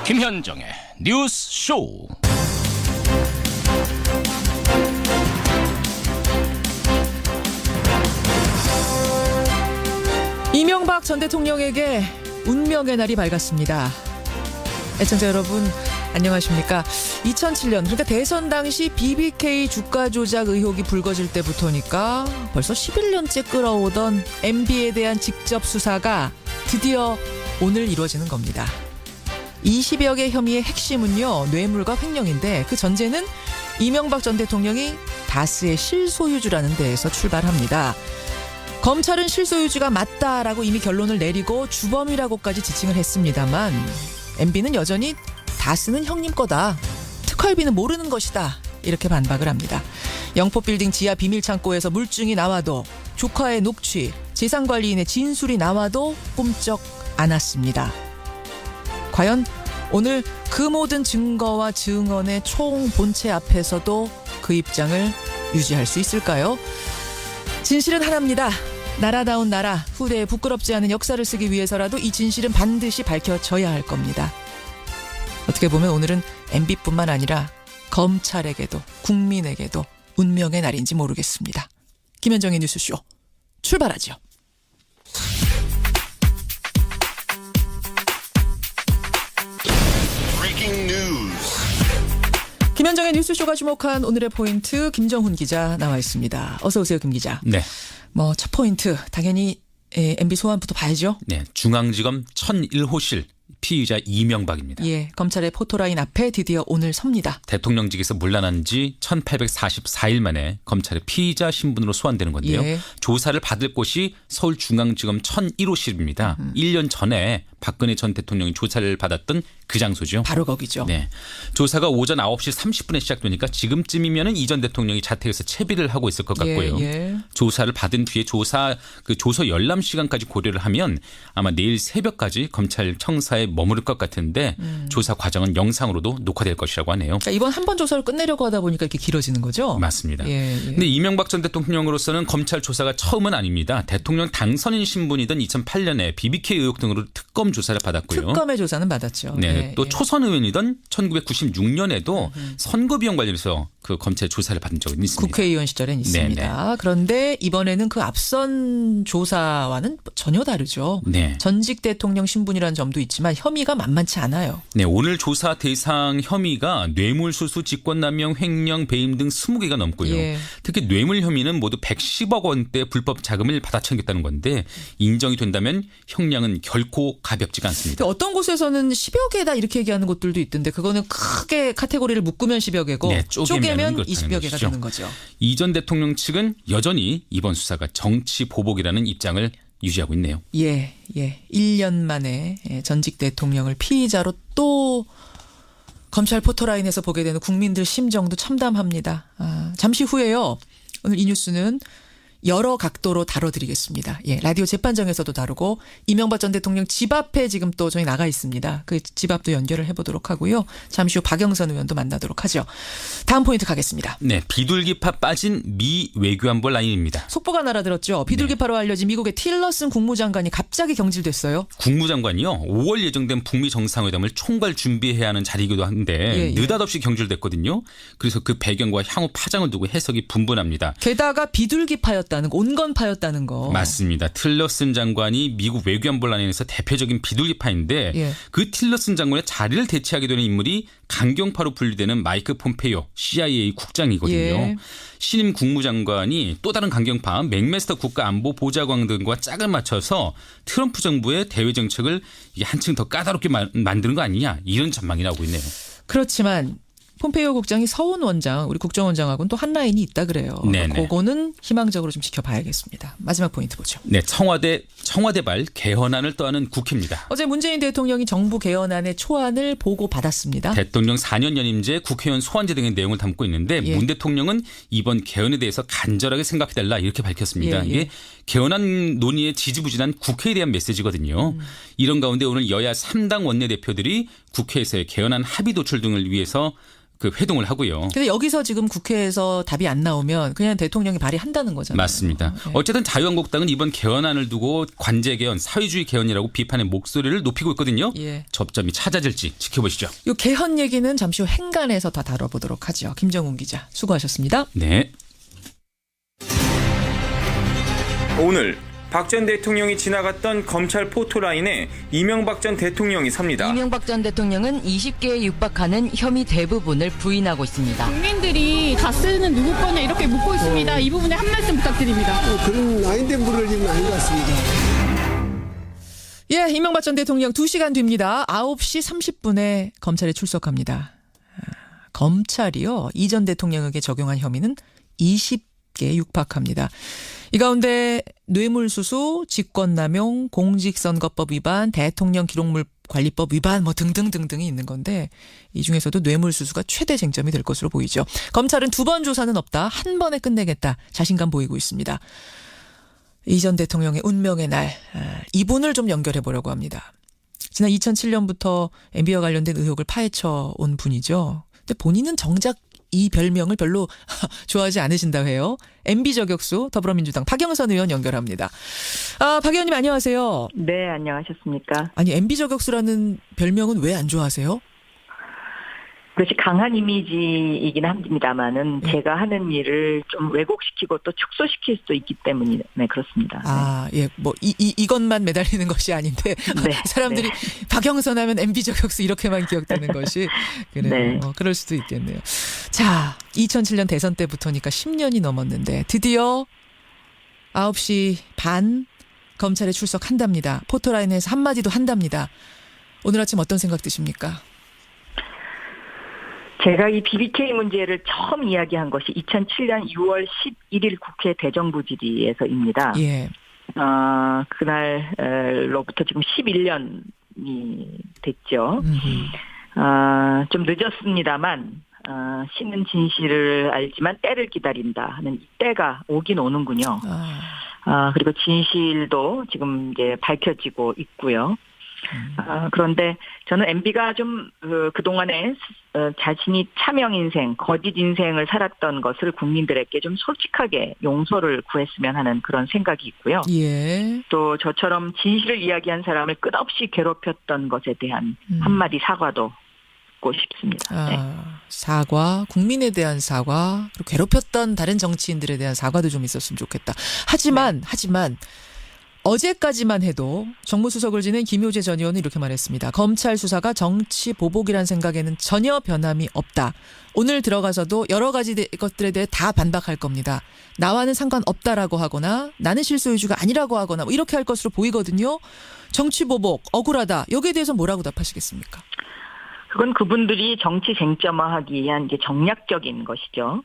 김현정의 뉴스 쇼. 이명박 전 대통령에게 운명의 날이 밝았습니다. 애청자 여러분 안녕하십니까. 2007년 그러니까 대선 당시 BBK 주가 조작 의혹이 불거질 때부터니까 벌써 11년째 끌어오던 MB에 대한 직접 수사가 드디어 오늘 이루어지는 겁니다. 20여 개 혐의의 핵심은요, 뇌물과 횡령인데 그 전제는 이명박 전 대통령이 다스의 실소유주라는 데에서 출발합니다. 검찰은 실소유주가 맞다라고 이미 결론을 내리고 주범이라고까지 지칭을 했습니다만 MB는 여전히 다스는 형님 거다. 특활비는 모르는 것이다. 이렇게 반박을 합니다. 영포빌딩 지하 비밀창고에서 물증이 나와도 조카의 녹취, 재산관리인의 진술이 나와도 꿈쩍 않았습니다. 과연 오늘 그 모든 증거와 증언의 총 본체 앞에서도 그 입장을 유지할 수 있을까요? 진실은 하나입니다. 나라다운 나라, 후대에 부끄럽지 않은 역사를 쓰기 위해서라도 이 진실은 반드시 밝혀져야 할 겁니다. 어떻게 보면 오늘은 MB뿐만 아니라 검찰에게도 국민에게도 운명의 날인지 모르겠습니다. 김현정의 뉴스쇼 출발하죠. 김현정의 뉴스쇼가 주목한 오늘의 포인트 김정훈 기자 나와 있습니다. 어서 오세요, 김 기자. 네. 첫 포인트 당연히 MB 소환부터 봐야죠. 네. 중앙지검 1001호실 피의자 이명박입니다. 예, 검찰의 포토라인 앞에 드디어 오늘 섭니다. 대통령직에서 물러난 지 1844일 만에 검찰의 피의자 신분으로 소환되는 건데요. 예. 조사를 받을 곳이 서울중앙지검 1001호실입니다. 1년 전에 박근혜 전 대통령이 조사를 받았던 그 장소죠. 바로 거기죠. 네. 조사가 오전 9시 30분에 시작되니까 지금쯤이면 이 전 대통령이 자택에서 채비를 하고 있을 것 같고요. 예. 조사를 받은 뒤에 조서 열람 시간까지 고려를 하면 아마 내일 새벽까지 검찰 청사에 머무를 것 같은데 조사 과정은 영상으로도 녹화될 것이라고 하네요. 그러니까 이번 한 번 조사를 끝내려고 하다 보니까 이렇게 길어지는 거죠? 맞습니다. 예. 근데 이명박 전 대통령으로서는 검찰 조사가 처음은 아닙니다. 대통령 당선인 신분이던 2008년에 BBK 의혹 등으로 특검 조사를 받았고요. 특검의 조사는 받았죠. 네, 예, 또 예. 초선 의원이던 1996년에도 선거 비용 관련해서 그 검찰 조사를 받은 적은 있습니다. 국회의원 시절엔 있습니다. 네네. 그런데 이번에는 그 앞선 조사와는 전혀 다르죠. 네. 전직 대통령 신분이라는 점도 있지만 혐의가 만만치 않아요. 네, 오늘 조사 대상 혐의가 뇌물수수, 직권남용, 횡령, 배임 등 20개가 넘고요. 예. 특히 뇌물 혐의는 모두 110억 원대 불법 자금을 받아채겠다는 건데 인정이 된다면 형량은 결코 가볍지가 않습니다. 어떤 곳에서는 10여 개다 이렇게 얘기하는 곳들도 있던데 그거는 크게 카테고리를 묶으면 10여 개고 네, 쪼개면 그렇다는 20여 개가 것이죠. 되는 거죠. 이 전 대통령 측은 여전히 이번 수사가 정치 보복이라는 입장을 유지하고 있네요. 예. 1년 만에 전직 대통령을 피의자로 또 검찰 포토라인에서 보게 되는 국민들 심정도 참담합니다. 잠시 후에요. 오늘 이 뉴스는 여러 각도로 다뤄드리겠습니다. 예, 라디오 재판정에서도 다루고 이명박 전 대통령 집 앞에 지금 또 저희 나가 있습니다. 그 집 앞도 연결을 해보도록 하고요. 잠시 후 박영선 의원도 만나도록 하죠. 다음 포인트 가겠습니다. 네, 비둘기파 빠진 미 외교안보 라인입니다. 속보가 날아들었죠. 비둘기파로 알려진 미국의 틸러슨 국무장관이 갑자기 경질됐어요. 국무장관이요. 5월 예정된 북미 정상회담을 총괄 준비해야 하는 자리이기도 한데 예. 느닷없이 경질됐거든요. 그래서 그 배경과 향후 파장을 두고 해석이 분분합니다. 게다가 비둘기파였다는 거, 온건파였다는 거. 맞습니다. 틸러슨 장관이 미국 외교안보 라인에서 대표적인 비둘기파인데 예. 그 틸러슨 장관의 자리를 대체하게 되는 인물이 강경파로 분류되는 마이크 폼페이오 CIA 국장이거든요. 예. 신임 국무장관이 또 다른 강경파 맥메스터 국가안보보좌관 등과 짝을 맞춰서 트럼프 정부의 대외 정책을 이게 한층 더 까다롭게 만드는 거 아니냐 이런 전망이 나오고 있네요. 그렇지만 폼페이오 국장이 서훈 원장, 우리 국정원장하고는 또 한 라인이 있다 그래요. 네네. 그거는 희망적으로 좀 지켜봐야겠습니다. 마지막 포인트 보죠. 네, 청와대발 개헌안을 떠안은 국회입니다. 어제 문재인 대통령이 정부 개헌안의 초안을 보고받았습니다. 대통령 4년 연임제, 국회의원 소환제 등의 내용을 담고 있는데 예. 문 대통령은 이번 개헌에 대해서 간절하게 생각해달라 이렇게 밝혔습니다. 예. 이게 개헌안 논의에 지지부진한 국회에 대한 메시지거든요. 이런 가운데 오늘 여야 3당 원내대표들이 국회에서의 개헌안 합의 도출 등을 위해서 그 회동을 하고요. 근데 여기서 지금 국회에서 답이 안 나오면 그냥 대통령이 발의한다는 거잖아요. 맞습니다. 네. 어쨌든 자유한국당은 이번 개헌안을 두고 관제 개헌, 사회주의 개헌이라고 비판의 목소리를 높이고 있거든요. 예. 접점이 찾아질지 지켜보시죠. 이 개헌 얘기는 잠시 후 행간에서 다 다뤄보도록 하죠. 김정훈 기자 수고하셨습니다. 네. 오늘 박 전 대통령이 지나갔던 검찰 포토라인에 이명박 전 대통령이 섭니다. 이명박 전 대통령은 20개에 육박하는 혐의 대부분을 부인하고 있습니다. 국민들이 다스는 누구 거냐 이렇게 묻고 있습니다. 이 부분에 한 말씀 부탁드립니다. 그런 아닌데 물을 지금 아닌 것 같습니다. 예, 이명박 전 대통령 2시간 뒤입니다. 9시 30분에 검찰에 출석합니다. 검찰이요. 이 전 대통령에게 적용한 혐의는 20개 육박합니다. 이 가운데 뇌물수수, 직권남용, 공직선거법 위반, 대통령 기록물 관리법 위반 뭐 등등등등이 있는 건데 이 중에서도 뇌물수수가 최대 쟁점이 될 것으로 보이죠. 검찰은 2번 조사는 없다. 한 번에 끝내겠다. 자신감 보이고 있습니다. 이 전 대통령의 운명의 날 이분을 좀 연결해 보려고 합니다. 지난 2007년부터 MB와 관련된 의혹을 파헤쳐 온 분이죠. 근데 본인은 정작 이 별명을 별로 좋아하지 않으신다고 해요. MB 저격수 더불어민주당 박영선 의원 연결합니다. 박 의원님 안녕하세요. 네, 안녕하셨습니까? 아니 MB 저격수라는 별명은 왜 안 좋아하세요? 그것이 강한 이미지이긴 합니다만은 제가 하는 일을 좀 왜곡시키고 또 축소시킬 수도 있기 때문에 그렇습니다. 아, 예, 뭐 이것만 매달리는 것이 아닌데 네, 사람들이 네. 박영선 하면 MB 저격수 이렇게만 기억되는 것이 그래요. 네. 그럴 수도 있겠네요. 자, 2007년 대선 때부터니까 10년이 넘었는데 드디어 9시 반 검찰에 출석한답니다. 포토라인에서 한마디도 한답니다. 오늘 아침 어떤 생각 드십니까? 제가 이 BBK 문제를 처음 이야기한 것이 2007년 6월 11일 국회 대정부질의에서입니다. 예. 그날로부터 지금 11년이 됐죠. 좀 늦었습니다만 신은 진실을 알지만 때를 기다린다 하는 이 때가 오긴 오는군요. 그리고 진실도 지금 이제 밝혀지고 있고요. 그런데 저는 MB가 좀 그동안에 자신이 차명 인생, 거짓 인생을 살았던 것을 국민들에게 좀 솔직하게 용서를 구했으면 하는 그런 생각이 있고요. 예. 또 저처럼 진실을 이야기한 사람을 끝없이 괴롭혔던 것에 대한 한마디 사과도 듣고 싶습니다. 네. 사과, 국민에 대한 사과, 그리고 괴롭혔던 다른 정치인들에 대한 사과도 좀 있었으면 좋겠다. 하지만 어제까지만 해도 정무수석을 지낸 김효재 전 의원은 이렇게 말했습니다. 검찰 수사가 정치 보복이란 생각에는 전혀 변함이 없다. 오늘 들어가서도 여러 가지 것들에 대해 다 반박할 겁니다. 나와는 상관없다라고 하거나 나는 실소유주가 아니라고 하거나 뭐 이렇게 할 것으로 보이거든요. 정치 보복, 억울하다. 여기에 대해서 뭐라고 답하시겠습니까? 그건 그분들이 정치 쟁점화하기 위한 이제 정략적인 것이죠.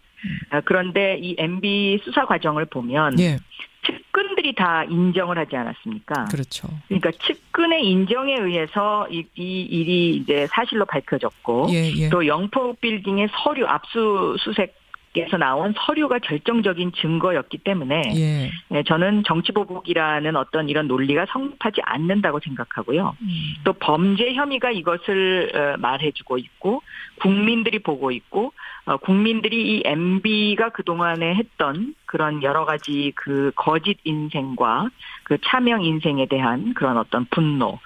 그런데 이 MB 수사 과정을 보면 예. 측근들이 다 인정을 하지 않았습니까? 그렇죠. 그러니까 측근의 인정에 의해서 이 일이 이제 사실로 밝혀졌고 예. 또 영포 빌딩의 서류 압수수색에서 나온 서류가 결정적인 증거였기 때문에 예. 네, 저는 정치보복이라는 어떤 이런 논리가 성립하지 않는다고 생각하고요. 또 범죄 혐의가 이것을 말해주고 있고 국민들이 보고 있고 국민들이 이 MB가 그동안에 했던 그런 여러 가지 그 거짓 인생과 그 차명 인생에 대한 그런 어떤 분노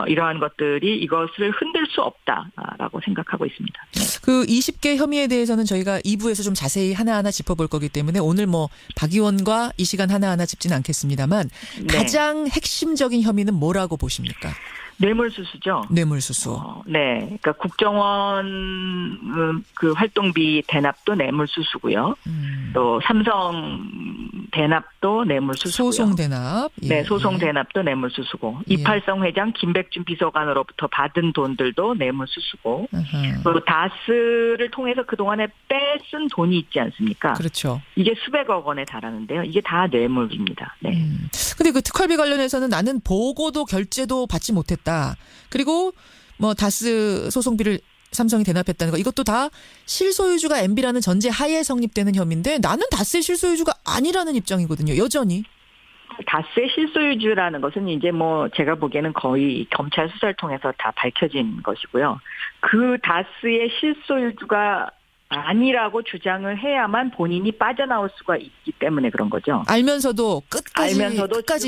이러한 것들이 이것을 흔들 수 없다라고 생각하고 있습니다. 그 20개 혐의에 대해서는 저희가 2부에서 좀 자세히 하나하나 짚어볼 거기 때문에 오늘 뭐 박 의원과 이 시간 하나하나 짚지는 않겠습니다만 네. 가장 핵심적인 혐의는 뭐라고 보십니까? 뇌물수수죠. 뇌물수수. 네, 그러니까 국정원 그 활동비 대납도 뇌물수수고요. 또 삼성 대납도 뇌물수수고요. 소송 대납. 예. 네, 소송 대납도 뇌물수수고 예. 이팔성 회장 김백준 비서관으로부터 받은 돈들도 뇌물수수고 그리고 다스를 통해서 그동안에 뺏은 돈이 있지 않습니까? 그렇죠. 이게 수백억 원에 달하는데요. 이게 다 뇌물입니다. 네. 근데 그 특활비 관련해서는 나는 보고도 결제도 받지 못했다. 그리고 뭐 다스 소송비를 삼성이 대납했다는 거 이것도 다 실소유주가 MB라는 전제 하에 성립되는 혐의인데 나는 다스의 실소유주가 아니라는 입장이거든요. 여전히. 다스의 실소유주라는 것은 이제 뭐 제가 보기에는 거의 검찰 수사를 통해서 다 밝혀진 것이고요. 그 다스의 실소유주가 아니라고 주장을 해야만 본인이 빠져나올 수가 있기 때문에 그런 거죠. 알면서도 끝까지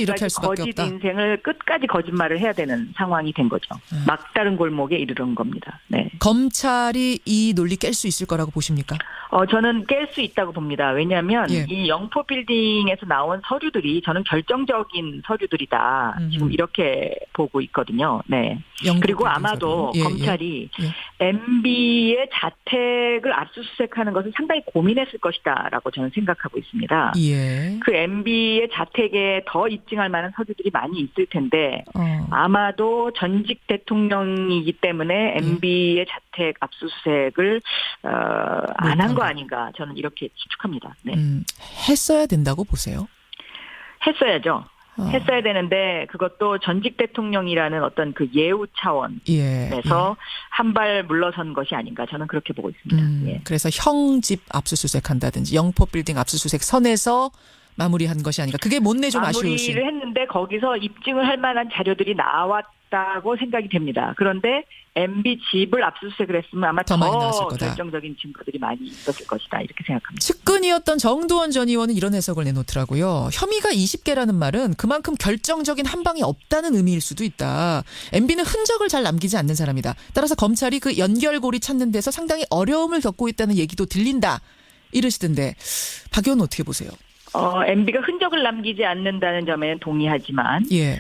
이렇게 할 수밖에 거짓 없다. 인생을 끝까지 거짓말을 해야 되는 상황이 된 거죠. 막다른 골목에 이르는 겁니다. 네. 검찰이 이 논리 깰 수 있을 거라고 보십니까? 저는 깰 수 있다고 봅니다. 왜냐하면 예. 이 영포 빌딩에서 나온 서류들이 저는 결정적인 서류들이다. 지금 이렇게 보고 있거든요. 네. 그리고 아마도 서류. 검찰이 예. MB의 자택을 압수수색하는 것을 상당히 고민했을 것이다라고 저는 생각하고 있습니다. 예. 그 MB의 자택에 더 입증할 만한 서류들이 많이 있을 텐데 아마도 전직 대통령이기 때문에 MB의 자택 압수수색을 안 한 거 아닌가 저는 이렇게 추측합니다. 네. 했어야 된다고 보세요? 했어야죠. 했어야 되는데 그것도 전직 대통령이라는 어떤 그 예우 차원에서 한 발 물러선 것이 아닌가 저는 그렇게 보고 있습니다. 예. 그래서 형집 압수수색한다든지 영포빌딩 압수수색 선에서 마무리한 것이 아닌가. 그게 못내 좀 아쉬우신. 마무리를 했는데 거기서 입증을 할 만한 자료들이 나왔다고 생각이 됩니다. 그런데 MB 집을 압수수색을 했으면 아마 더 많이 나왔을 더 거다. 결정적인 증거들이 많이 있었을 것이다. 이렇게 생각합니다. 측근이었던 정두원 전 의원은 이런 해석을 내놓더라고요. 혐의가 20개라는 말은 그만큼 결정적인 한 방이 없다는 의미일 수도 있다. MB는 흔적을 잘 남기지 않는 사람이다. 따라서 검찰이 그 연결고리 찾는 데서 상당히 어려움을 겪고 있다는 얘기도 들린다. 이러시던데 박 의원은 어떻게 보세요? MB가 흔적을 남기지 않는다는 점에는 동의하지만 예.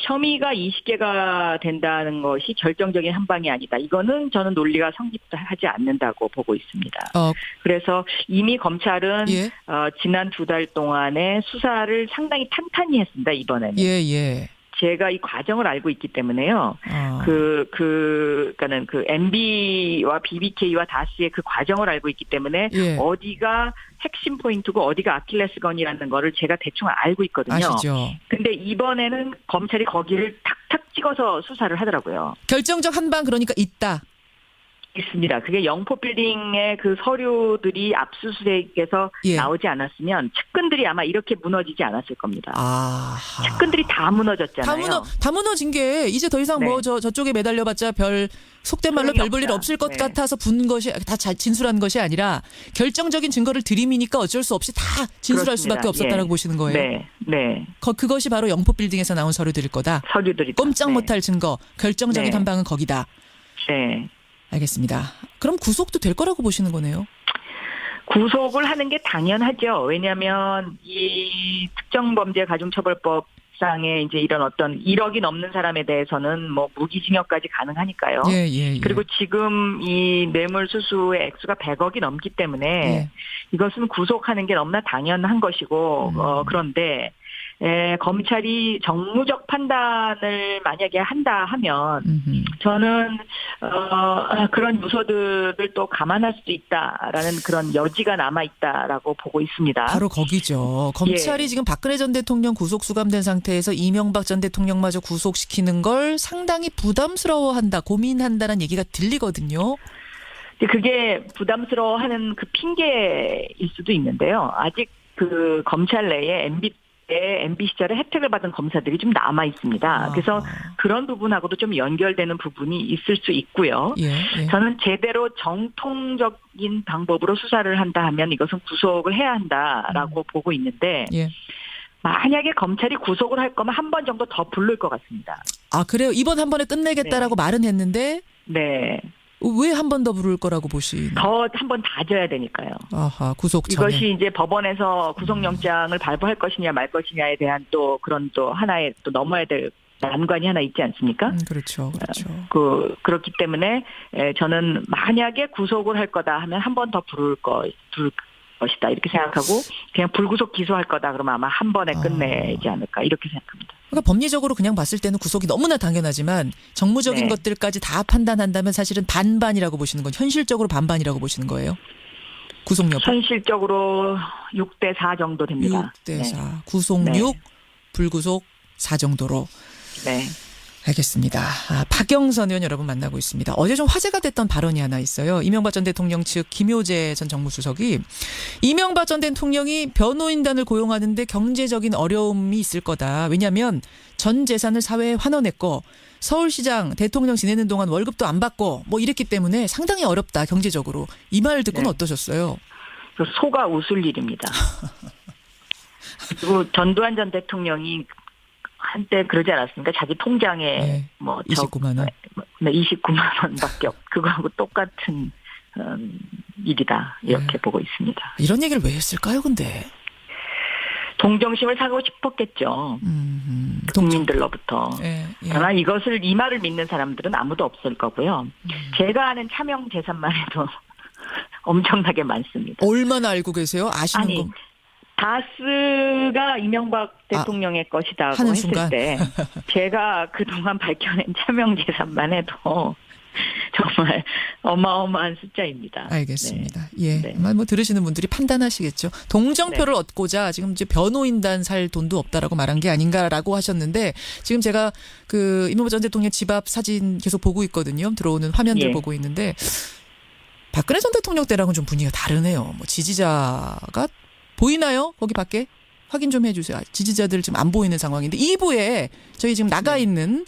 혐의가 20개가 된다는 것이 결정적인 한 방이 아니다. 이거는 저는 논리가 성립하지 않는다고 보고 있습니다. 그래서 이미 검찰은 예. 지난 2달 동안에 수사를 상당히 탄탄히 했습니다. 이번에는. 예. 제가 이 과정을 알고 있기 때문에요. 그러니까는 그 MB와 BBK와 다스의 그 과정을 알고 있기 때문에 예. 어디가 핵심 포인트고 어디가 아킬레스건이라는 거를 제가 대충 알고 있거든요. 아시죠? 근데 이번에는 검찰이 거기를 탁탁 찍어서 수사를 하더라고요. 결정적 한 방 그러니까 있다. 있습니다. 그게 영포 빌딩의 그 서류들이 압수수색에서 예. 나오지 않았으면 측근들이 아마 이렇게 무너지지 않았을 겁니다. 측근들이 다 무너졌잖아요. 다 무너진 게 이제 더 이상 네. 뭐 저쪽에 매달려봤자 속된 말로 소용이 별 볼 일 없다. 없을 것 네. 같아서 분 것이 다 진술한 것이 아니라 결정적인 증거를 들이미니까 어쩔 수 없이 다 진술할 그렇습니다. 수밖에 없었다라고 예. 보시는 거예요. 네. 그것이 바로 영포 빌딩에서 나온 서류들일 거다. 서류들이 꼼짝 못할 증거, 결정적인 네. 한 방은 거기다. 네. 알겠습니다. 그럼 구속도 될 거라고 보시는 거네요. 구속을 하는 게 당연하죠. 왜냐하면 이 특정범죄가중처벌법상에 이제 이런 어떤 1억이 넘는 사람에 대해서는 뭐 무기징역까지 가능하니까요. 예. 그리고 지금 이 뇌물수수의 액수가 100억이 넘기 때문에 예. 이것은 구속하는 게 너무나 당연한 것이고 그런데 검찰이 정무적 판단을 만약에 한다 하면 저는 그런 요소들을 또 감안할 수도 있다라는 그런 여지가 남아 있다라고 보고 있습니다. 바로 거기죠. 검찰이 예. 지금 박근혜 전 대통령 구속 수감된 상태에서 이명박 전 대통령마저 구속시키는 걸 상당히 부담스러워한다, 고민한다는 얘기가 들리거든요. 그게 부담스러워하는 그 핑계일 수도 있는데요. 아직 그 검찰 내에 MB 시절에 혜택을 받은 검사들이 좀 남아 있습니다. 그래서 그런 부분하고도 좀 연결되는 부분이 있을 수 있고요. 예. 저는 제대로 정통적인 방법으로 수사를 한다 하면 이것은 구속을 해야 한다라고 보고 있는데 예. 만약에 검찰이 구속을 할 거면 한 번 정도 더 부를 것 같습니다. 그래요? 이번 한 번에 끝내겠다라고 말은 했는데 네. 왜 한 번 더 부를 거라고 보시나요? 더 한 번 다져야 되니까요. 구속 전에. 이것이 이제 법원에서 구속영장을 발부할 것이냐 말 것이냐에 대한 또 그런 또 하나의 또 넘어야 될 난관이 하나 있지 않습니까? 그렇죠. 그렇기 때문에 저는 만약에 구속을 할 거다 하면 한 번 더 부를 것이다 이렇게 생각하고 그냥 불구속 기소할 거다 그러면 아마 한 번에 끝내지 않을까 이렇게 생각합니다. 그러니까 법리적으로 그냥 봤을 때는 구속이 너무나 당연하지만 정무적인 네. 것들까지 다 판단한다면 사실은 반반이라고 보시는 건 현실적으로 반반이라고 보시는 거예요? 구속 여부? 현실적으로 6대4 정도 됩니다. 6대4. 네. 구속 네. 6, 불구속 4 정도로. 네. 알겠습니다. 박영선 의원 여러분 만나고 있습니다. 어제 좀 화제가 됐던 발언이 하나 있어요. 이명박 전 대통령 측 김효재 전 정무수석이 이명박 전 대통령이 변호인단을 고용하는데 경제적인 어려움이 있을 거다. 왜냐하면 전 재산을 사회에 환원했고 서울시장 대통령 지내는 동안 월급도 안 받고 뭐 이랬기 때문에 상당히 어렵다 경제적으로. 이 말 듣고는 어떠셨어요? 소가 웃을 일입니다. 그리고 전두환 전 대통령이 한때 그러지 않았습니까? 자기 통장에 네, 29만 원. 29만 원밖에 그거하고 똑같은 일이다 이렇게 보고 있습니다. 이런 얘기를 왜 했을까요, 근데? 동정심을 사고 싶었겠죠. 국민들로부터. 예. 그러나 이 말을 믿는 사람들은 아무도 없을 거고요. 제가 아는 차명 재산만 해도 엄청나게 많습니다. 얼마나 알고 계세요? 아시는 거? 다스가 이명박 대통령의 것이다고 하는 했을 순간. 때 제가 그동안 밝혀낸 차명 재산만 해도 정말 어마어마한 숫자입니다. 알겠습니다. 네. 예. 네. 아마 뭐 들으시는 분들이 판단하시겠죠. 동정표를 얻고자 지금 이제 변호인단 살 돈도 없다라고 말한 게 아닌가라고 하셨는데 지금 제가 그 이명박 전 대통령 집 앞 사진 계속 보고 있거든요. 들어오는 화면들 예. 보고 있는데 박근혜 전 대통령 때랑은 좀 분위기가 다르네요. 뭐 지지자가 보이나요? 거기 밖에? 확인 좀 해주세요. 지지자들 지금 안 보이는 상황인데 2부에 저희 지금 나가 있는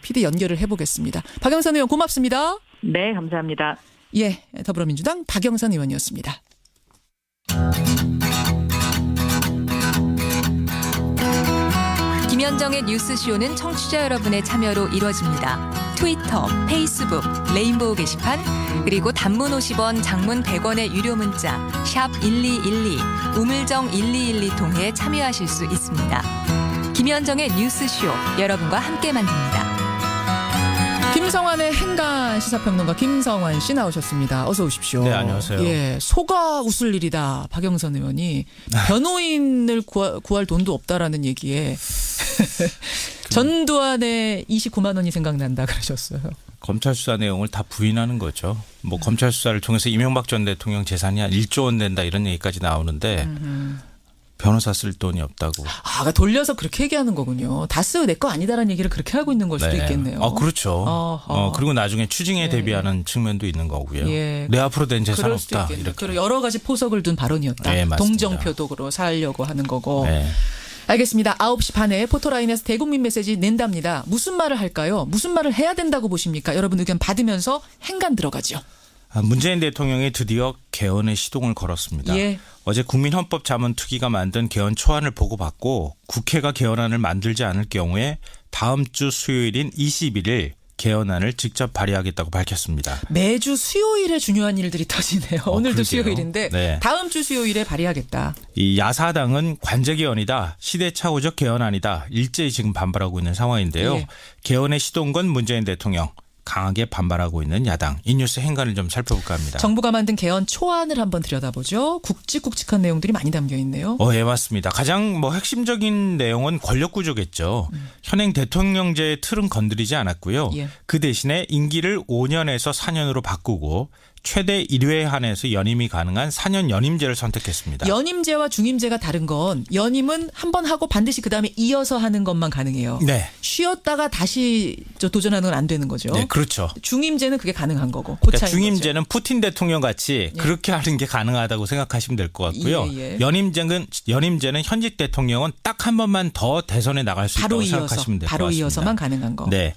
PD 연결을 해보겠습니다. 박영선 의원 고맙습니다. 네, 감사합니다. 예, 더불어민주당 박영선 의원이었습니다. 김현정의 뉴스쇼는 청취자 여러분의 참여로 이루어집니다. 트위터, 페이스북, 레인보우 게시판, 그리고 단문 50원, 장문 100원의 유료 문자 샵 1212, 우물정 1212 통해 참여하실 수 있습니다. 김현정의 뉴스쇼, 여러분과 함께 만듭니다. 김성환의 행간 시사평론가 김성환 씨 나오셨습니다. 어서 오십시오. 네, 안녕하세요. 예, 소가 웃을 일이다. 박영선 의원이 변호인을 구할 돈도 없다라는 얘기에 전두환의 29만 원이 생각난다 그러셨어요. 검찰 수사 내용을 다 부인하는 거죠. 뭐 검찰 수사를 통해서 이명박 전 대통령 재산이 한 1조 원 된다 이런 얘기까지 나오는데 변호사 쓸 돈이 없다고. 그러니까 돌려서 그렇게 얘기하는 거군요. 다스 내 거 아니다라는 얘기를 그렇게 하고 있는 걸 수도 있겠네요. 그렇죠. 그리고 나중에 추징에 대비하는 측면도 있는 거고요. 예. 내 앞으로 된 재산 그럴 수도 없다. 있겠네요. 이렇게. 그리고 여러 가지 포석을 둔 발언이었다. 네, 맞습니다. 동정표도 그러 사려고 하는 거고. 네. 알겠습니다. 9시 반에 포토라인에서 대국민 메시지 낸답니다. 무슨 말을 할까요? 무슨 말을 해야 된다고 보십니까? 여러분 의견 받으면서 행간 들어가죠. 문재인 대통령이 드디어 개헌의 시동을 걸었습니다. 예. 어제 국민헌법자문특위가 만든 개헌 초안을 보고받고 국회가 개헌안을 만들지 않을 경우에 다음 주 수요일인 21일 개헌안을 직접 발의하겠다고 밝혔습니다. 매주 수요일에 중요한 일들이 터지네요. 오늘도 그러게요. 수요일인데 네. 다음 주 수요일에 발의하겠다. 이 야사당은 관제 개헌이다. 시대착오적 개헌안이다. 일제히 지금 반발하고 있는 상황인데요. 예. 개헌의 시동건 문재인 대통령. 강하게 반발하고 있는 야당. 이 뉴스 행간을 좀 살펴볼까 합니다. 정부가 만든 개헌 초안을 한번 들여다보죠. 굵직굵직한 내용들이 많이 담겨 있네요. 예, 맞습니다. 가장 핵심적인 내용은 권력 구조겠죠. 현행 대통령제의 틀은 건드리지 않았고요. 예. 그 대신에 임기를 5년에서 4년으로 바꾸고 최대 1회에 한해서 연임이 가능한 4년 연임제를 선택했습니다. 연임제와 중임제가 다른 건 연임은 한 번 하고 반드시 그다음에 이어서 하는 것만 가능해요. 네. 쉬었다가 다시 도전하는 건 안 되는 거죠. 네, 그렇죠. 중임제는 그게 가능한 거고. 그러니까 중임제는 푸틴 대통령 같이 예. 그렇게 하는 게 가능하다고 생각하시면 될 것 같고요. 예. 연임제는 현직 대통령은 딱 한 번만 더 대선에 나갈 수 있다고 생각하시면 될 것 같습니다. 바로 이어서만 가능한 거. 네.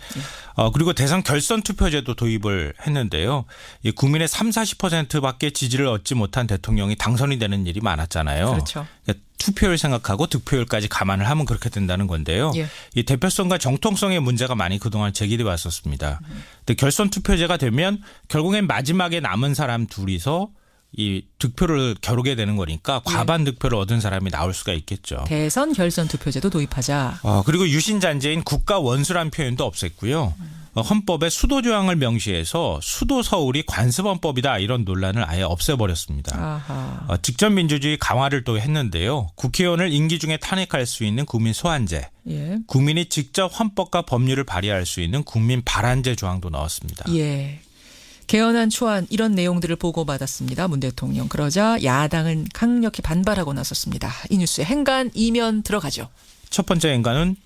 그리고 대선 결선 투표제도 도입을 했는데요. 이 국민의 30-40%밖에 지지를 얻지 못한 대통령이 당선이 되는 일이 많았잖아요. 그렇죠. 그러니까 투표율 생각하고 득표율까지 감안을 하면 그렇게 된다는 건데요. 예. 이 대표성과 정통성의 문제가 많이 그동안 제기돼 왔었습니다. 근데 결선 투표제가 되면 결국엔 마지막에 남은 사람 둘이서 이 득표를 겨루게 되는 거니까 과반 득표를 얻은 사람이 나올 수가 있겠죠. 대선 결선 투표제도 도입하자. 그리고 유신잔재인 국가 원수란 표현도 없앴고요. 헌법에 수도 조항을 명시해서 수도 서울이 관습헌법이다 이런 논란을 아예 없애버렸습니다. 아하. 직접 민주주의 강화를 또 했는데요. 국회의원을 임기 중에 탄핵할 수 있는 국민 소환제, 예. 국민이 직접 헌법과 법률을 발의할 수 있는 국민 발안제 조항도 넣었습니다. 예. 개헌안 초안 이런 내용들을 보고받았습니다. 문 대통령. 그러자 야당은 강력히 반발하고 나섰습니다. 이 뉴스에 행간 이면 들어가죠. 첫 번째 행간은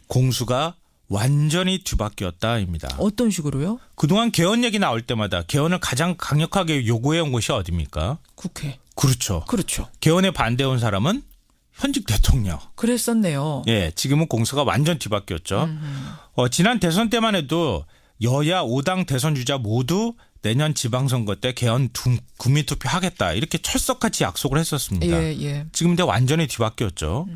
공수가 완전히 뒤바뀌었다입니다. 어떤 식으로요? 그동안 개헌 얘기 나올 때마다 개헌을 가장 강력하게 요구해온 곳이 어디입니까? 국회. 그렇죠. 그렇죠. 개헌에 반대해온 사람은 현직 대통령. 그랬었네요. 예, 지금은 공수가 완전 뒤바뀌었죠. 지난 대선 때만 해도 여야 5당 대선 주자 모두 내년 지방선거 때 개헌 국민투표 하겠다 이렇게 철석같이 약속을 했었습니다. 예, 예. 지금 근데 완전히 뒤바뀌었죠.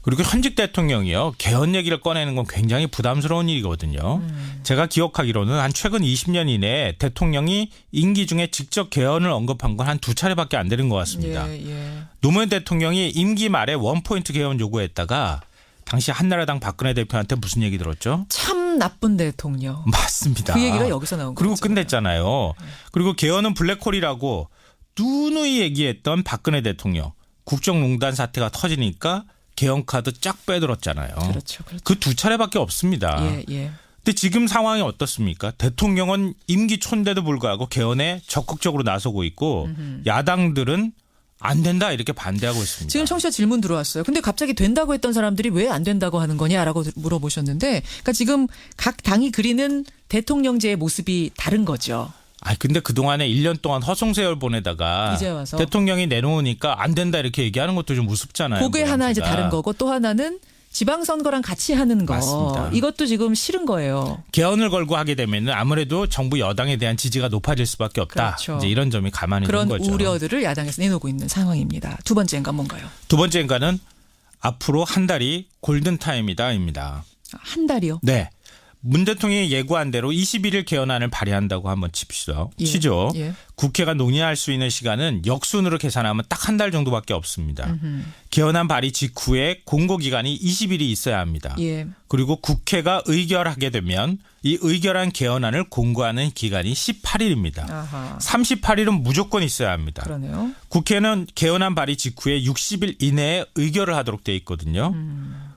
그리고 현직 대통령이요. 개헌 얘기를 꺼내는 건 굉장히 부담스러운 일이거든요. 제가 기억하기로는 한 최근 20년 이내에 대통령이 임기 중에 직접 개헌을 언급한 건 한 2차례밖에 안 되는 것 같습니다. 예, 예. 노무현 대통령이 임기 말에 원포인트 개헌 요구했다가 당시 한나라당 박근혜 대표한테 무슨 얘기 들었죠? 참 나쁜 대통령. 맞습니다. 그 얘기가 여기서 나온 거죠. 그리고 끝냈잖아요. 그리고 개헌은 블랙홀이라고 누누이 얘기했던 박근혜 대통령. 국정농단 사태가 터지니까 개헌 카드 쫙 빼들었잖아요. 그렇죠. 그렇죠. 그 2차례밖에 없습니다. 예, 예. 근데 지금 상황이 어떻습니까? 대통령은 임기 초인데도 불구하고 개헌에 적극적으로 나서고 있고 야당들은 안 된다 이렇게 반대하고 있습니다. 지금 청취자 질문 들어왔어요. 근데 갑자기 된다고 했던 사람들이 왜 안 된다고 하는 거냐라고 물어보셨는데, 그러니까 지금 각 당이 그리는 대통령제의 모습이 다른 거죠. 근데 그동안에 1년 동안 허송세월 보내다가 이제 와서 대통령이 내놓으니까 안 된다 이렇게 얘기하는 것도 좀 우습잖아요. 그게 하나 이제 다른 거고, 또 하나는 지방선거랑 같이 하는 거. 맞습니다. 이것도 지금 싫은 거예요. 개헌을 걸고 하게 되면 아무래도 정부 여당에 대한 지지가 높아질 수밖에 없다. 그렇죠. 이제 이런 점이 가만히 그런 있는 거죠. 우려들을 야당에서 내놓고 있는 상황입니다. 두 번째인가 뭔가요? 두 번째인가는 앞으로 한 달이 골든타임이다입니다. 한 달이요? 네. 문 대통령이 예고한 대로 21일 개헌안을 발의한다고 한번 치죠. 예. 국회가 논의할 수 있는 시간은 역순으로 계산하면 딱 한 달 정도밖에 없습니다. 개헌안 발의 직후에 공고기간이 20일이 있어야 합니다. 예. 그리고 국회가 의결하게 되면 이 의결한 개헌안을 공고하는 기간이 18일입니다. 아하. 38일은 무조건 있어야 합니다. 그러네요. 국회는 개헌안 발의 직후에 60일 이내에 의결을 하도록 돼 있거든요.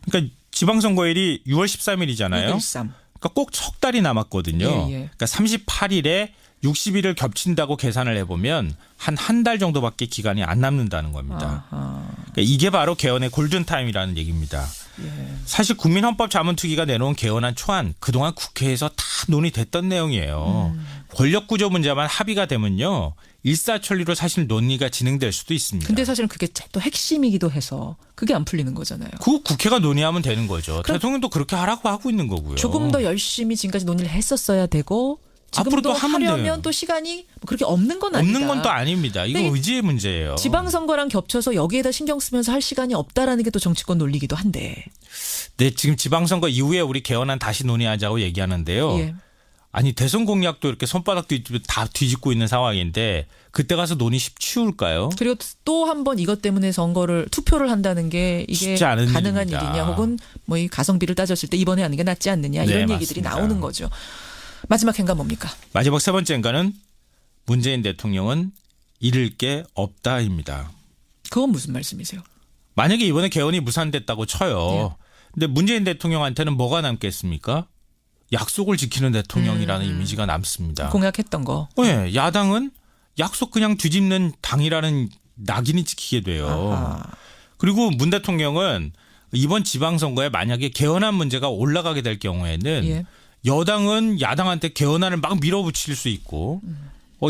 그러니까 지방선거일이 6월 13일이잖아요. 6.13. 그러니까 꼭 석 달이 남았거든요. 예, 예. 그러니까 38일에 60일을 겹친다고 계산을 해보면 한 달 정도밖에 기간이 안 남는다는 겁니다. 그러니까 이게 바로 개헌의 골든타임이라는 얘기입니다. 예. 사실 국민헌법자문특위가 내놓은 개헌안 초안 그동안 국회에서 다 논의됐던 내용이에요. 권력구조 문제만 합의가 되면요. 일사천리로 사실 논의가 진행될 수도 있습니다. 근데 사실은 그게 또 핵심이기도 해서 그게 안 풀리는 거잖아요. 그거 국회가 논의하면 되는 거죠. 대통령도 그렇게 하라고 하고 있는 거고요. 조금 더 열심히 지금까지 논의를 했었어야 되고 앞으로 또 지금도 하면 하려면 돼요. 또 시간이 그렇게 없는 건 아니다. 없는 건 또 아닙니다. 이거 근데 의지의 문제예요. 지방선거랑 겹쳐서 여기에다 신경 쓰면서 할 시간이 없다라는 게 또 정치권 논리기도 한데. 네, 지금 지방선거 이후에 우리 개헌안 다시 논의하자고 얘기하는데요. 예. 아니 대선 공약도 이렇게 손바닥 다 뒤집고 있는 상황인데 그때 가서 논의 쉬울까요? 그리고 또 한 번 이것 때문에 투표를 한다는 게 이게 쉽지 않은 가능한 일입니다. 일이냐, 혹은 뭐 이 가성비를 따졌을 때 이번에 하는 게 낫지 않느냐, 이런 네, 얘기들이 맞습니다. 나오는 거죠. 마지막 행간 뭡니까? 마지막 세 번째인가는 문재인 대통령은 잃을 게 없다입니다. 그건 무슨 말씀이세요? 만약에 이번에 개헌이 무산됐다고 쳐요. 근데 문재인 대통령한테는 뭐가 남겠습니까? 약속을 지키는 대통령이라는 이미지가 남습니다. 공약했던 거. 네, 야당은 약속 그냥 뒤집는 당이라는 낙인이 찍히게 돼요. 아하. 그리고 문 대통령은 이번 지방선거에 만약에 개헌안 문제가 올라가게 될 경우에는 예. 여당은 야당한테 개헌안을 막 밀어붙일 수 있고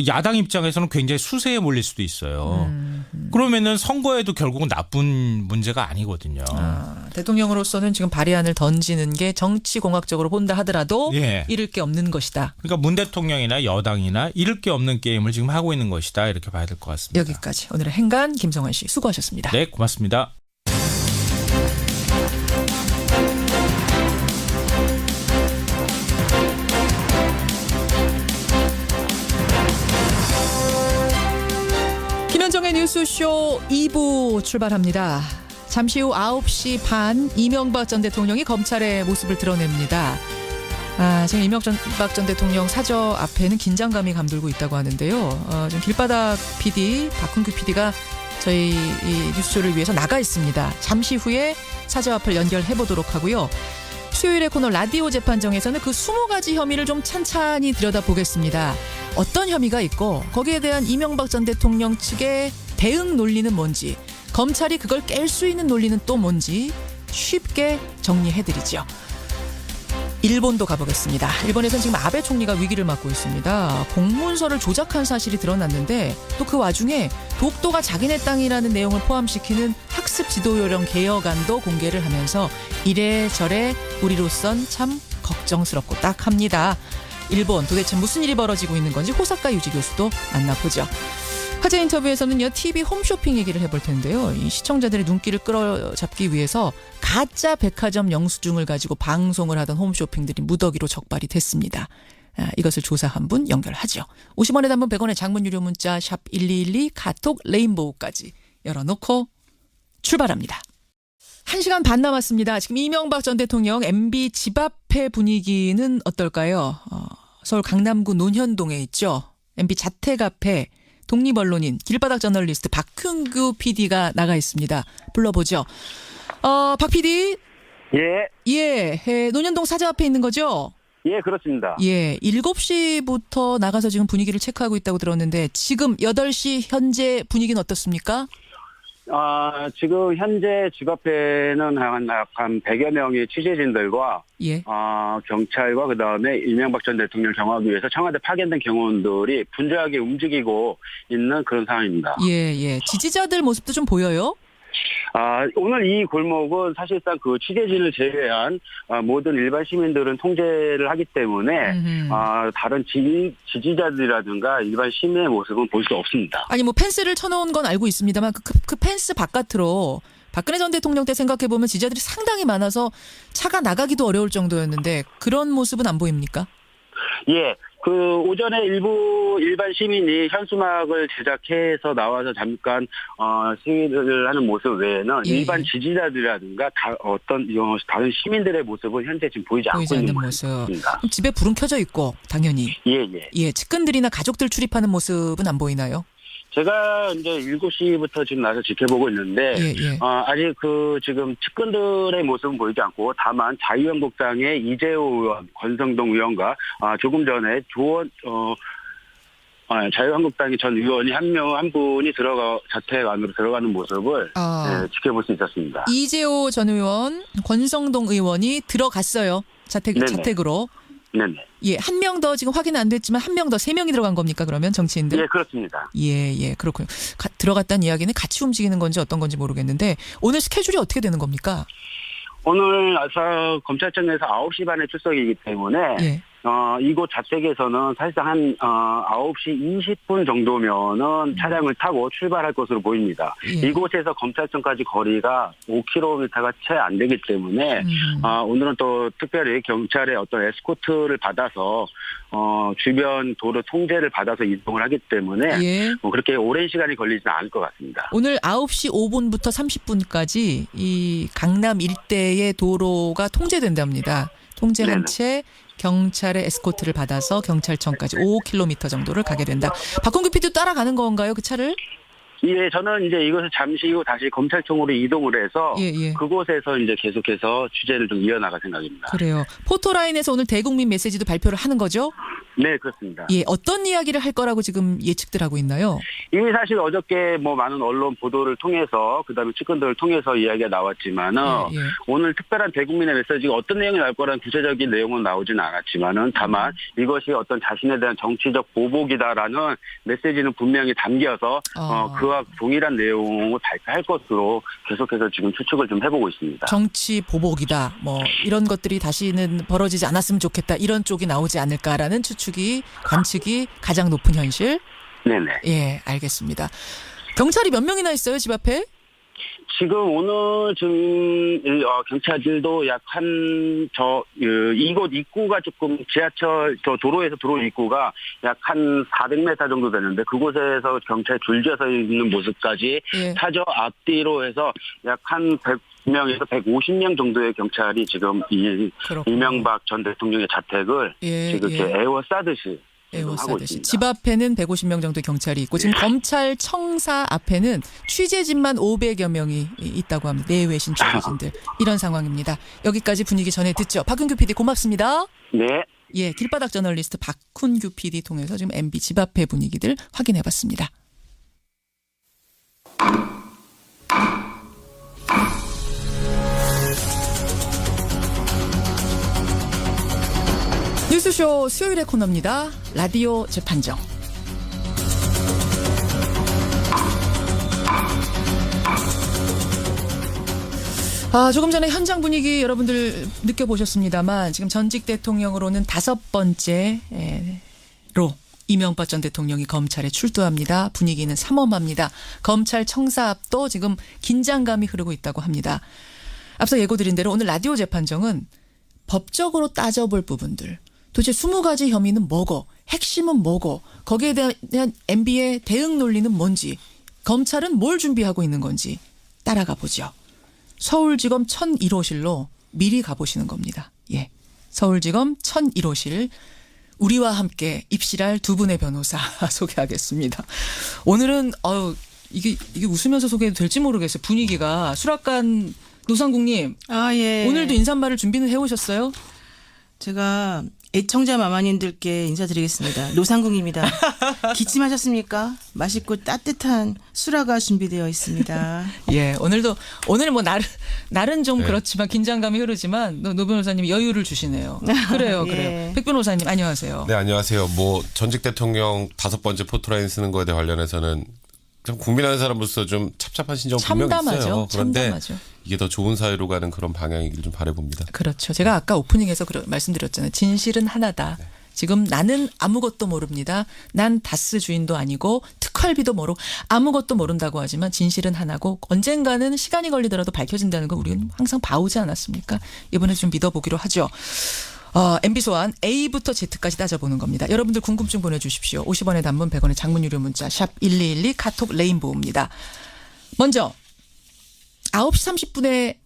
야당 입장에서는 굉장히 수세에 몰릴 수도 있어요. 그러면은 선거에도 결국은 나쁜 문제가 아니거든요. 대통령으로서는 지금 발의안을 던지는 게 정치공학적으로 본다 하더라도 예. 잃을 게 없는 것이다. 그러니까 문 대통령이나 여당이나 잃을 게 없는 게임을 지금 하고 있는 것이다. 이렇게 봐야 될 것 같습니다. 여기까지 오늘의 행간 김성환 씨 수고하셨습니다. 네, 고맙습니다. 김현정의 뉴스쇼 2부 출발합니다. 잠시 후 9시 반 이명박 전 대통령이 검찰의 모습을 드러냅니다. 지금 이명박 전 대통령 사저 앞에는 긴장감이 감돌고 있다고 하는데요. 지금 길바닥 PD 박훈규 PD가 저희 이 뉴스쇼를 위해서 나가 있습니다. 잠시 후에 사저 앞을 연결해 보도록 하고요. 수요일의 코너 라디오 재판정에서는 그 20가지 혐의를 좀 찬찬히 들여다보겠습니다. 어떤 혐의가 있고 거기에 대한 이명박 전 대통령 측의 대응 논리는 뭔지, 검찰이 그걸 깰 수 있는 논리는 또 뭔지 쉽게 정리해드리죠. 일본도 가보겠습니다. 일본에서는 지금 아베 총리가 위기를 맞고 있습니다. 공문서를 조작한 사실이 드러났는데 또 그 와중에 독도가 자기네 땅이라는 내용을 포함시키는 학습 지도 요령 개혁안도 공개를 하면서 이래저래 우리로선 참 걱정스럽고 딱합니다. 일본 도대체 무슨 일이 벌어지고 있는 건지 호사카 유지 교수도 만나보죠. 화제 인터뷰에서는요, TV 홈쇼핑 얘기를 해볼 텐데요. 이 시청자들의 눈길을 끌어잡기 위해서 가짜 백화점 영수증을 가지고 방송을 하던 홈쇼핑들이 무더기로 적발이 됐습니다. 이것을 조사한 분 연결하죠. 50원에 단문 100원의 장문 유료 문자 샵 1212 카톡 레인보우까지 열어놓고 출발합니다. 1시간 반 남았습니다. 지금 이명박 전 대통령 MB 집 앞의 분위기는 어떨까요? 서울 강남구 논현동에 있죠. MB 자택 앞에 독립언론인 길바닥 저널리스트 박훈규 PD가 나가 있습니다. 불러보죠. 박 PD. 예, 논현동 사저 앞에 있는 거죠? 예, 그렇습니다. 예, 7시부터 나가서 지금 분위기를 체크하고 있다고 들었는데 지금 8시 현재 분위기는 어떻습니까? 지금 현재 집 앞에는 한 100여 명의 취재진들과 예. 경찰과 그다음에 이명박 전 대통령을 정하기 위해서 청와대 파견된 경호원들이 분주하게 움직이고 있는 그런 상황입니다. 예. 지지자들 모습도 좀 보여요? 오늘 이 골목은 사실상 그 취재진을 제외한 모든 일반 시민들은 통제를 하기 때문에 다른 지지자들이라든가 일반 시민의 모습은 볼 수 없습니다. 아니 뭐 펜스를 쳐놓은 건 알고 있습니다만 그 펜스 바깥으로 박근혜 전 대통령 때 생각해보면 지지자들이 상당히 많아서 차가 나가기도 어려울 정도였는데 그런 모습은 안 보입니까? 예. 그 오전에 일부 일반 시민이 현수막을 제작해서 나와서 잠깐 시위를 하는 모습 외에는 일반 지지자들이라든가 다른 시민들의 모습은 현재 지금 보이지 않고 있는 모습입니다. 집에 불은 켜져 있고 당연히 예. 측근들이나 가족들 출입하는 모습은 안 보이나요? 제가 이제 7시부터 지금 나서 지켜보고 있는데, 아직 지금 측근들의 모습은 보이지 않고, 다만 자유한국당의 이재호 의원, 권성동 의원과, 조금 전에 자유한국당의 전 의원이 한 분이 자택 안으로 들어가는 모습을 지켜볼 수 있었습니다. 이재호 전 의원, 권성동 의원이 들어갔어요. 자택으로. 네네. 예, 한 명 더 지금 확인은 안 됐지만 한 명 더 3명이 들어간 겁니까 그러면 정치인들? 예, 그렇습니다. 예, 그렇군요. 들어갔다는 이야기는 같이 움직이는 건지 어떤 건지 모르겠는데 오늘 스케줄이 어떻게 되는 겁니까? 오늘 검찰청에서 9시 반에 출석이기 때문에 이곳 자택에서는 사실상 한 9시 20분 정도면은 차량을 타고 출발할 것으로 보입니다. 이곳에서 검찰청까지 거리가 5km가 채 안 되기 때문에 오늘은 또 특별히 경찰의 어떤 에스코트를 받아서 주변 도로 통제를 받아서 이동을 하기 때문에 그렇게 오랜 시간이 걸리지는 않을 것 같습니다. 오늘 9시 5분부터 30분까지 이 강남 일대의 도로가 통제된답니다. 통제한 채 경찰의 에스코트를 받아서 경찰청까지 5km 정도를 가게 된다. 박홍규 PD도 따라가는 건가요, 그 차를? 예, 저는 이제 이것을 잠시 후 다시 검찰청으로 이동을 해서 그곳에서 이제 계속해서 취재를 좀 이어나갈 생각입니다. 그래요. 포토라인에서 오늘 대국민 메시지도 발표를 하는 거죠? 네, 그렇습니다. 예, 어떤 이야기를 할 거라고 지금 예측들 하고 있나요? 이미 사실 어저께 많은 언론 보도를 통해서 그다음에 측근들을 통해서 이야기가 나왔지만은 오늘 특별한 대국민의 메시지가 어떤 내용이 나올 거라는 구체적인 내용은 나오지는 않았지만은 다만 이것이 어떤 자신에 대한 정치적 보복이다라는 메시지는 분명히 담겨서 그와 동일한 내용을 발표할 것으로 계속해서 지금 추측을 좀 해보고 있습니다. 정치 보복이다. 이런 것들이 다시는 벌어지지 않았으면 좋겠다. 이런 쪽이 나오지 않을까라는 관측이 가장 높은 현실. 네네. 예, 알겠습니다. 경찰이 몇 명이나 있어요, 집 앞에? 지금 오늘 경찰들도 이곳 입구가 조금 지하철 도로에서 도로 입구가 약 한 400m 정도 되는데 그곳에서 경찰 줄지어서 있는 모습까지 사저 앞뒤로 해서 약 한 100명에서 150명 정도의 경찰이 지금 이명박 전 대통령의 자택을 지금 이렇게 에워싸듯이 하고 있습니다. 집 앞에는 150명 정도 경찰이 있고 지금 검찰청사 앞에는 취재진만 500여 명이 있다고 합니다. 내외신 취재진들. 이런 상황입니다. 여기까지 분위기 전해 듣죠. 박훈규 PD 고맙습니다. 네. 예, 길바닥 저널리스트 박훈규 PD 통해서 지금 MB 집 앞의 분위기들 확인해봤습니다. 뉴스쇼 수요일의 코너입니다. 라디오 재판정. 조금 전에 현장 분위기 여러분들 느껴보셨습니다만 지금 전직 대통령으로는 5번째로 이명박 전 대통령이 검찰에 출두합니다. 분위기는 삼엄합니다. 검찰청사 앞도 지금 긴장감이 흐르고 있다고 합니다. 앞서 예고드린 대로 오늘 라디오 재판정은 법적으로 따져볼 부분들, 도대체 20가지 혐의는 뭐고, 핵심은 뭐고, 거기에 대한 MB의 대응 논리는 뭔지, 검찰은 뭘 준비하고 있는 건지 따라가 보죠. 서울지검 1001호실로 미리 가보시는 겁니다. 예, 서울지검 1001호실 우리와 함께 입실할 두 분의 변호사 소개하겠습니다. 오늘은 이게 웃으면서 소개해도 될지 모르겠어요. 분위기가. 수락관 노상국님. 예. 오늘도 인사말을 준비는 해오셨어요? 제가 애청자 마마님들께 인사드리겠습니다. 노상국입니다. 기침하셨습니까? 맛있고 따뜻한 수라가 준비되어 있습니다. 예, 오늘 뭐 날은 좀 그렇지만 긴장감이 흐르지만 노 변호사님이 여유를 주시네요. 그래요. 백 변호사님 안녕하세요. 네, 안녕하세요. 뭐 전직 대통령 5번째 포토라인 쓰는 거에 관련해서는 좀 국민하는 사람으로서 좀 찹찹한 심정은 분명히 있어요. 그런데 참담하죠. 이게 더 좋은 사회로 가는 그런 방향이길 좀 바라봅니다. 그렇죠. 제가 아까 오프닝에서 말씀드렸잖아요. 진실은 하나다. 네. 지금 나는 아무것도 모릅니다. 난 다스 주인도 아니고 특활비도 모르고 아무것도 모른다고 하지만 진실은 하나고 언젠가는 시간이 걸리더라도 밝혀진다는 거 우리는 항상 봐오지 않았습니까? 이번에 좀 믿어보기로 하죠. MB 소환 A부터 Z까지 따져보는 겁니다. 여러분들 궁금증 보내주십시오. 50원의 단문 100원의 장문 유료 문자 샵 1212 카톡 레인보우입니다. 먼저 9시 30분에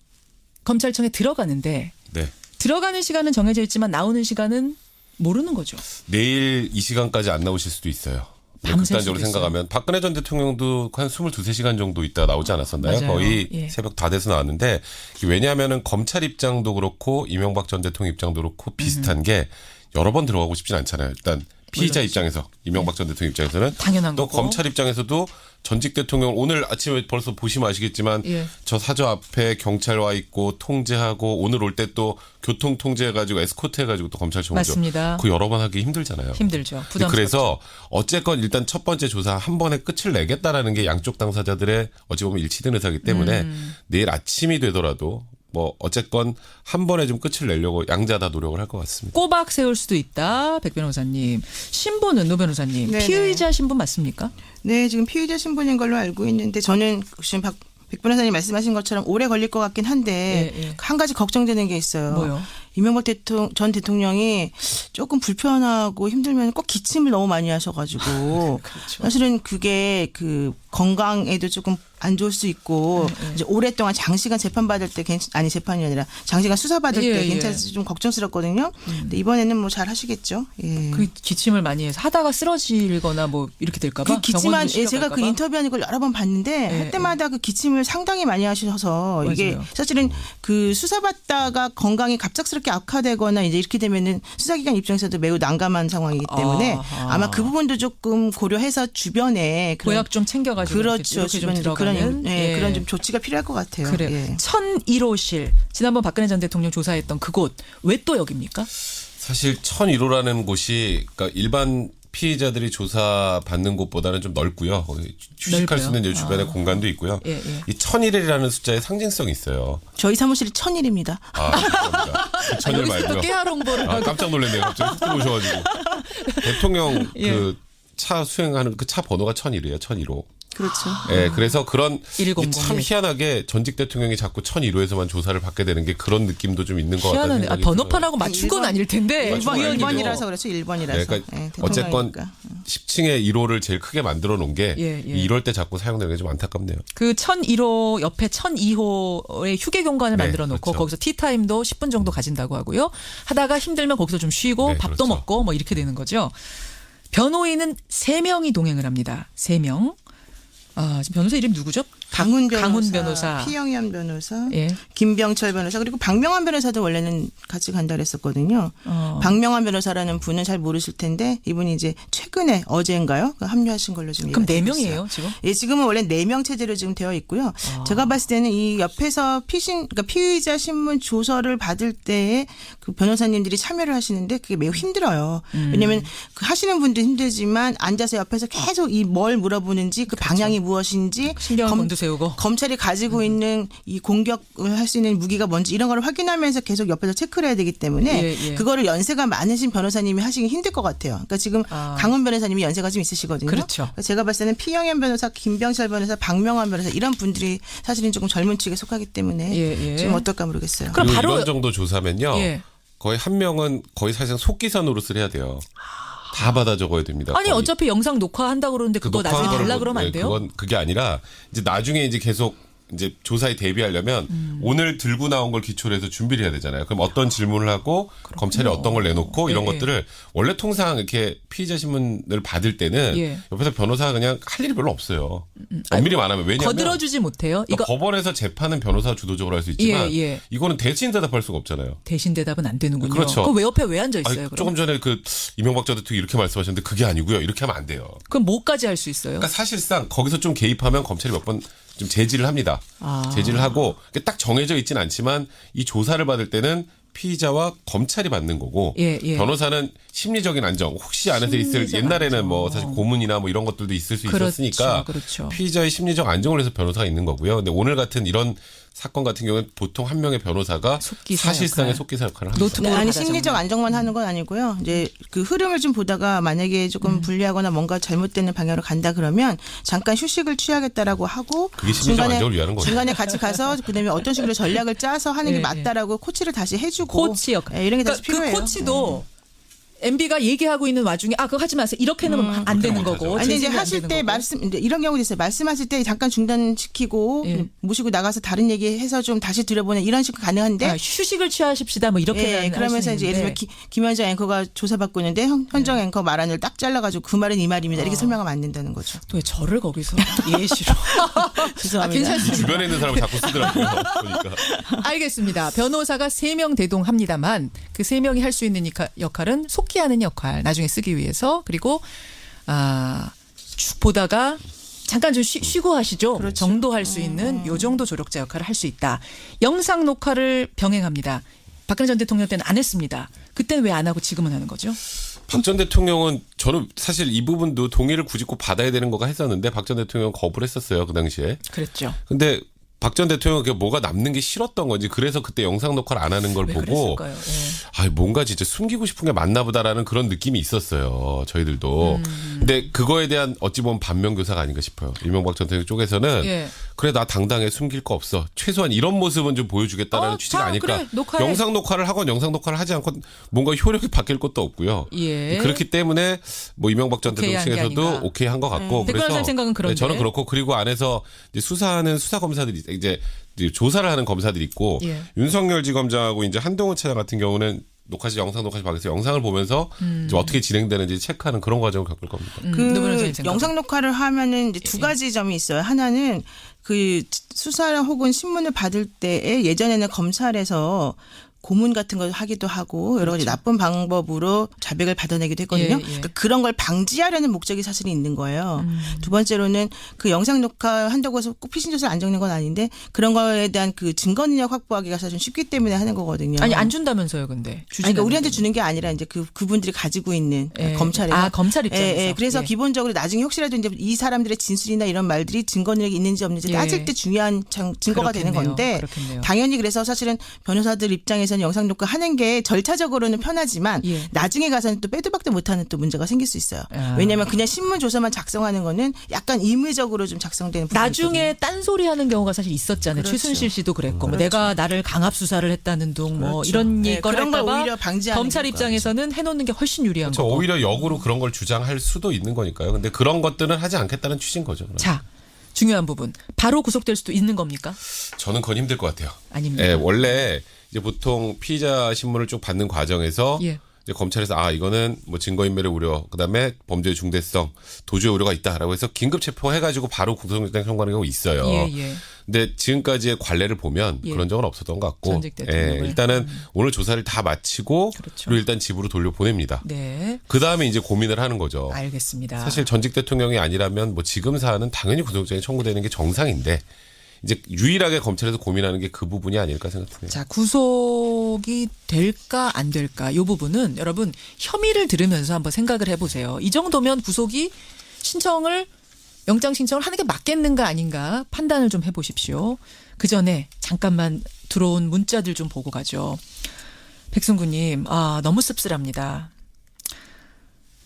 검찰청에 들어가는데 네. 들어가는 시간은 정해져 있지만 나오는 시간은 모르는 거죠. 내일 이 시간까지 안 나오실 수도 있어요. 극단적으로 생각하면 박근혜 전 대통령도 한 22시간 정도 있다가 나오지 않았었나요? 맞아요. 거의 새벽 다 돼서 나왔는데 왜냐하면 검찰 입장도 그렇고 이명박 전 대통령 입장도 그렇고 비슷한 게 여러 번 들어가고 싶진 않잖아요. 일단 피의자 입장에서 이명박 전 대통령 입장에서는 당연한 또 거고. 검찰 입장에서도 전직 대통령 오늘 아침에 벌써 보시면 아시겠지만 저 사저 앞에 경찰 와 있고 통제하고 오늘 올 때 또 교통 통제해가지고 에스코트 해가지고 또 검찰청 오죠. 맞습니다. 그 여러 번 하기 힘들잖아요. 힘들죠. 부담스럽죠. 그래서 어쨌건 일단 첫 번째 조사 한 번에 끝을 내겠다라는 게 양쪽 당사자들의 어찌 보면 일치된 의사이기 때문에 내일 아침이 되더라도 뭐 어쨌건 한 번에 좀 끝을 내려고 양자 다 노력을 할 것 같습니다. 꼬박 세울 수도 있다. 백 변호사님. 신분은 노 변호사님. 네네. 피의자 신분 맞습니까? 네, 지금 피의자 신분인 걸로 알고 있는데 저는 지금 백 변호사님 말씀하신 것처럼 오래 걸릴 것 같긴 한데 한 가지 걱정되는 게 있어요. 뭐요? 이명박 전 대통령이 조금 불편하고 힘들면 꼭 기침을 너무 많이 하셔가지고 그렇죠. 사실은 그게 그 건강에도 조금 안 좋을 수 있고 이제 오랫동안 장시간 재판 받을 때 아니 재판이 아니라 장시간 수사 받을 때 괜찮을지 좀 걱정스럽거든요. 근데 이번에는 뭐 잘 하시겠죠. 예. 그 기침을 많이 해서 하다가 쓰러지거나 뭐 이렇게 될까봐. 그 기침한 제가 그 인터뷰하는 걸 여러 번 봤는데 할 때마다 그 기침을 상당히 많이 하셔서 맞아요. 이게 사실은 그 수사 받다가 건강이 갑작스럽게 악화되거나 이제 이렇게 되면은 수사기관 입장에서도 매우 난감한 상황이기 때문에 아마 그 부분도 조금 고려해서 주변에 보약 좀 챙겨가지고 그렇죠. 주변에 들어가는 그런 좀 조치가 필요할 것 같아요. 그래요. 예. 1001호실 지난번 박근혜 전 대통령 조사했던 그곳 왜 또 여기입니까? 사실 1001호라는 곳이 그러니까 일반 피의자들이 조사받는 곳보다는 좀 넓고요. 휴식할 수 있는 주변에 공간도 있고요. 이 1001이라는 숫자에 상징성이 있어요. 저희 사무실이 1001입니다. 감사합니다. 1001 말고요. 깨알 홍보를 깜짝 놀랐네요. 갑자기 훅 들어오셔가지고. 대통령 그 차 수행하는 그 차 번호가 1001이에요. 1001호. 그렇죠. 네, 그래서 그런 100. 참 희한하게 전직 대통령이 자꾸 1001호에서만 조사를 받게 되는 게 그런 느낌도 좀 있는 것 같다는 생각이 번호판하고 맞춘 건 아닐 텐데. 1번이라서 그렇죠. 1번이라서. 네, 그러니까 어쨌건 10층에 1호를 제일 크게 만들어 놓은 게 이럴 때 자꾸 사용되는 게 좀 안타깝네요. 그 1001호 옆에 1002호의 휴게 공간을 만들어 놓고 그렇죠. 거기서 티타임도 10분 정도 가진다고 하고요. 하다가 힘들면 거기서 좀 쉬고 밥도 그렇죠. 먹고 뭐 이렇게 되는 거죠. 변호인은 3명이 동행을 합니다. 3명. 지금 변호사 이름 누구죠? 강훈 강훈 변호사, 변호사. 피영현 변호사, 예. 김병철 변호사 그리고 박명환 변호사도 원래는 같이 간다 그랬었거든요. 박명환 변호사라는 분은 잘 모르실 텐데 이분이 이제 최근에 어제인가요? 합류하신 걸로 지금 그럼 얘기가 4명이에요 지금? 예, 지금은 원래 4명 체제로 지금 되어 있고요. 제가 봤을 때는 이 옆에서 그러니까 피의자 신문 조서를 받을 때에 그 변호사님들이 참여를 하시는데 그게 매우 힘들어요. 왜냐하면 그 하시는 분도 힘들지만 앉아서 옆에서 계속 이 뭘 물어보는지 그 방향이 무엇인지 신경을 곤두세우고 검찰이 가지고 있는 이 공격을 할 수 있는 무기가 뭔지 이런 걸 확인하면서 계속 옆에서 체크를 해야 되기 때문에 그거를 연세가 많으신 변호사님이 하시기 힘들 것 같아요. 그러니까 지금 강훈 변호사님이 연세가 좀 있으시거든요. 그렇죠. 제가 봤을 때는 피영현 변호사, 김병철 변호사, 박명환 변호사 이런 분들이 사실은 조금 젊은 층에 속하기 때문에 지금 어떨까 모르겠어요. 그럼 바로 이런 정도 조사면요. 거의 한 명은 거의 사실상 속기사 노릇을 해야 돼요. 다 받아 적어야 됩니다. 아니 거의. 어차피 영상 녹화한다고 그러는데 그거 나중에 달라 그러면 안 돼요? 그게 아니라 이제 나중에 이제 계속 이제 조사에 대비하려면 오늘 들고 나온 걸 기초로 해서 준비를 해야 되잖아요. 그럼 어떤 질문을 하고 검찰이 어떤 걸 내놓고 이런 것들을 원래 통상 이렇게 피의자 신문을 받을 때는 옆에서 변호사가 그냥 할 일이 별로 없어요. 엄밀히 말하면 왜냐하면 거들어주지 못해요. 그러니까 법원에서 재판은 변호사가 주도적으로 할 수 있지만 이거는 대신 대답할 수가 없잖아요. 대신 대답은 안 되는군요. 그렇죠. 그 왜 옆에 왜 앉아 있어요? 아니, 조금 전에 그 이명박 전 대통령이 이렇게 말씀하셨는데 그게 아니고요. 이렇게 하면 안 돼요. 그럼 뭐까지 할 수 있어요? 그러니까 사실상 거기서 좀 개입하면 검찰이 몇 번 좀 제지를 합니다. 제지를 하고 딱 정해져 있지는 않지만 이 조사를 받을 때는 피의자와 검찰이 받는 거고 변호사는 심리적인 안정 혹시 안에서 있을 옛날에는 뭐 사실 고문이나 뭐 이런 것들도 있을 수 있었으니까 피의자의 심리적 안정을 위해서 변호사가 있는 거고요. 근데 오늘 같은 이런 사건 같은 경우는 보통 한 명의 변호사가 사실상의 속기사 역할을 합니다. 네, 아니 심리적 안정만 하는 건 아니고요. 이제 그 흐름을 좀 보다가 만약에 조금 불리하거나 뭔가 잘못되는 방향으로 간다 그러면 잠깐 휴식을 취하겠다라고 하고 그게 심리적 안정을 위하는 거죠. 중간에 같이 가서 그다음에 어떤 식으로 전략을 짜서 하는 게 맞다라고 코치를 다시 해주고 코치 역할. 이런 게 다시 필요해요. 그 코치도 MB가 얘기하고 있는 와중에 그거 하지 마세요. 이렇게는 안 되는 거고. 아니 이제 하실 때 이런 경우도 있어요. 말씀하실 때 잠깐 중단시키고 모시고 나가서 다른 얘기해서 좀 다시 들여보는 이런 식으로 가능한데 휴식을 취하십시다. 뭐 이렇게 그러면서 이제 예를 들면 김현정 앵커가 조사받고 있는데 현정 앵커 말안을 딱 잘라가지고 그 말은 이 말입니다. 이렇게 설명하면 안 된다는 거죠. 또 왜 저를 거기서 예시로. 죄송합니다. 괜찮습니다. 주변에 있는 사람을 자꾸 쓰더라고요. 보니까. 알겠습니다. 변호사가 3명 대동합니다만 그 3명이 할 수 있는 역할은 속기하는 역할 나중에 쓰기 위해서 그리고 쭉 보다가 잠깐 좀 쉬고 하시죠. 그렇죠. 정도 할 수 있는 요 정도 조력자 역할을 할 수 있다. 영상 녹화를 병행합니다. 박근혜 전 대통령 때는 안 했습니다. 그때는 왜 안 하고 지금은 하는 거죠? 박 전 대통령은 저는 사실 이 부분도 동의를 굳이 꼭 받아야 되는 거가 했었는데 박 전 대통령은 거부를 했었어요. 그 당시에. 그랬죠. 근데 박 전 대통령은 뭐가 남는 게 싫었던 건지 그래서 그때 영상 녹화를 안 하는 걸 보고 뭔가 진짜 숨기고 싶은 게 맞나 보다라는 그런 느낌이 있었어요. 저희들도. 근데 그거에 대한 어찌 보면 반면교사가 아닌가 싶어요. 이명박 전 대통령 쪽에서는 그래 나 당당해 숨길 거 없어. 최소한 이런 모습은 좀 보여주겠다라는 취지가 아닐까. 그래, 영상 녹화를 하건 영상 녹화를 하지 않건 뭔가 효력이 바뀔 것도 없고요. 그렇기 때문에 뭐 이명박 전 대통령 측에서도 오케이 한 것 같고 그래서 생각은 그런데. 저는 그렇고 그리고 안에서 이제 수사하는 수사 검사들이 이제 조사를 하는 검사들이 있고 윤석열 지검장하고 이제 한동훈 차장 같은 경우는 녹화실 영상 녹화실 밖에서 영상을 보면서 이제 어떻게 진행되는지 체크하는 그런 과정을 겪을 겁니다. 그 영상 녹화를 하면은 이제 두 가지 점이 있어요. 하나는 그 수사 혹은 신문을 받을 때에 예전에는 검찰에서 고문 같은 걸 하기도 하고 여러 가지 나쁜 방법으로 자백을 받아내기도 했거든요. 그러니까 그런 걸 방지하려는 목적이 사실은 있는 거예요. 두 번째로는 그 영상 녹화한다고 해서 꼭 피신 조사를 안 적는 건 아닌데 그런 거에 대한 그 증거 능력 확보하기가 사실 쉽기 때문에 하는 거거든요. 아니 안 준다면서요, 근데. 그러니까 우리한테 주는 게 아니라 이제 그분들이 가지고 있는 검찰에서. 검찰 입장에서. 그래서 기본적으로 나중에 혹시라도 이제 이 사람들의 진술이나 이런 말들이 증거 능력이 있는지 없는지 따질 때 중요한 증거가 되는 건데 당연히 그래서 사실은 변호사들 입장에서 영상 녹화 하는 게 절차적으로는 편하지만 나중에 가서는 또 빼도 박도 못하는 또 문제가 생길 수 있어요. 왜냐하면 그냥 신문 조서만 작성하는 거는 약간 임의적으로 좀 작성되는 부분이 나중에 딴소리 하는 경우가 사실 있었잖아요. 최순실 씨도 그랬고 뭐 내가 나를 강압 수사를 했다는 둥 뭐 이런 얘기를 그런 걸 오히려 방지하는 검찰 입장에서는 해놓는 게 훨씬 유리한 거고. 오히려 역으로 그런 걸 주장할 수도 있는 거니까요. 근데 그런 것들은 하지 않겠다는 취지인 거죠. 그럼. 자. 중요한 부분. 바로 구속될 수도 있는 겁니까? 저는 그건 힘들 것 같아요. 아닙니다. 원래 이제 보통 피의자 신문을 쭉 받는 과정에서 이제 검찰에서 이거는 뭐 증거인멸의 우려, 그다음에 범죄의 중대성, 도주의 우려가 있다라고 해서 긴급 체포해가지고 바로 구속영장 청구하는 경우가 있어요. 근데 지금까지의 관례를 보면 그런 적은 없었던 것 같고, 일단은 오늘 조사를 다 마치고 그리고 일단 집으로 돌려보냅니다. 그 다음에 이제 고민을 하는 거죠. 알겠습니다. 사실 전직 대통령이 아니라면 뭐 지금 사안은 당연히 구속영장이 청구되는 게 정상인데 이제 유일하게 검찰에서 고민하는 게 그 부분이 아닐까 생각해요. 자, 구속이 될까 안 될까 이 부분은 여러분 혐의를 들으면서 한번 생각을 해보세요. 이 정도면 구속이 영장 신청을 하는 게 맞겠는가 아닌가 판단을 좀 해보십시오. 그 전에 잠깐만 들어온 문자들 좀 보고 가죠. 백승구님, 너무 씁쓸합니다.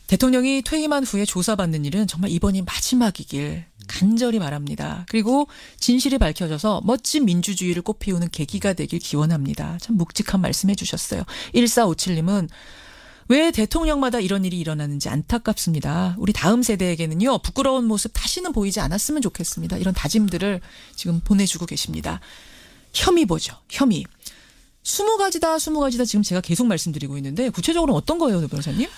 대통령이 퇴임한 후에 조사받는 일은 정말 이번이 마지막이길 간절히 바랍니다. 그리고 진실이 밝혀져서 멋진 민주주의를 꽃피우는 계기가 되길 기원합니다. 참 묵직한 말씀해 주셨어요. 1457님은 왜 대통령마다 이런 일이 일어나는지 안타깝습니다. 우리 다음 세대에게는요. 부끄러운 모습 다시는 보이지 않았으면 좋겠습니다. 이런 다짐들을 지금 보내주고 계십니다. 혐의 보죠. 혐의. 20가지다 지금 제가 계속 말씀드리고 있는데 구체적으로 어떤 거예요, 변호사님?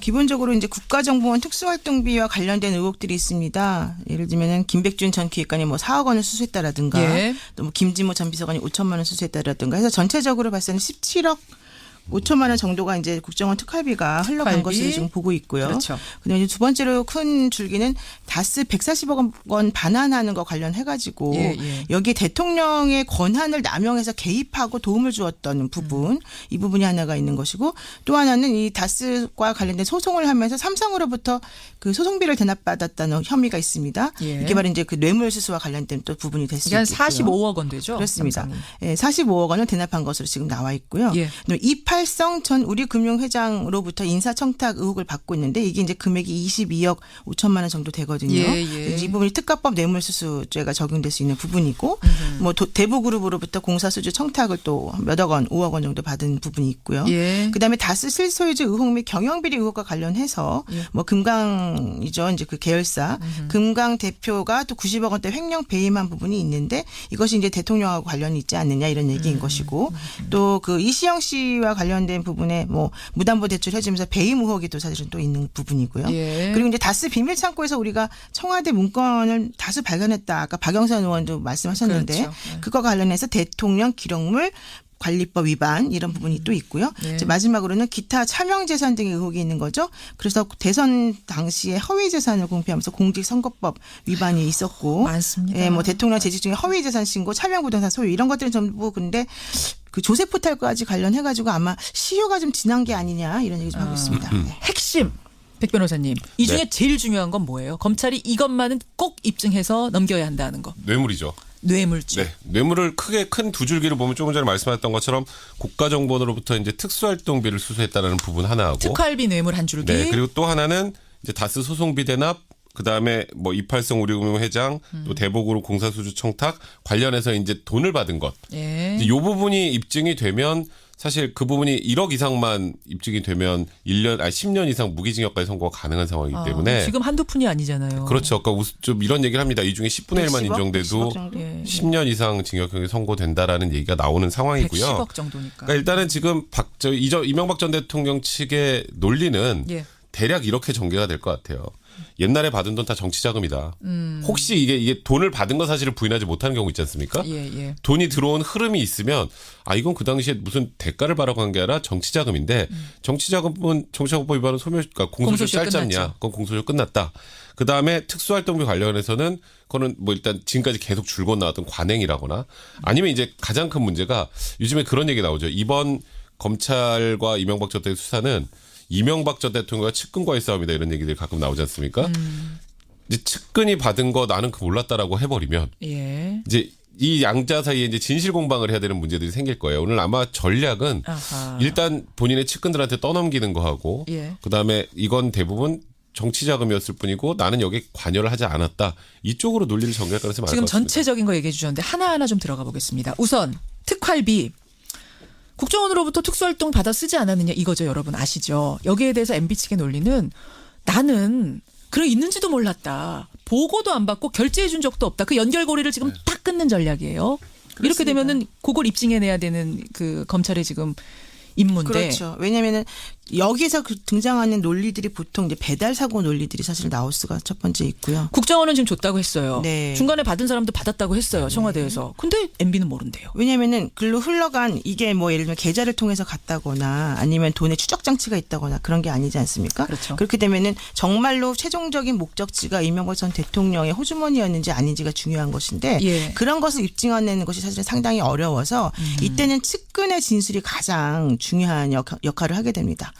기본적으로 이제 국가정보원 특수활동비와 관련된 의혹들이 있습니다. 예를 들면은 김백준 전 기획관이 뭐 4억 원을 수수했다라든가 또 뭐 김진모 전 비서관이 5천만 원 수수했다라든가 해서 전체적으로 봤을 때는 17억 5천만 원 정도가 이제 국정원 특활비가 흘러간 것으로 지금 보고 있고요. 그렇죠. 그다음에 두 번째로 큰 줄기는 다스 140억 원 반환하는 거 관련해가지고 여기 대통령의 권한을 남용해서 개입하고 도움을 주었던 부분 이 부분이 하나가 있는 것이고 또 하나는 이 다스과 관련된 소송을 하면서 삼성으로부터 그 소송비를 대납받았다는 혐의가 있습니다. 이게 바로 이제 그 뇌물수수와 관련된 또 부분이 될 수 있고요. 45억 원 되죠? 그렇습니다. 45억 원을 대납한 것으로 지금 나와 있고요. 이팔성 전 우리금융회장으로부터 인사청탁 의혹을 받고 있는데 이게 이제 금액이 22억 5천만 원 정도 되거든요. 이 부분이 특가법 뇌물수수죄가 적용될 수 있는 부분이고 뭐 대부그룹으로부터 공사수주 청탁을 또 몇억 원, 5억 원 정도 받은 부분이 있고요. 그다음에 다스 실소유주 의혹 및 경영비리 의혹과 관련해서 뭐 금강이죠. 이제 그 계열사 금강 대표가 또 90억 원대 횡령 배임한 부분이 있는데 이것이 이제 대통령하고 관련이 있지 않느냐 이런 얘기인 것이고 또 그 이시영 씨와 관련된 부분에 뭐 무담보 대출 해주면서 배임 의혹이 또 사실은 또 있는 부분이고요. 그리고 이제 다스 비밀 창고에서 우리가 청와대 문건을 다수 발견했다. 아까 박영선 의원도 말씀하셨는데 그거 관련해서 대통령 기록물 관리법 위반 이런 부분이 또 있고요. 이제 마지막으로는 기타 차명 재산 등의 의혹이 있는 거죠. 그래서 대선 당시에 허위 재산을 공표하면서 공직선거법 위반이 있었고, 많습니다. 뭐 대통령 재직 중에 허위 재산 신고, 차명 부동산 소유 이런 것들은 전부 근데 그 조세 포탈까지 관련해가지고 아마 시효가 좀 지난 게 아니냐 이런 얘기 좀 하고 있습니다. 핵심. 백 변호사님, 이 중에 제일 중요한 건 뭐예요? 검찰이 이것만은 꼭 입증해서 넘겨야 한다는 거. 뇌물이죠. 뇌물죄. 네. 뇌물을 크게 큰 두 줄기를 보면 조금 전에 말씀하셨던 것처럼 국가정보원으로부터 이제 특수활동비를 수수했다는 부분 하나하고 특활비 뇌물 한 줄기. 네. 그리고 또 하나는 이제 다스 소송비 대납 그다음에 뭐 이팔성 우리금융 회장 또 대보그룹 공사수주 청탁 관련해서 이제 돈을 받은 것. 이 부분이 입증이 되면 사실 그 부분이 1억 이상만 입증이 되면 10년 이상 무기징역까지 선고가 가능한 상황이기 때문에 지금 한두 푼이 아니잖아요. 그렇죠. 그러니까 좀 이런 얘기를 합니다. 이 중에 10분의 1만 인정돼도 10년 이상 징역형이 선고된다라는 얘기가 나오는 상황이고요. 110억 정도니까. 그러니까 일단은 지금 이명박 전 대통령 측의 논리는 대략 이렇게 전개가 될 것 같아요. 옛날에 받은 돈 다 정치 자금이다. 혹시 이게 돈을 받은 거 사실을 부인하지 못하는 경우 있지 않습니까? 돈이 들어온 흐름이 있으면 이건 그 당시에 무슨 대가를 바라고 한 게 아니라 정치 자금인데 정치 자금은 정치자금법 위반은 그러니까 공소시효 짧잖냐. 그건 공소시효 끝났다. 그 다음에 특수활동비 관련해서는 그거는 뭐 일단 지금까지 계속 줄곧 나왔던 관행이라거나 아니면 이제 가장 큰 문제가 요즘에 그런 얘기 나오죠. 이번 검찰과 이명박 전 대통령 수사는 이명박 전 대통령과 측근과의 싸움이다 이런 얘기들이 가끔 나오지 않습니까? 이제 측근이 받은 거 나는 그 몰랐다라고 해버리면 이제 이 양자 사이에 이제 진실 공방을 해야 되는 문제들이 생길 거예요. 오늘 아마 전략은 일단 본인의 측근들한테 떠넘기는 거 하고 그다음에 이건 대부분 정치 자금이었을 뿐이고 나는 여기에 관여를 하지 않았다. 이쪽으로 논리를 전개할 가능성이 많을 것 같습니다. 지금 전체적인 거 얘기해 주셨는데 하나하나 좀 들어가 보겠습니다. 우선 특활비. 국정원으로부터 특수활동 받아 쓰지 않았느냐 이거죠. 여러분 아시죠? 여기에 대해서 MB 측의 논리는 나는 그런 있는지도 몰랐다. 보고도 안 받고 결제해 준 적도 없다. 그 연결고리를 지금 딱 끊는 전략이에요. 그렇습니다. 이렇게 되면은 그걸 입증해내야 되는 그 검찰의 지금 임무인데. 그렇죠. 왜냐하면은 여기서 등장하는 논리들이 보통 이제 배달 사고 논리들이 사실 나올 수가 첫 번째 있고요. 국정원은 지금 줬다고 했어요. 네. 중간에 받은 사람도 받았다고 했어요. 청와대에서. 근데 MB는 모른대요. 왜냐면은 글로 흘러간 이게 뭐 예를 들면 계좌를 통해서 갔다거나 아니면 돈의 추적 장치가 있다거나 그런 게 아니지 않습니까? 그렇죠. 그렇게 되면은 정말로 최종적인 목적지가 이명박 전 대통령의 호주머니였는지 아닌지가 중요한 것인데 예. 그런 것을 입증해내는 것이 사실은 상당히 어려워서 이때는 측근의 진술이 가장 중요한 역할을 하게 됩니다.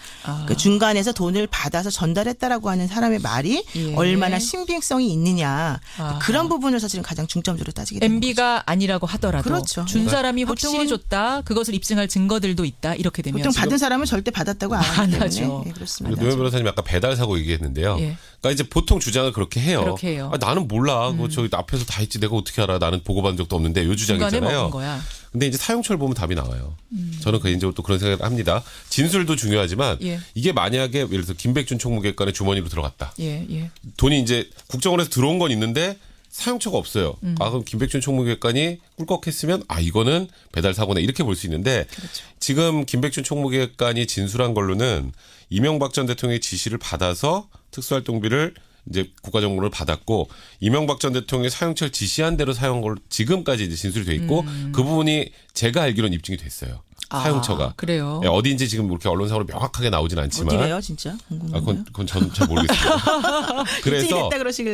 그 중간에서 돈을 받아서 전달했다라고 하는 사람의 말이 예. 얼마나 신빙성이 있느냐 그런 부분을 사실은 가장 중점적으로 따지게 됩니다. MB가 아니라고 하더라도 그렇죠. 준 사람이 확실히 줬다. 그것을 입증할 증거들도 있다. 이렇게 되면 보통 받은 사람은 절대 받았다고 안 하기 때문에 하죠. 네, 그렇습니다. 노현 변호사님 아까 배달 사고 얘기했는데요. 예. 그러니까 이제 보통 주장을 그렇게 해요. 그렇게 해요. 나는 몰라. 그거 저기 앞에서 다 했지. 내가 어떻게 알아. 나는 보고받은 적도 없는데 요 중간에 주장이잖아요. 먹은 거야. 근데 이제 사용처를 보면 답이 나와요. 저는 개인적으로 또 그런 생각을 합니다. 진술도 중요하지만 예. 이게 만약에 예를 들어서 김백준 총무개관의 주머니로 들어갔다. 예, 예. 돈이 이제 국정원에서 들어온 건 있는데 사용처가 없어요. 그럼 김백준 총무개관이 꿀꺽했으면 이거는 배달 사고네 이렇게 볼 수 있는데 그렇죠. 지금 김백준 총무개관이 진술한 걸로는 이명박 전 대통령의 지시를 받아서 특수활동비를 이제 국가정보를 받았고 이명박 전 대통령이 사용처를 지시한 대로 사용한 걸 지금까지 이제 진술이 돼 있고 그 부분이 제가 알기로는 입증이 됐어요. 사용처가. 그래요. 네, 어디인지 지금 이렇게 언론상으로 명확하게 나오진 않지만. 어디래요, 진짜? 그건 저는 잘 모르겠습니다.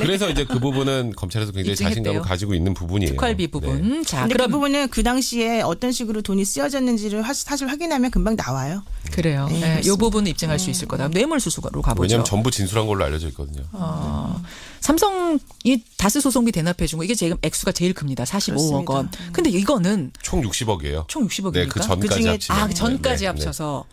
그래서 이제 그 부분은 검찰에서 굉장히 입증했대요. 자신감을 가지고 있는 부분이에요. 특활비 부분. 네. 자, 근데 그럼 그 부분은 그 당시에 어떤 식으로 돈이 쓰여졌는지를 사실 확인하면 금방 나와요. 그래요. 네, 네, 이 부분은 입증할 수 있을 거다. 뇌물수수로 가보죠. 왜냐하면 전부 진술한 걸로 알려져 있거든요. 삼성이 다스 소송비 대납해 준 거 이게 지금 액수가 제일 큽니다. 45억 원. 근데 이거는 총 60억이에요. 총 60억입니까? 네, 그 전까지 합치면. 그 전까지 합쳐서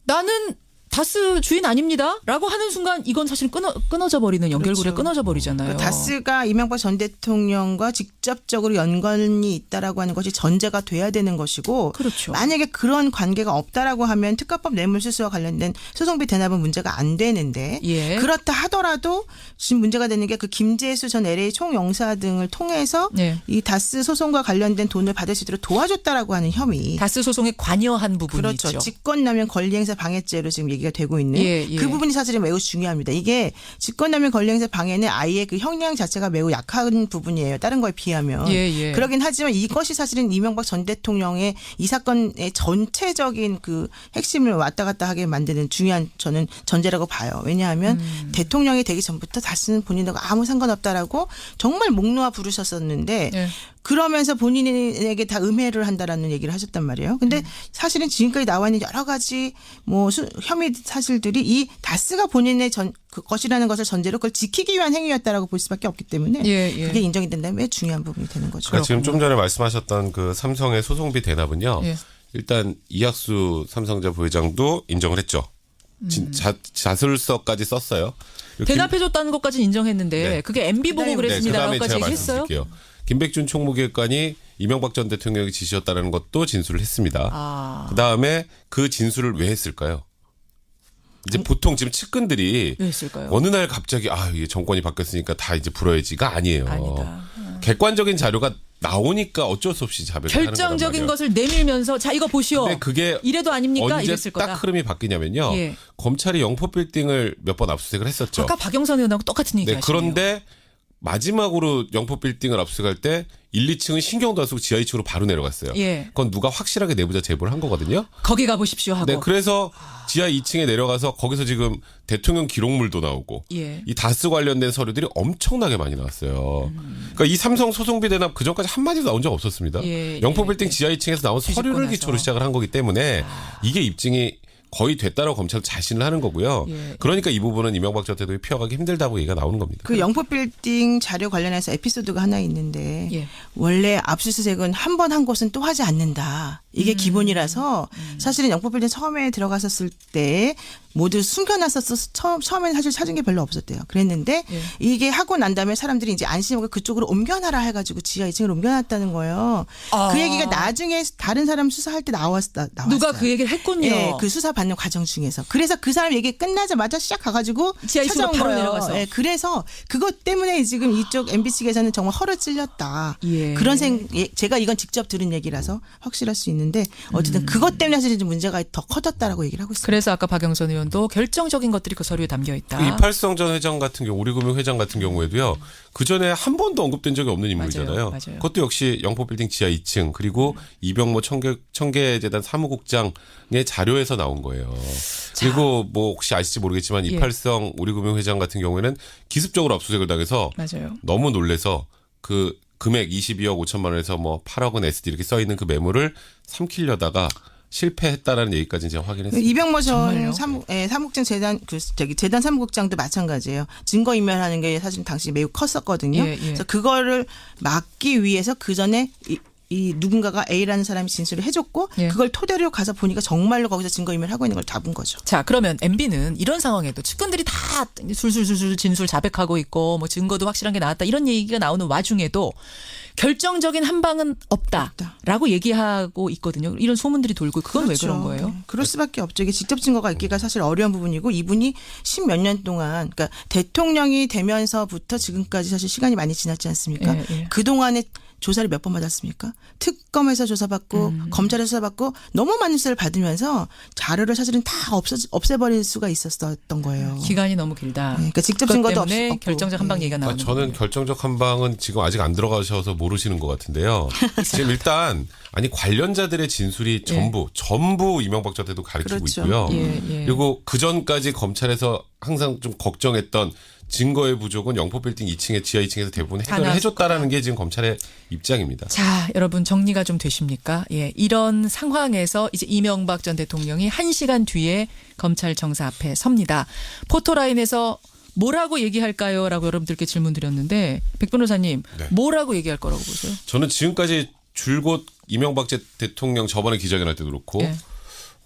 나는 다스 주인 아닙니다라고 하는 순간 이건 사실 끊어져 버리는 연결고리가 끊어져 버리잖아요. 다스가 이명박 전 대통령과 직접적으로 연관이 있다라고 하는 것이 전제가 돼야 되는 것이고 그렇죠. 만약에 그런 관계가 없다라고 하면 특가법 뇌물수수와 관련된 소송비 대납은 문제가 안 되는데 예. 그렇다 하더라도 지금 문제가 되는 게 그 김재수 전 LA 총영사 등을 통해서 이 다스 소송과 관련된 돈을 받을 수 있도록 도와줬다라고 하는 혐의. 다스 소송에 관여한 부분이 그렇죠. 있죠. 직권남용 권리행사 방해죄로 지금 얘기가 되고 있는 예. 그 부분이 사실은 매우 중요합니다. 이게 직권남용 권리행사 방해는 아예 그 형량 자체가 매우 약한 부분이에요. 다른 거에 비하면. 예. 그러긴 하지만 이것이 사실은 이명박 전 대통령의 이 사건의 전체적인 그 핵심을 왔다 갔다 하게 만드는 중요한 저는 전제라고 봐요. 왜냐하면 대통령이 되기 전부터 다스는 본인하고 아무 상관없다라고 정말 목 놓아 부르셨었는데 그러면서 본인에게 다 음해를 한다라는 얘기를 하셨단 말이에요. 근데 사실은 지금까지 나와 있는 여러 가지 뭐 혐의 사실들이 이 다스가 본인의 것이라는 것을 전제로 그걸 지키기 위한 행위였다라고 볼 수밖에 없기 때문에 그게 인정이 된다면 매우 중요한 부분이 되는 거죠. 그러니까 지금 좀 전에 말씀하셨던 그 삼성의 소송비 대납은요. 일단 이학수 삼성자 부회장도 인정을 했죠. 자술서까지 썼어요. 대납해줬다는 것까지 인정했는데 그게 MB 보고 그랬습니다라고까지 얘기했어요. 김백준 총무개관이 이명박 전 대통령의 지시였다는 것도 진술을 했습니다. 그다음에 그 진술을 왜 했을까요? 이제 보통 지금 측근들이 왜 했을까요? 어느 날 갑자기 이게 정권이 바뀌었으니까 다 이제 불어야지가 아니에요. 아니다. 객관적인 자료가 나오니까 어쩔 수 없이 자백을 하는 거란 말이에요. 결정적인 것을 내밀면서 자 이거 보시오. 근데 그게 이래도 아닙니까? 언제 이랬을 거다. 딱 흐름이 바뀌냐면요. 검찰이 영포빌딩을 몇 번 압수수색을 했었죠. 아까 박영선 의원하고 똑같은 얘기 하시네요. 그런데 마지막으로 영포빌딩을 압수할 때 1, 2층은 신경도 안 쓰고 지하 2층으로 바로 내려갔어요. 그건 누가 확실하게 내부자 제보를 한 거거든요. 거기 가보십시오 하고. 네, 그래서 지하 2층에 내려가서 거기서 지금 대통령 기록물도 나오고 이 다스 관련된 서류들이 엄청나게 많이 나왔어요. 그러니까 이 삼성 소송비 대납 그전까지 한마디도 나온 적 없었습니다. 영포빌딩 지하 2층에서 나온 서류를 기초로 시작을 한 거기 때문에 이게 입증이 거의 됐다라고 검찰도 자신을 하는 거고요. 그러니까 이 부분은 이명박 전 대통령이 피해가기 힘들다고 얘기가 나오는 겁니다. 그 영포빌딩 자료 관련해서 에피소드가 하나 있는데 원래 압수수색은 한 번 한 곳은 또 하지 않는다. 이게 기본이라서 사실은 영포빌딩 처음에 들어갔었을 때 모두 숨겨놨었어. 처음에는 사실 찾은 게 별로 없었대요. 그랬는데 이게 하고 난 다음에 사람들이 이제 안심하고 그쪽으로 옮겨놔라 해가지고 지하 2층으로 옮겨놨다는 거예요. 그 얘기가 나중에 다른 사람 수사할 때 나왔어요. 누가 그 얘기를 했군요. 네, 그 수사 받는 과정 중에서. 그래서 그 사람 얘기 끝나자마자 쫙 가가지고 지하 2층으로 바로 내려가서. 네, 그래서 그것 때문에 지금 이쪽 MB 측에서는 정말 허를 찔렸다. 그런 제가 이건 직접 들은 얘기라서 확실할 수 있는 있는데 어쨌든 그것 때문에 사실 좀 문제가 더 커졌다라고 얘기를 하고 있습니다. 그래서 아까 박영선 의원도 결정적인 것들이 그 서류에 담겨 있다. 이팔성 전 회장 같은 경우, 우리금융 회장 같은 경우에도 그 전에 한 번도 언급된 적이 없는 인물이잖아요. 맞아요. 그것도 역시 영포빌딩 지하 2층 그리고 이병모 청계재단 사무국장의 자료에서 나온 거예요. 그리고 뭐 혹시 아실지 모르겠지만 이팔성 우리금융 회장 같은 경우에는 기습적으로 압수수색을 당해서 맞아요. 너무 놀래서 그 금액 22억 5천만 원에서 뭐 8억 원 SD 이렇게 써 있는 그 매물을 삼키려다가 실패했다라는 얘기까지 제가 확인했습니다. 이병모 전 사무국장 재단 재단 사무국장도 마찬가지예요. 증거 인멸하는 게 사실 당시 매우 컸었거든요. 그래서 그거를 막기 위해서 그 전에 이 누군가가 A라는 사람이 진술을 해줬고 그걸 토대로 가서 보니까 정말로 거기서 증거인멸하고 있는 걸 다 본 거죠. 자, 그러면 MB는 이런 상황에도 측근들이 다 술술술술 진술 자백하고 있고 뭐 증거도 확실한 게 나왔다 이런 얘기가 나오는 와중에도 결정적인 한 방은 없다라고 얘기하고 있거든요. 이런 소문들이 돌고 그건 그렇죠. 왜 그런 거예요? 그럴 수밖에 없죠. 이게 직접 증거가 있기가 사실 어려운 부분이고 이분이 10몇 년 동안 그러니까 대통령이 되면서부터 지금까지 사실 시간이 많이 지났지 않습니까? 그동안에 조사를 몇 번 받았습니까? 특검에서 조사받고 검찰에서 조사받고 너무 많은 수사를 받으면서 자료를 사실은 다 없애버릴 수가 있었던 거예요. 기간이 너무 길다. 그러니까 직접 증거도 없고 결정적 한 방 얘기가 나오는 저는 결정적 한 방은 지금 아직 안 들어가셔서 모르시는 것 같은데요. 지금 일단 관련자들의 진술이 전부 이명박 전 대통령 가리키고 있고요. 그리고 그 전까지 검찰에서 항상 좀 걱정했던 증거의 부족은 영포빌딩 2층에 지하 2층에서 대부분 해결을 해줬다라는 게 지금 검찰의 입장입니다. 자, 여러분 정리가 좀 되십니까? 이런 상황에서 이제 이명박 전 대통령이 1시간 뒤에 검찰 정사 앞에 섭니다. 포토라인에서 뭐라고 얘기할까요? 라고 여러분들께 질문 드렸는데 백 변호사님 뭐라고 얘기할 거라고 보세요? 저는 지금까지 줄곧 이명박 대통령 저번에 기자회견할 때도 그렇고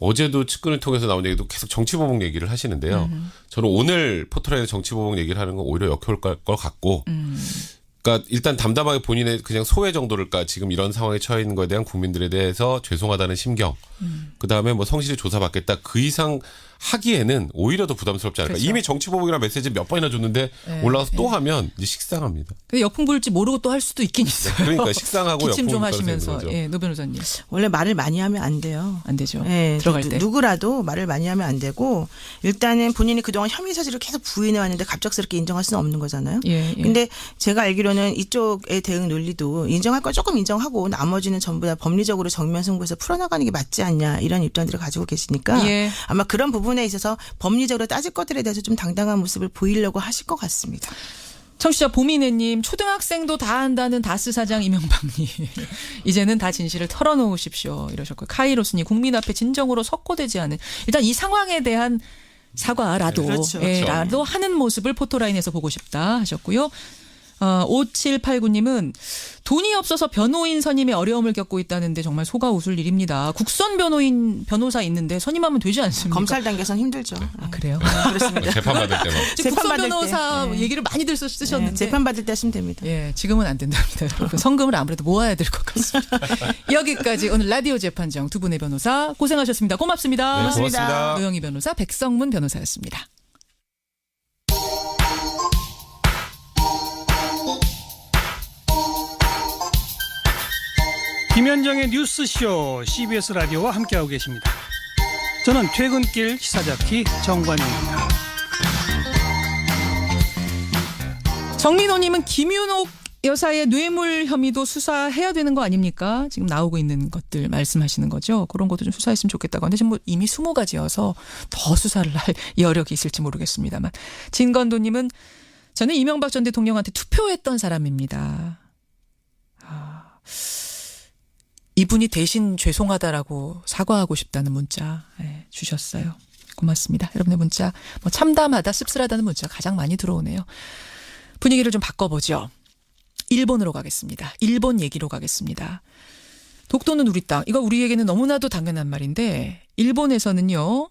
어제도 측근을 통해서 나온 얘기도 계속 정치보복 얘기를 하시는데요. 저는 오늘 포털에 정치보복 얘기를 하는 건 오히려 역효과일 것 같고 그러니까 일단 담담하게 본인의 그냥 소외 정도를까 지금 이런 상황에 처해 있는 거에 대한 국민들에 대해서 죄송하다는 심경 그다음에 뭐 성실히 조사받겠다 그 이상 하기에는 오히려 더 부담스럽지 않을까. 그렇죠. 이미 정치보복이라는 메시지 몇 번이나 줬는데 올라가서 또 하면 이제 식상합니다. 근데 역풍 불지 모르고 또 할 수도 있긴 있어요. 그러니까 식상하고 기침 좀 역풍 하시면서. 노 변호사님. 원래 말을 많이 하면 안 돼요. 안 되죠. 들어갈 때. 누구라도 말을 많이 하면 안 되고 일단은 본인이 그동안 혐의 사실을 계속 부인해 왔는데 갑작스럽게 인정할 수는 없는 거잖아요. 근데 제가 알기로는 이쪽의 대응 논리도 인정할 걸 조금 인정하고 나머지는 전부 다 법리적으로 정면 승부해서 풀어나가는 게 맞지 않냐 이런 입장들을 가지고 계시니까 아마 그런 부분에 있어서 법리적으로 따질 것들에 대해서 좀 당당한 모습을 보이려고 하실 것 같습니다. 청취자 보미네님 초등학생도 다 안다는 다스 사장 이명박님 이제는 다 진실을 털어놓으십시오 이러셨고요. 카이로스님 국민 앞에 진정으로 석고되지 않은 일단 이 상황에 대한 사과라도 라도 하는 모습을 포토라인에서 보고 싶다 하셨고요. 5789님은 돈이 없어서 변호인 선임에 어려움을 겪고 있다는데 정말 속아 웃을 일입니다. 국선 변호사 있는데 선임하면 되지 않습니까? 검찰 단계선 힘들죠. 그래요? 그렇습니다. 재판받을 때만. 국선 변호사 얘기를 많이들 쓰셨는데. 재판받을 때 하시면 됩니다. 지금은 안 된답니다. 여러분. 성금을 아무래도 모아야 될 것 같습니다. 여기까지 오늘 라디오 재판정 두 분의 변호사 고생하셨습니다. 고맙습니다. 고맙습니다. 노영희 변호사, 백성문 변호사였습니다. 김현정의 뉴스쇼 CBS 라디오와 함께하고 계십니다. 저는 퇴근길 시사잡기 정관용입니다. 정민호님은 김윤옥 여사의 뇌물 혐의도 수사해야 되는 거 아닙니까? 지금 나오고 있는 것들 말씀하시는 거죠. 그런 것도 좀 수사했으면 좋겠다고 하는데 지금 뭐 이미 20가지여서 더 수사를 할 여력이 있을지 모르겠습니다만. 진건도님은 저는 이명박 전 대통령한테 투표했던 사람입니다. 이분이 대신 죄송하다라고 사과하고 싶다는 문자 주셨어요. 고맙습니다. 여러분의 문자 뭐 참담하다 씁쓸하다는 문자 가장 많이 들어오네요. 분위기를 좀 바꿔보죠. 일본으로 가겠습니다. 일본 얘기로 가겠습니다. 독도는 우리 땅. 이거 우리에게는 너무나도 당연한 말인데 일본에서는요.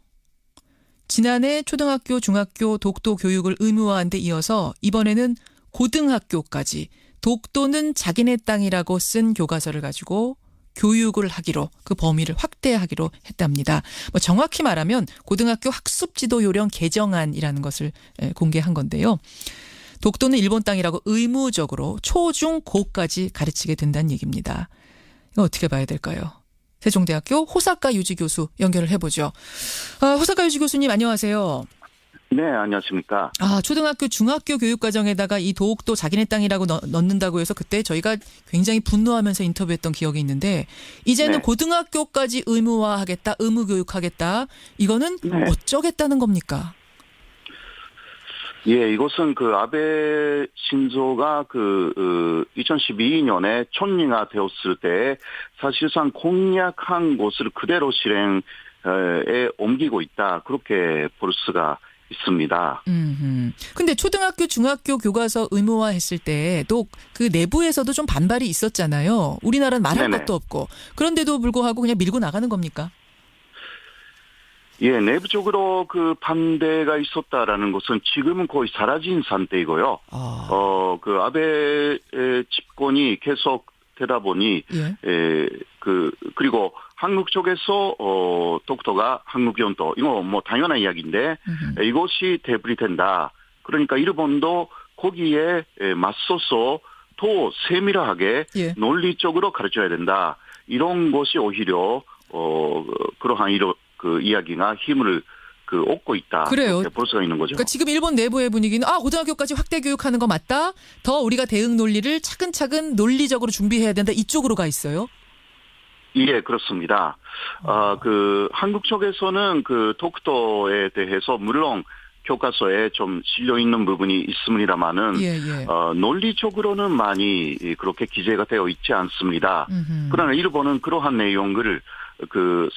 지난해 초등학교, 중학교 독도 교육을 의무화한 데 이어서 이번에는 고등학교까지 독도는 자기네 땅이라고 쓴 교과서를 가지고 교육을 하기로 그 범위를 확대하기로 했답니다. 뭐 정확히 말하면 고등학교 학습지도 요령 개정안이라는 것을 공개한 건데요. 독도는 일본 땅이라고 의무적으로 초, 중, 고까지 가르치게 된다는 얘기입니다. 이거 어떻게 봐야 될까요? 세종대학교 호사카 유지 교수 연결을 해보죠. 호사카 유지 교수님 안녕하세요. 네, 안녕하십니까. 초등학교, 중학교 교육과정에다가 이 도옥도 자기네 땅이라고 넣는다고 해서 그때 저희가 굉장히 분노하면서 인터뷰했던 기억이 있는데 이제는 고등학교까지 의무화하겠다, 의무교육하겠다. 이거는 어쩌겠다는 겁니까? 예, 이것은 아베 신조가 2012년에 촌리가 되었을 때 사실상 공약한 것을 그대로 실행에 옮기고 있다. 그렇게 볼 수가 있습니다. 근데 초등학교, 중학교 교과서 의무화했을 때도 그 내부에서도 좀 반발이 있었잖아요. 우리나라는 말할 것도 없고. 그런데도 불구하고 그냥 밀고 나가는 겁니까? 예, 내부적으로 반대가 있었다라는 것은 지금은 거의 사라진 상태이고요. 아베 집권이 계속 되다 보니, 그리고 한국 쪽에서, 독도가 한국 연도, 이거 뭐 당연한 이야기인데, 이것이 대불이 된다. 그러니까 일본도 거기에 맞서서 더 세밀하게 논리적으로 가르쳐야 된다. 이런 것이 오히려, 그러한 이야기가 힘을 얻고 있다. 그래요. 볼 수가 있는 거죠. 그러니까 지금 일본 내부의 분위기는 고등학교까지 확대 교육하는 거 맞다. 더 우리가 대응 논리를 차근차근 논리적으로 준비해야 된다. 이쪽으로 가 있어요. 예, 그렇습니다. 한국 쪽에서는 독도에 대해서 물론 교과서에 좀 실려 있는 부분이 있습니다만은 논리적으로는 많이 그렇게 기재가 되어 있지 않습니다. 그러나 일본은 그러한 내용을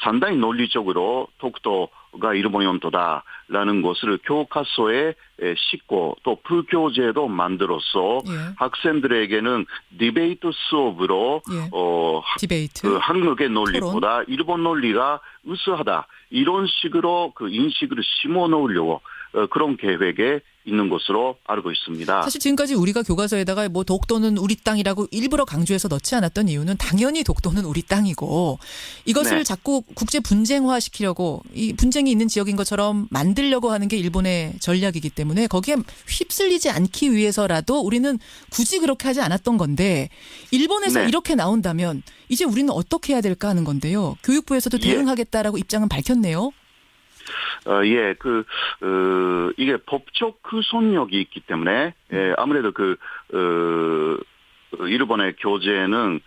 상당히 논리적으로 독도가 일본 영토다라는 것을 교과서에 싣고 또 부교재도 만들어서 학생들에게는 디베이트 수업으로 디베이트. 한국의 논리보다 일본 논리가 우수하다 이런 식으로 인식을 심어 놓으려고 그런 계획에 있는 것으로 알고 있습니다. 사실 지금까지 우리가 교과서에다가 뭐 독도는 우리 땅이라고 일부러 강조해서 넣지 않았던 이유는 당연히 독도는 우리 땅이고 이것을 자꾸 국제 분쟁화시키려고 이 분쟁이 있는 지역인 것처럼 만들려고 하는 게 일본의 전략이기 때문에 거기에 휩쓸리지 않기 위해서라도 우리는 굳이 그렇게 하지 않았던 건데 일본에서 이렇게 나온다면 이제 우리는 어떻게 해야 될까 하는 건데요. 교육부에서도 대응하겠다라고 입장은 밝혔네요. 이게 법적 구속력이 있기 때문에, 아무래도 일본의 교재는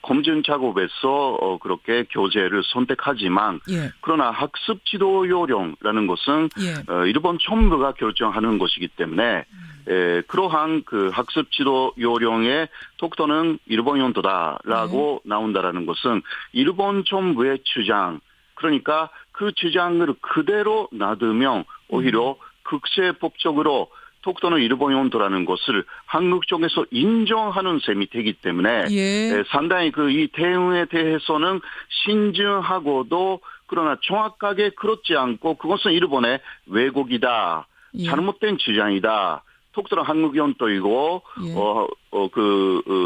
검증 작업에서 그렇게 교재를 선택하지만, 그러나 학습 지도 요령이라는 것은, 일본 정부가 결정하는 것이기 때문에, 그러한 학습 지도 요령에 독도는 일본 영토다라고 나온다라는 것은 일본 정부의 주장, 그러니까 그 주장을 그대로 놔두면 오히려 국제법적으로 독도는 일본 영토라는 것을 한국 쪽에서 인정하는 셈이 되기 때문에 상당히 이 대응에 대해서는 신중하고도 그러나 정확하게 그렇지 않고 그것은 일본의 왜곡이다. 잘못된 주장이다. 독도는 한국 영토이고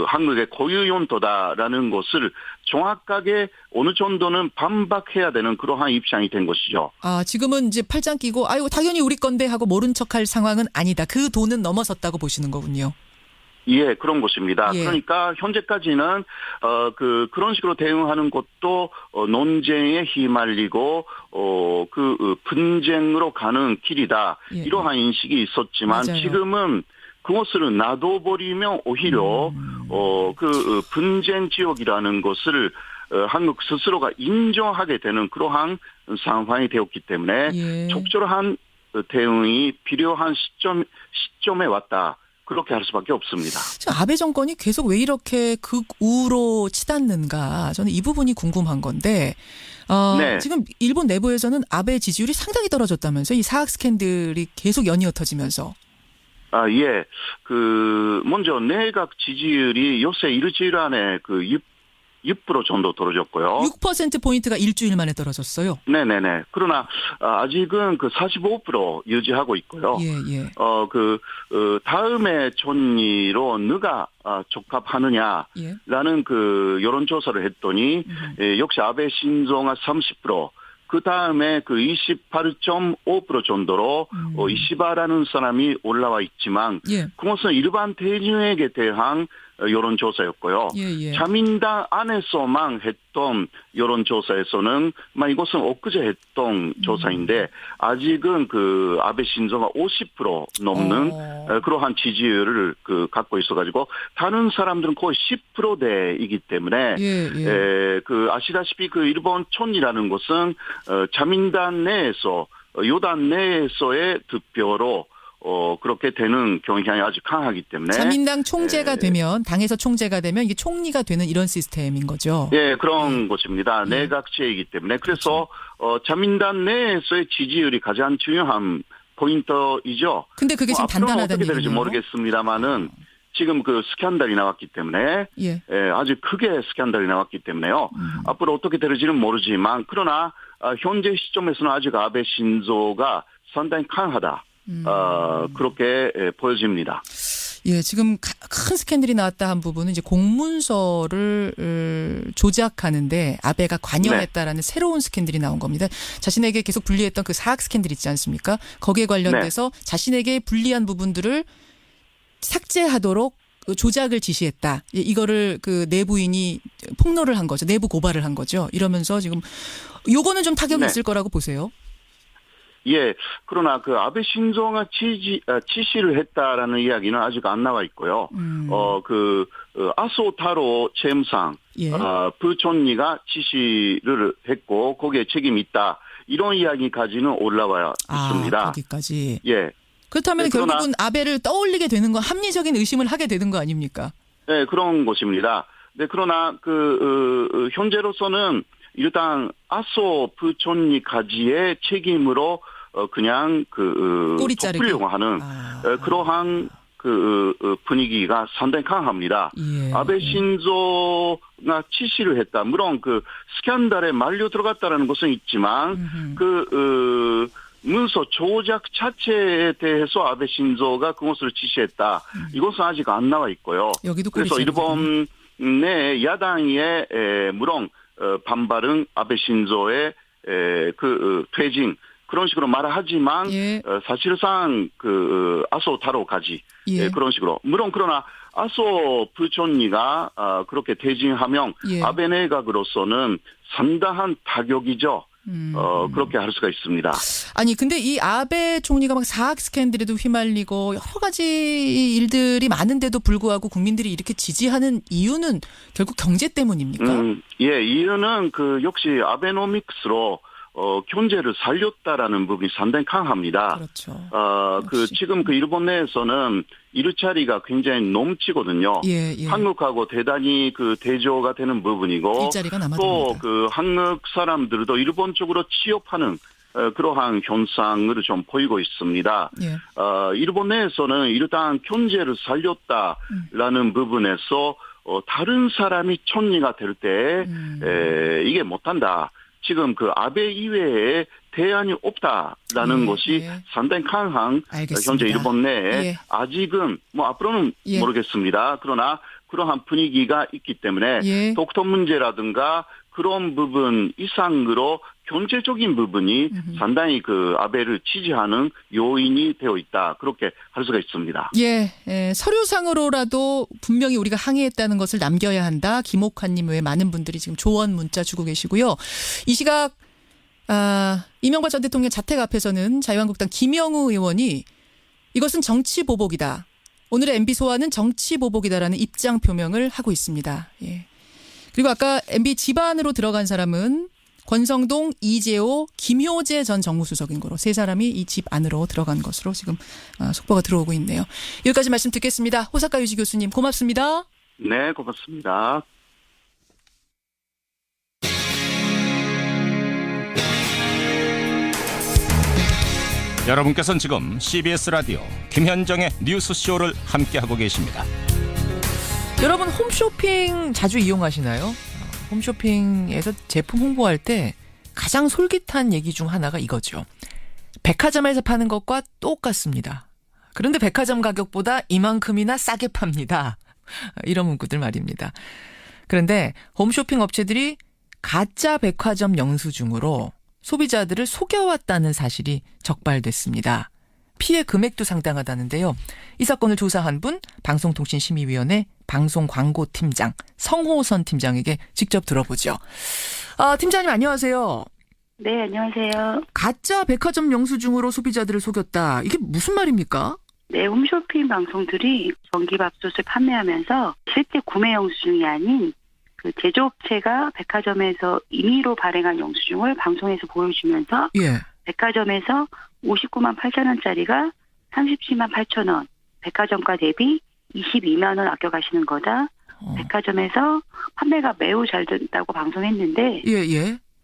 한국의 고유 영토다라는 것을 정확하게 어느 정도는 반박해야 되는 그러한 입장이 된 것이죠. 지금은 이제 팔짱 끼고 당연히 우리 건데 하고 모른 척할 상황은 아니다. 그 도는 넘어섰다고 보시는 거군요. 예, 그런 것입니다. 그러니까 현재까지는 그런 식으로 대응하는 것도 논쟁에 휘말리고 분쟁으로 가는 길이다. 이러한 인식이 있었지만 지금은 그것을 놔둬버리면 오히려 분쟁 지역이라는 것을 한국 스스로가 인정하게 되는 그러한 상황이 되었기 때문에 적절한 대응이 필요한 시점에 왔다. 그렇게 할 수밖에 없습니다. 아베 정권이 계속 왜 이렇게 극우로 치닫는가 저는 이 부분이 궁금한 건데 지금 일본 내부에서는 아베 지지율이 상당히 떨어졌다면서 이 사학 스캔들이 계속 연이어 터지면서. 먼저 내각 지지율이 요새 일주일 안에 6% 정도 떨어졌고요. 6%포인트가 일주일 만에 떨어졌어요? 네네네. 그러나, 아직은 45% 유지하고 있고요. 다음에 총리로 누가 적합하느냐라는 여론조사를 했더니, 역시 아베 신조가 30%, 그 다음에 28.5% 정도로 이시바라는 사람이 올라와 있지만 그것은 일반 대중에게 대한 여론조사였고요. 자민당 안에서만 했던 여론조사에서는 이것은 엊그제 했던 조사인데 아직은 그 아베 신조가 50% 넘는 그러한 지지율을 갖고 있어가지고 다른 사람들은 거의 10%대이기 때문에 그 아시다시피 그 일본 촌이라는 것은 자민당 내에서 요단 내에서의 득표로 그렇게 되는 경향이 아주 강하기 때문에 자민당 총재가 되면 당에서 총재가 되면 이게 총리가 되는 이런 시스템인 거죠. 예, 그런 것입니다. 내각제이기 때문에 그래서 자민당 내에서의 지지율이 가장 중요한 포인트이죠. 근데 그게 지금 단단하다는 어떻게 될지 얘기네요. 모르겠습니다만은 지금 그 스캔들이 나왔기 때문에 아주 크게 스캔들이 나왔기 때문에요. 앞으로 어떻게 될지는 모르지만 그러나 현재 시점에서는 아직 아베 신조가 상당히 강하다. 그렇게 보여집니다. 예, 지금 큰 스캔들이 나왔다 한 부분은 이제 공문서를 조작하는데 아베가 관여했다라는 새로운 스캔들이 나온 겁니다. 자신에게 계속 불리했던 그 사학 스캔들 있지 않습니까? 거기에 관련돼서 자신에게 불리한 부분들을 삭제하도록 조작을 지시했다. 이거를 그 내부인이 폭로를 한 거죠. 내부 고발을 한 거죠. 이러면서 지금 요거는 좀 타격이 있을 거라고 보세요. 예, 그러나 그 아베 신조가 지시를 했다라는 이야기는 아직 안 나와 있고요. 아소타로 재무상, 부총리가 지시를 했고 거기에 책임이 있다. 이런 이야기까지는 올라와 있습니다. 거기까지. 예. 그렇다면 결국은 아베를 떠올리게 되는 거, 합리적인 의심을 하게 되는 거 아닙니까? 네, 그런 것입니다. 네, 그러나 현재로서는 일단 아소 부총리까지의 책임으로 그냥 덮으려고 하는 그러한 분위기가 상당히 강합니다. 아베 신조가 지시를 했다. 물론 스캔들에 말려 들어갔다라는 것은 있지만 문서 조작 자체에 대해서 아베 신조가 그것을 지시했다. 이것은 아직 안 나와 있고요. 그래서 일본 내 야당의 물론 반발은 아베 신조의 퇴진 그런 식으로 말을 하지만 사실상 아소타로까지 그런 식으로 물론 그러나 아소 부총리가 그렇게 퇴진하면 아베 내각으로서는 상당한 타격이죠. 그렇게 할 수가 있습니다. 아니 근데 이 아베 총리가 막 사학 스캔들에도 휘말리고 여러 가지 일들이 많은데도 불구하고 국민들이 이렇게 지지하는 이유는 결국 경제 때문입니까? 예, 이유는 역시 아베노믹스로 경제를 살렸다라는 부분이 상당히 강합니다. 그렇죠. 지금 일본 내에서는 일자리가 굉장히 넘치거든요. 한국하고 대단히 대조가 되는 부분이고 또 한국 사람들도 일본 쪽으로 취업하는 그러한 현상을 좀 보이고 있습니다. 일본 내에서는 일단 경제를 살렸다라는 부분에서 다른 사람이 총리가 될 때 이게 못한다. 지금 아베 이외에 대안이 없다라는 것이 상당히 강한 현재 일본 내에 아직은 앞으로는 모르겠습니다. 그러나 그러한 분위기가 있기 때문에 독도 문제라든가 그런 부분 이상으로 경제적인 부분이 상당히 아베를 지지하는 요인이 되어 있다. 그렇게 할 수가 있습니다. 서류상으로라도 분명히 우리가 항의했다는 것을 남겨야 한다. 김옥환님 외에 많은 분들이 지금 조언 문자 주고 계시고요. 이 시각 이명박 전 대통령 자택 앞에서는 자유한국당 김영우 의원이 이것은 정치 보복이다. 오늘의 MB 소환은 정치 보복이다라는 입장 표명을 하고 있습니다. 그리고 아까 MB 집안으로 들어간 사람은 권성동, 이재호, 김효재 전 정무수석인 거로 세 사람이 이 집 안으로 들어간 것으로 지금 속보가 들어오고 있네요. 여기까지 말씀 듣겠습니다. 호사카 유지 교수님 고맙습니다. 네, 고맙습니다. 여러분께서는 지금 CBS 라디오 김현정의 뉴스쇼를 함께하고 계십니다. 여러분 홈쇼핑 자주 이용하시나요? 홈쇼핑에서 제품 홍보할 때 가장 솔깃한 얘기 중 하나가 이거죠. 백화점에서 파는 것과 똑같습니다. 그런데 백화점 가격보다 이만큼이나 싸게 팝니다. 이런 문구들 말입니다. 그런데 홈쇼핑 업체들이 가짜 백화점 영수증으로 소비자들을 속여왔다는 사실이 적발됐습니다. 피해 금액도 상당하다는데요. 이 사건을 조사한 분 방송통신심의위원회 방송 광고 팀장 성호선 팀장에게 직접 들어보죠. 팀장님 안녕하세요. 네, 안녕하세요. 가짜 백화점 영수증으로 소비자들을 속였다. 이게 무슨 말입니까? 네, 홈쇼핑 방송들이 전기밥솥을 판매하면서 실제 구매 영수증이 아닌 그 제조업체가 백화점에서 임의로 발행한 영수증을 방송에서 보여주면서 백화점에서 59만 8천 원짜리가 37만 8천 원, 백화점가 대비 22만 원 아껴가시는 거다. 백화점에서 판매가 매우 잘 된다고 방송했는데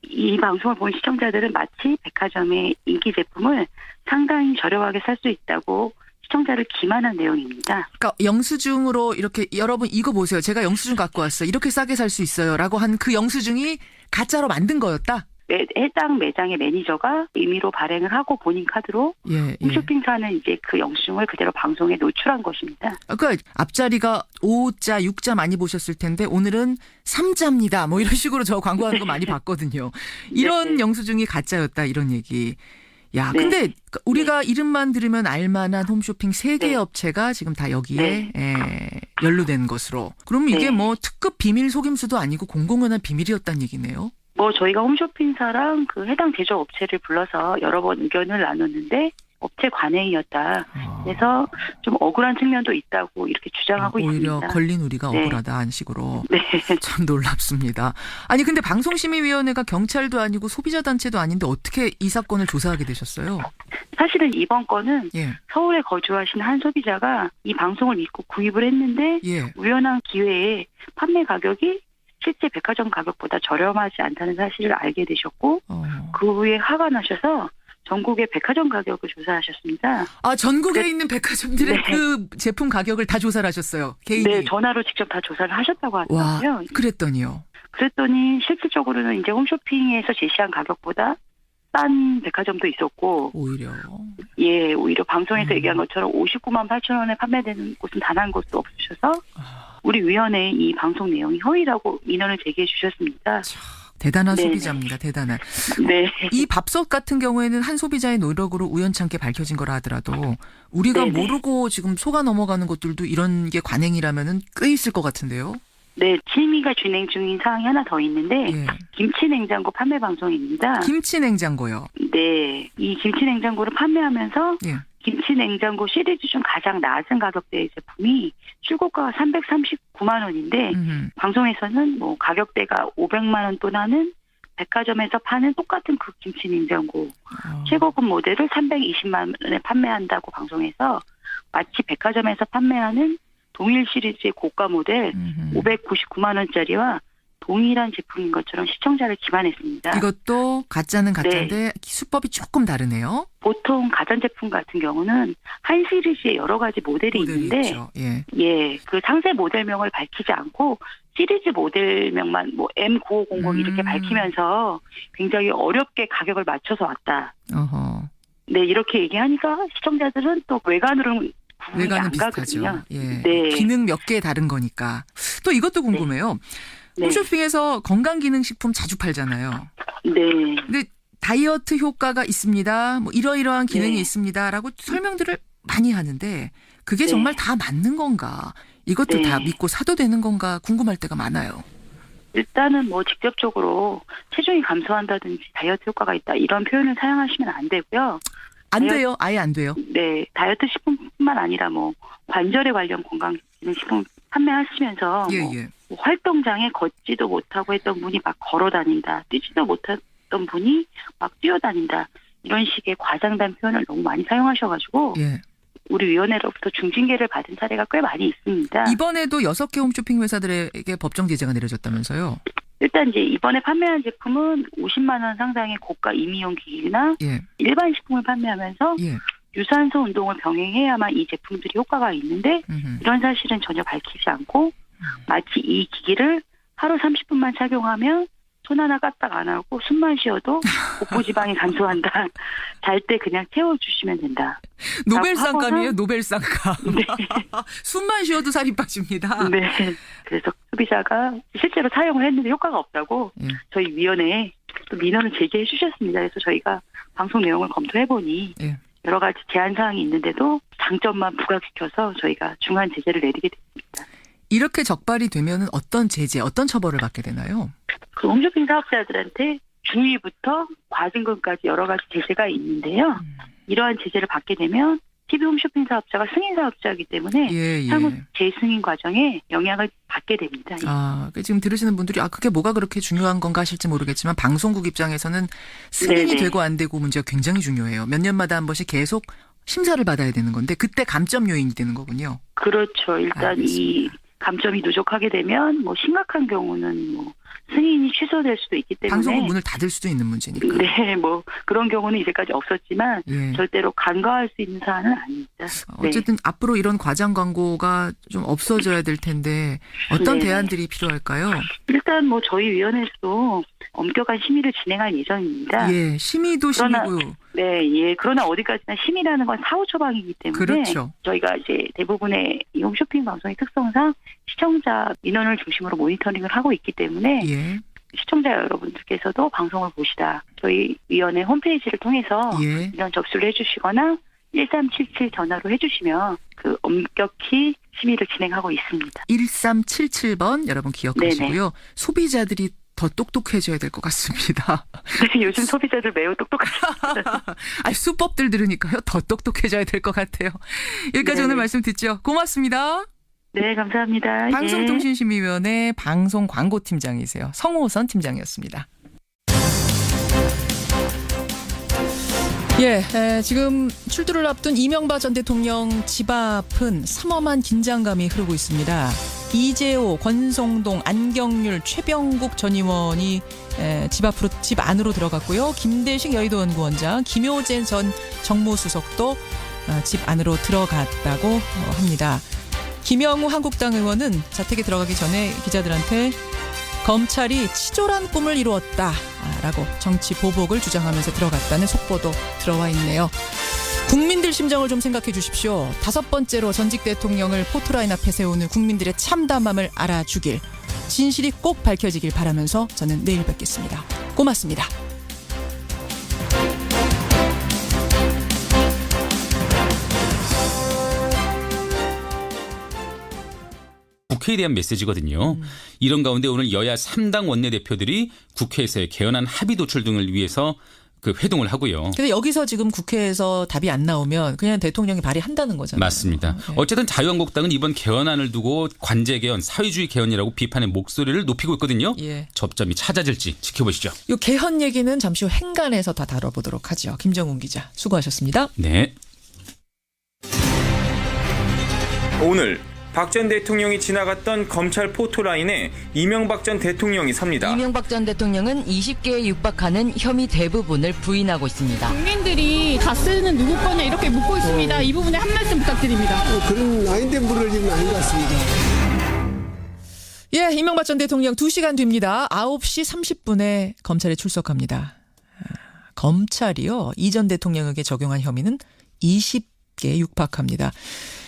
이 방송을 본 시청자들은 마치 백화점의 인기 제품을 상당히 저렴하게 살 수 있다고 시청자를 기만한 내용입니다. 그러니까 영수증으로 이렇게 여러분 이거 보세요. 제가 영수증 갖고 왔어요. 이렇게 싸게 살 수 있어요라고 한 그 영수증이 가짜로 만든 거였다? 해당 매장의 매니저가 임의로 발행을 하고 본인 카드로 홈쇼핑사는 이제 그 영수증을 그대로 방송에 노출한 것입니다. 그러니까 앞자리가 5자, 6자 많이 보셨을 텐데 오늘은 3자입니다. 뭐 이런 식으로 저 광고하는 거 많이 봤거든요. 이런 영수증이 가짜였다 이런 얘기. 야, 근데 우리가 이름만 들으면 알만한 홈쇼핑 3개 업체가 지금 다 여기에 연루된 것으로. 그럼 이게 뭐 특급 비밀 속임수도 아니고 공공연한 비밀이었다는 얘기네요. 저희가 홈쇼핑사랑 그 해당 제조업체를 불러서 여러 번 의견을 나눴는데 업체 관행이었다. 그래서 좀 억울한 측면도 있다고 이렇게 주장하고 있습니다. 오히려 걸린 우리가 억울하다는 식으로. 참 놀랍습니다. 아니 근데 방송심의위원회가 경찰도 아니고 소비자단체도 아닌데 어떻게 이 사건을 조사하게 되셨어요? 사실은 이번 건은 서울에 거주하신 한 소비자가 이 방송을 믿고 구입을 했는데 우연한 기회에 판매 가격이 실제 백화점 가격보다 저렴하지 않다는 사실을 알게 되셨고 그 후에 화가 나셔서 전국의 백화점 가격을 조사하셨습니다. 전국에 있는 백화점들의 그 제품 가격을 다 조사를 하셨어요? 개인이? 네, 전화로 직접 다 조사를 하셨다고 하더라고요. 와, 그랬더니요? 그랬더니 실질적으로는 이제 홈쇼핑에서 제시한 가격보다 싼 백화점도 있었고 오히려 방송에서 얘기한 것처럼 59만 8천 원에 판매되는 곳은 단 한 곳도 없으셔서 우리 위원회에 이 방송 내용이 허위라고 민원을 제기해 주셨습니다. 대단한 소비자입니다. 대단한. 이 밥솥 같은 경우에는 한 소비자의 노력으로 우연찮게 밝혀진 거라 하더라도 우리가 모르고 지금 속아 넘어가는 것들도 이런 게 관행이라면은 꽤 있을 것 같은데요. 네, 심의가 진행 중인 사항이 하나 더 있는데 김치냉장고 판매 방송입니다. 김치냉장고요? 네, 이 김치냉장고를 판매하면서 김치냉장고 시리즈 중 가장 낮은 가격대의 제품이 출고가가 339만 원인데 방송에서는 뭐 가격대가 500만 원 또는 백화점에서 파는 똑같은 그 김치냉장고 최고급 모델을 320만 원에 판매한다고 방송해서 마치 백화점에서 판매하는 동일 시리즈의 고가 모델 599만 원짜리와 동일한 제품인 것처럼 시청자를 기만했습니다. 이것도 가짜는 가짜인데 수법이 조금 다르네요. 보통 가전제품 같은 경우는 한 시리즈에 여러 가지 모델이 있는데 그 상세 모델명을 밝히지 않고 시리즈 모델명만 뭐 M9500 이렇게 밝히면서 굉장히 어렵게 가격을 맞춰서 왔다. 네, 이렇게 얘기하니까 시청자들은 또 외관으로는 비슷하죠. 기능 몇 개 다른 거니까. 또 이것도 궁금해요. 홈쇼핑에서 건강기능식품 자주 팔잖아요. 근데 다이어트 효과가 있습니다. 뭐 이러이러한 기능이 있습니다라고 설명들을 많이 하는데 그게 정말 다 맞는 건가? 이것도 다 믿고 사도 되는 건가 궁금할 때가 많아요. 일단은 뭐 직접적으로 체중이 감소한다든지 다이어트 효과가 있다 이런 표현을 사용하시면 안 되고요. 안 돼요? 아예 안 돼요? 네. 다이어트 식품뿐만 아니라 뭐 관절에 관련 건강기능식품 판매하시면서 뭐 활동장에 걷지도 못하고 했던 분이 막 걸어 다닌다. 뛰지도 못했던 분이 막 뛰어다닌다. 이런 식의 과장된 표현을 너무 많이 사용하셔가지고 우리 위원회로부터 중징계를 받은 사례가 꽤 많이 있습니다. 이번에도 6개 홈쇼핑 회사들에게 법정 제재가 내려졌다면서요? 일단 이제 이번에 판매한 제품은 50만 원 상당의 고가 임의용 기기나 일반 식품을 판매하면서 유산소 운동을 병행해야만 이 제품들이 효과가 있는데 이런 사실은 전혀 밝히지 않고 마치 이 기기를 하루 30분만 착용하면 손 하나 까딱 안 하고 숨만 쉬어도 복부지방이 감소한다. 잘 때 그냥 태워주시면 된다. 노벨상감이에요. 노벨상감. 숨만 쉬어도 살이 빠집니다. 네. 그래서 소비자가 실제로 사용을 했는데 효과가 없다고 저희 위원회에 또 민원을 제기해 주셨습니다. 그래서 저희가 방송 내용을 검토해보니 여러 가지 제한 사항이 있는데도 장점만 부각시켜서 저희가 중한 제재를 내리게 됐습니다. 이렇게 적발이 되면 어떤 제재, 어떤 처벌을 받게 되나요? 그 홈쇼핑 사업자들한테 주의부터 과징금까지 여러 가지 제재가 있는데요. 이러한 제재를 받게 되면 TV 홈쇼핑 사업자가 승인 사업자이기 때문에 향후 재승인 과정에 영향을 받게 됩니다. 지금 들으시는 분들이 그게 뭐가 그렇게 중요한 건가 하실지 모르겠지만 방송국 입장에서는 승인이 되고 안 되고 문제가 굉장히 중요해요. 몇 년마다 한 번씩 계속 심사를 받아야 되는 건데 그때 감점 요인이 되는 거군요. 그렇죠. 일단 이 감점이 누적하게 되면 심각한 경우는 승인이 취소될 수도 있기 때문에 방송국 문을 닫을 수도 있는 문제니까. 네, 그런 경우는 이제까지 없었지만 절대로 간과할 수 있는 사안은 아닙니다. 어쨌든 앞으로 이런 과장 광고가 좀 없어져야 될 텐데 어떤 대안들이 필요할까요? 일단 저희 위원회에서도 엄격한 심의를 진행할 예정입니다. 심의도 심의고요. 그러나 어디까지나 심의라는 건 사후 처방이기 때문에 그렇죠. 저희가 이제 대부분의 이 홈쇼핑 방송의 특성상 시청자 민원을 중심으로 모니터링을 하고 있기 때문에 시청자 여러분들께서도 방송을 보시다 저희 위원회 홈페이지를 통해서 민원 접수를 해주시거나 1377 전화로 해주시면 엄격히 심의를 진행하고 있습니다. 1377번 여러분 기억하시고요. 소비자들이 더 똑똑해져야 될 것 같습니다. 네, 요즘 소비자들 매우 똑똑하십니다. 수법들 들으니까요. 더 똑똑해져야 될 것 같아요. 여기까지 오늘 말씀 듣죠. 고맙습니다. 네, 감사합니다. 방송통신심의위원회 방송광고팀장이세요. 성호선 팀장이었습니다. 지금 출두를 앞둔 이명박 전 대통령 집 앞은 삼엄한 긴장감이 흐르고 있습니다. 이재호, 권성동, 안경률, 최병국 전 의원이 집 안으로 들어갔고요. 김대식 여의도연구원장, 김효재 전 정무수석도 집 안으로 들어갔다고 합니다. 김영우 한국당 의원은 자택에 들어가기 전에 기자들한테 검찰이 치졸한 꿈을 이루었다라고 정치 보복을 주장하면서 들어갔다는 속보도 들어와 있네요. 국민들 심정을 좀 생각해 주십시오. 5번째로 전직 대통령을 포토라인 앞에 세우는 국민들의 참담함을 알아주길, 진실이 꼭 밝혀지길 바라면서 저는 내일 뵙겠습니다. 고맙습니다. 국회에 대한 메시지거든요. 이런 가운데 오늘 여야 3당 원내대표들이 국회에서의 개헌안 합의 도출 등을 위해서 회동을 하고요. 근데 여기서 지금 국회에서 답이 안 나오면 그냥 대통령이 발의한다는 거잖아요. 맞습니다. 어쨌든 자유한국당은 이번 개헌안을 두고 관제 개헌, 사회주의 개헌이라고 비판의 목소리를 높이고 있거든요. 접점이 찾아질지 지켜보시죠. 이 개헌 얘기는 잠시 후 행간에서 다 다뤄보도록 하죠. 김정훈 기자 수고하셨습니다. 네. 오늘 박 전 대통령이 지나갔던 검찰 포토라인에 이명박 전 대통령이 섭니다. 이명박 전 대통령은 20개에 육박하는 혐의 대부분을 부인하고 있습니다. 국민들이 다스는 누구 거냐 이렇게 묻고 있습니다. 이 부분에 한 말씀 부탁드립니다. 그런 아닌데 물을 지금 아닌 것 같습니다. 이명박 전 대통령 2시간 뒤입니다. 9시 30분에 검찰에 출석합니다. 검찰이요. 이 전 대통령에게 적용한 혐의는 20개에 육박합니다.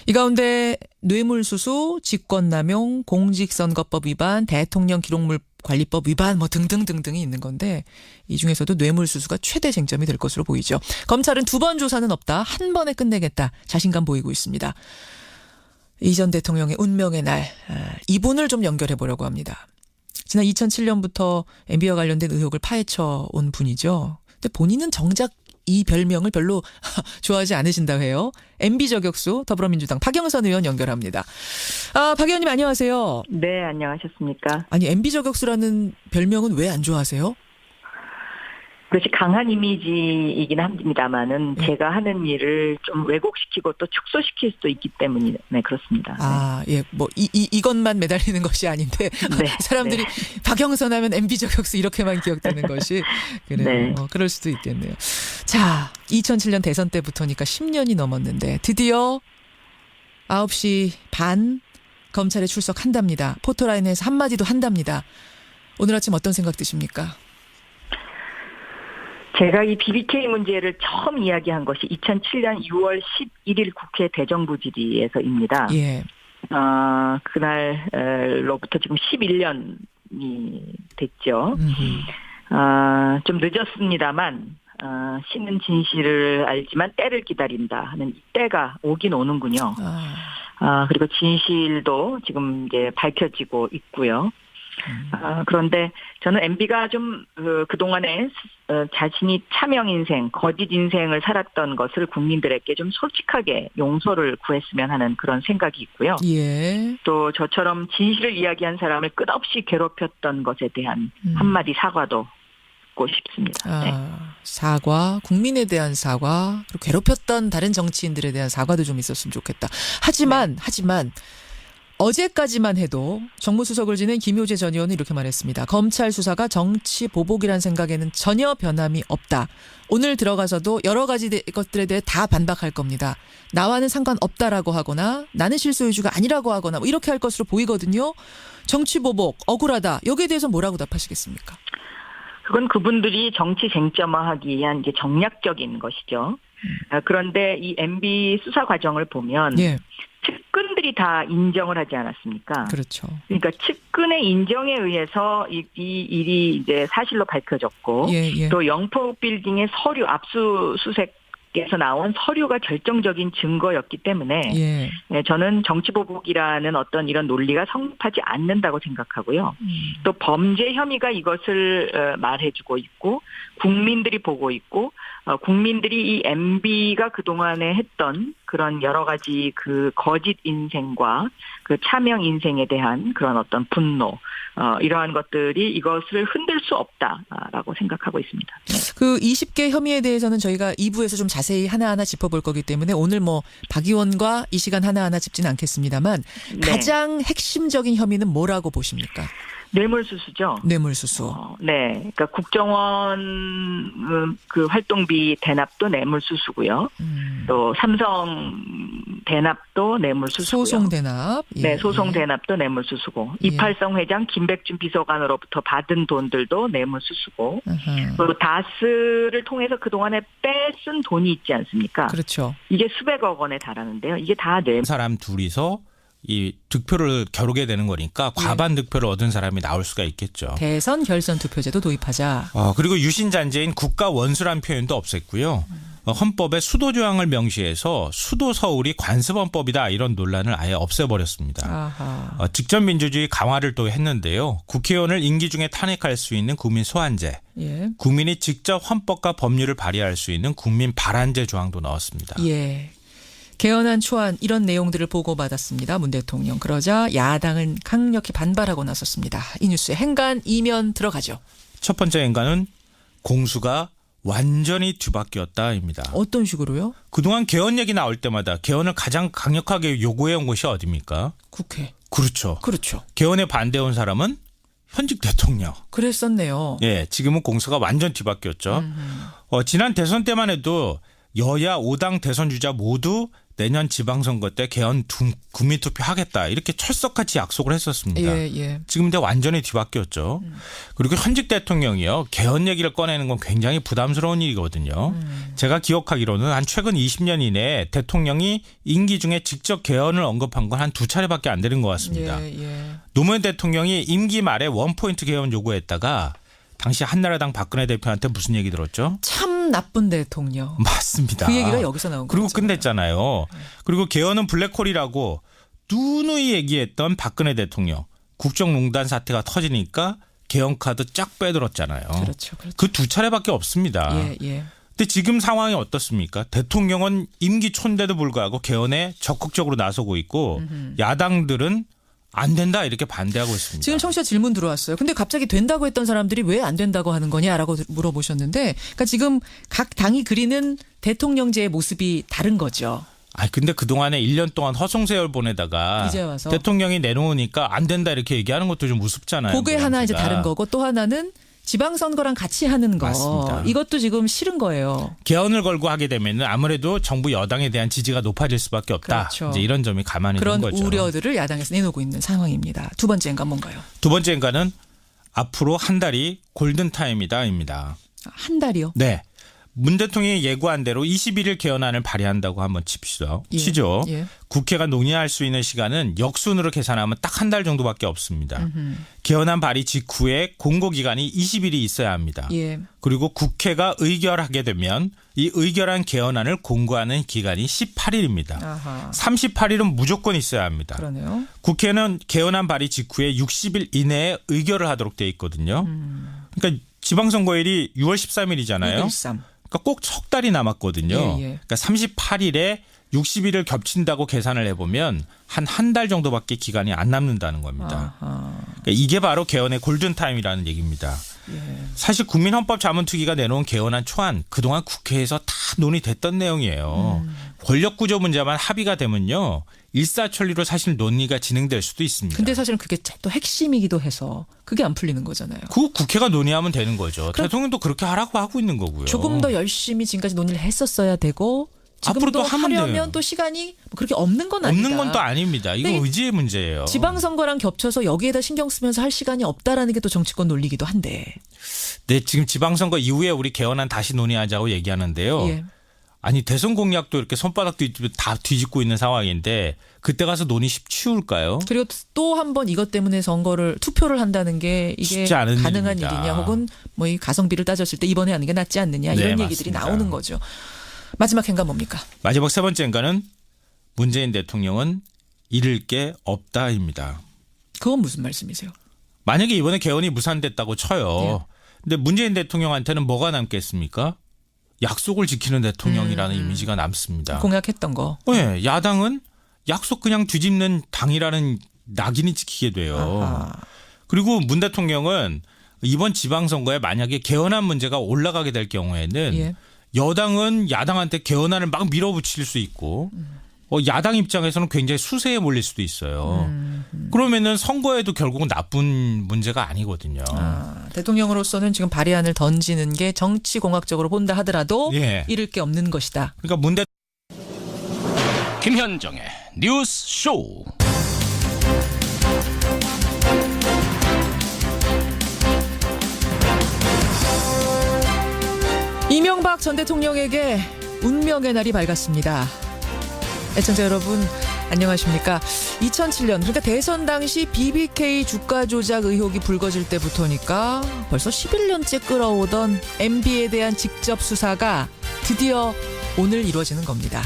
이 가운데 뇌물수수, 직권남용, 공직선거법 위반, 대통령 기록물 관리법 위반 등등등등이 있는 건데 이 중에서도 뇌물수수가 최대 쟁점이 될 것으로 보이죠. 검찰은 2번 조사는 없다. 한 번에 끝내겠다. 자신감 보이고 있습니다. 이 전 대통령의 운명의 날, 이분을 좀 연결해 보려고 합니다. 지난 2007년부터 MB와 관련된 의혹을 파헤쳐 온 분이죠. 근데 본인은 정작 이 별명을 별로 좋아하지 않으신다고 해요. MB 저격수 더불어민주당 박영선 의원 연결합니다. 박 의원님 안녕하세요. 네, 안녕하셨습니까? 아니 MB 저격수라는 별명은 왜 안 좋아하세요? 그것이 강한 이미지이긴 합니다만은 제가 하는 일을 좀 왜곡시키고 또 축소시킬 수도 있기 때문에 그렇습니다. 이것만 매달리는 것이 아닌데 사람들이 박영선 하면 MB 저격수 이렇게만 기억되는 것이 그래요. 그럴 수도 있겠네요. 자, 2007년 대선 때부터니까 10년이 넘었는데 드디어 9시 반 검찰에 출석한답니다. 포토라인에서 한마디도 한답니다. 오늘 아침 어떤 생각 드십니까? 제가 이 BBK 문제를 처음 이야기한 것이 2007년 6월 11일 국회 대정부질의에서입니다. 그날로부터 지금 11년이 됐죠. 좀 늦었습니다만 씻는 진실을 알지만 때를 기다린다 하는 이 때가 오긴 오는군요. 그리고 진실도 지금 이제 밝혀지고 있고요. 그런데 저는 MB가 좀 그동안에 자신이 차명 인생, 거짓 인생을 살았던 것을 국민들에게 좀 솔직하게 용서를 구했으면 하는 그런 생각이 있고요. 예. 또 저처럼 진실을 이야기한 사람을 끝없이 괴롭혔던 것에 대한 한마디 사과도 듣고 싶습니다. 네. 사과, 국민에 대한 사과, 그리고 괴롭혔던 다른 정치인들에 대한 사과도 좀 있었으면 좋겠다. 하지만 어제까지만 해도 정무수석을 지낸 김효재 전 의원은 이렇게 말했습니다. 검찰 수사가 정치 보복이라는 생각에는 전혀 변함이 없다. 오늘 들어가서도 여러 가지 것들에 대해 다 반박할 겁니다. 나와는 상관없다라고 하거나 나는 실소유주가 아니라고 하거나 뭐 이렇게 할 것으로 보이거든요. 정치 보복, 억울하다. 여기에 대해서 뭐라고 답하시겠습니까? 그건 그분들이 정치 쟁점화하기 위한 이제 정략적인 것이죠. 그런데 이 MB 수사 과정을 보면 측근들이 다 인정을 하지 않았습니까? 그렇죠. 그러니까 측근의 인정에 의해서 이 일이 이제 사실로 밝혀졌고 또 영포 빌딩의 서류 압수수색에서 나온 서류가 결정적인 증거였기 때문에 저는 정치보복이라는 어떤 이런 논리가 성립하지 않는다고 생각하고요. 또 범죄 혐의가 이것을 말해주고 있고 국민들이 보고 있고 국민들이 이 MB가 그동안에 했던 그런 여러 가지 그 거짓 인생과 그 차명 인생에 대한 그런 어떤 분노 이러한 것들이 이것을 흔들 수 없다라고 생각하고 있습니다. 그 20개 혐의에 대해서는 저희가 2부에서 좀 자세히 하나하나 짚어볼 거기 때문에 오늘 뭐 박 의원과 이 시간 하나하나 짚지는 않겠습니다만 가장 핵심적인 혐의는 뭐라고 보십니까? 뇌물수수죠. 뇌물수수. 네, 그러니까 국정원 그 활동비 대납도 뇌물수수고요. 또 삼성 대납도 뇌물수수고요. 소송 대납. 네, 소송 대납도 뇌물수수고. 이팔성 회장 김백준 비서관으로부터 받은 돈들도 뇌물수수고. 그리고 다스를 통해서 그동안에 뺏은 돈이 있지 않습니까? 그렇죠. 이게 수백억 원에 달하는데요. 이게 다 사람 둘이서 이 득표를 겨루게 되는 거니까 과반 득표를 얻은 사람이 나올 수가 있겠죠. 대선 결선 투표제도 도입하자. 그리고 유신잔재인 국가 원수란 표현도 없앴고요. 헌법에 수도 조항을 명시해서 수도 서울이 관습헌법이다 이런 논란을 아예 없애버렸습니다. 직접 민주주의 강화를 또 했는데요. 국회의원을 임기 중에 탄핵할 수 있는 국민 소환제, 국민이 직접 헌법과 법률을 발의할 수 있는 국민 발안제 조항도 넣었습니다. 예. 개헌안 초안 이런 내용들을 보고받았습니다. 문 대통령. 그러자 야당은 강력히 반발하고 나섰습니다. 이 뉴스의 행간 이면 들어가죠. 첫 번째 행간은 공수가 완전히 뒤바뀌었다입니다. 어떤 식으로요? 그동안 개헌 얘기 나올 때마다 개헌을 가장 강력하게 요구해온 곳이 어디입니까? 국회. 그렇죠. 그렇죠. 개헌에 반대해온 사람은 현직 대통령. 그랬었네요. 예, 지금은 공수가 완전 뒤바뀌었죠. 지난 대선 때만 해도 여야 5당 대선 주자 모두 내년 지방선거 때 개헌 국민투표 하겠다 이렇게 철석같이 약속을 했었습니다. 지금 근데 완전히 뒤바뀌었죠. 그리고 현직 대통령이요. 개헌 얘기를 꺼내는 건 굉장히 부담스러운 일이거든요. 제가 기억하기로는 한 최근 20년 이내에 대통령이 임기 중에 직접 개헌을 언급한 건 한 2차례밖에 안 되는 것 같습니다. 노무현 대통령이 임기 말에 원포인트 개헌 요구했다가 당시 한나라당 박근혜 대표한테 무슨 얘기 들었죠? 참 나쁜 대통령. 맞습니다. 그 얘기가 여기서 나온 거죠. 그리고 끝냈잖아요. 그리고 개헌은 블랙홀이라고 누누이 얘기했던 박근혜 대통령. 국정농단 사태가 터지니까 개헌 카드 쫙 빼들었잖아요. 그렇죠. 그 2차례밖에 없습니다. 근데 지금 상황이 어떻습니까? 대통령은 임기 초인데도 불구하고 개헌에 적극적으로 나서고 있고 야당들은 안 된다 이렇게 반대하고 있습니다. 지금 청취자 질문 들어왔어요. 근데 갑자기 된다고 했던 사람들이 왜 안 된다고 하는 거냐라고 물어보셨는데 그러니까 지금 각 당이 그리는 대통령제의 모습이 다른 거죠. 근데 그동안에 1년 동안 허송세월 보내다가 이제 와서 대통령이 내놓으니까 안 된다 이렇게 얘기하는 것도 좀 우습잖아요. 그게 하나 이제 다른 거고 또 하나는 지방선거랑 같이 하는 거. 맞습니다. 이것도 지금 싫은 거예요. 개헌을 걸고 하게 되면 아무래도 정부 여당에 대한 지지가 높아질 수밖에 없다. 그렇죠. 이제 이런 점이 가만히 있는 거죠. 그런 우려들을 야당에서 내놓고 있는 상황입니다. 두 번째 행간 뭔가요? 두 번째 행간은 앞으로 한 달이 골든타임이다입니다. 한 달이요? 네. 문 대통령이 예고한 대로 21일 개헌안을 발의한다고 한번 칩시다. 치죠. 예. 국회가 논의할 수 있는 시간은 역순으로 계산하면 딱 한 달 정도밖에 없습니다. 개헌안 발의 직후에 공고기간이 20일이 있어야 합니다. 예. 그리고 국회가 의결하게 되면 이 의결한 개헌안을 공고하는 기간이 18일입니다. 아하. 38일은 무조건 있어야 합니다. 그러네요. 국회는 개헌안 발의 직후에 60일 이내에 의결을 하도록 돼 있거든요. 그러니까 지방선거일이 6월 13일이잖아요. 6.13. 그러니까 꼭 석 달이 남았거든요. 예, 예. 그러니까 38일에 60일을 겹친다고 계산을 해보면 한 달 정도밖에 기간이 안 남는다는 겁니다. 그러니까 이게 바로 개헌의 골든타임이라는 얘기입니다. 예. 사실 국민헌법자문특위가 내놓은 개헌안 초안 그동안 국회에서 다 논의됐던 내용이에요. 권력구조 문제만 합의가 되면요. 일사천리로 사실 논의가 진행될 수도 있습니다. 근데 사실은 그게 또 핵심이기도 해서 그게 안 풀리는 거잖아요. 그거 국회가 논의하면 되는 거죠. 대통령도 그렇게 하라고 하고 있는 거고요. 조금 더 열심히 지금까지 논의를 했었어야 되고 앞으로 또 하면 하려면 돼요. 또 시간이 그렇게 없는 건 아니다. 없는 건 또 아닙니다. 이거 의지의 문제예요. 지방선거랑 겹쳐서 여기에다 신경 쓰면서 할 시간이 없다라는 게 또 정치권 논리기도 한데. 네, 지금 지방선거 이후에 우리 개헌안 다시 논의하자고 얘기하는데요. 예. 아니 대선 공약도 이렇게 손바닥 다 뒤집고 있는 상황인데 그때 가서 논의 쉬울까요? 그리고 또 한 번 이것 때문에 투표를 한다는 게 이게 쉽지 않은 가능한 일입니다. 일이냐 혹은 뭐 이 가성비를 따졌을 때 이번에 하는 게 낫지 않느냐 이런 네, 얘기들이 맞습니다. 나오는 거죠. 마지막 행간 뭡니까? 마지막 세 번째 행간은 문재인 대통령은 잃을 게 없다입니다. 그건 무슨 말씀이세요? 만약에 이번에 개헌이 무산됐다고 쳐요. 네. 근데 문재인 대통령한테는 뭐가 남겠습니까? 약속을 지키는 대통령이라는 이미지가 남습니다. 공약했던 거. 네, 야당은 약속 그냥 뒤집는 당이라는 낙인이 찍히게 돼요. 아하. 그리고 문 대통령은 이번 지방선거에 만약에 개헌안 문제가 올라가게 될 경우에는 예. 여당은 야당한테 개헌안을 막 밀어붙일 수 있고 야당 입장에서는 굉장히 수세에 몰릴 수도 있어요. 그러면은 선거에도 결국은 나쁜 문제가 아니거든요. 대통령으로서는 지금 발의안을 던지는 게 정치공학적으로 본다 하더라도 예. 잃을 게 없는 것이다. 그러니까 김현정의 뉴스 쇼. 이명박 전 대통령에게 운명의 날이 밝았습니다. 애청자 여러분 안녕하십니까. 2007년 그러니까 대선 당시 BBK 주가 조작 의혹이 불거질 때부터니까 벌써 11년째 끌어오던 MB에 대한 직접 수사가 드디어 오늘 이루어지는 겁니다.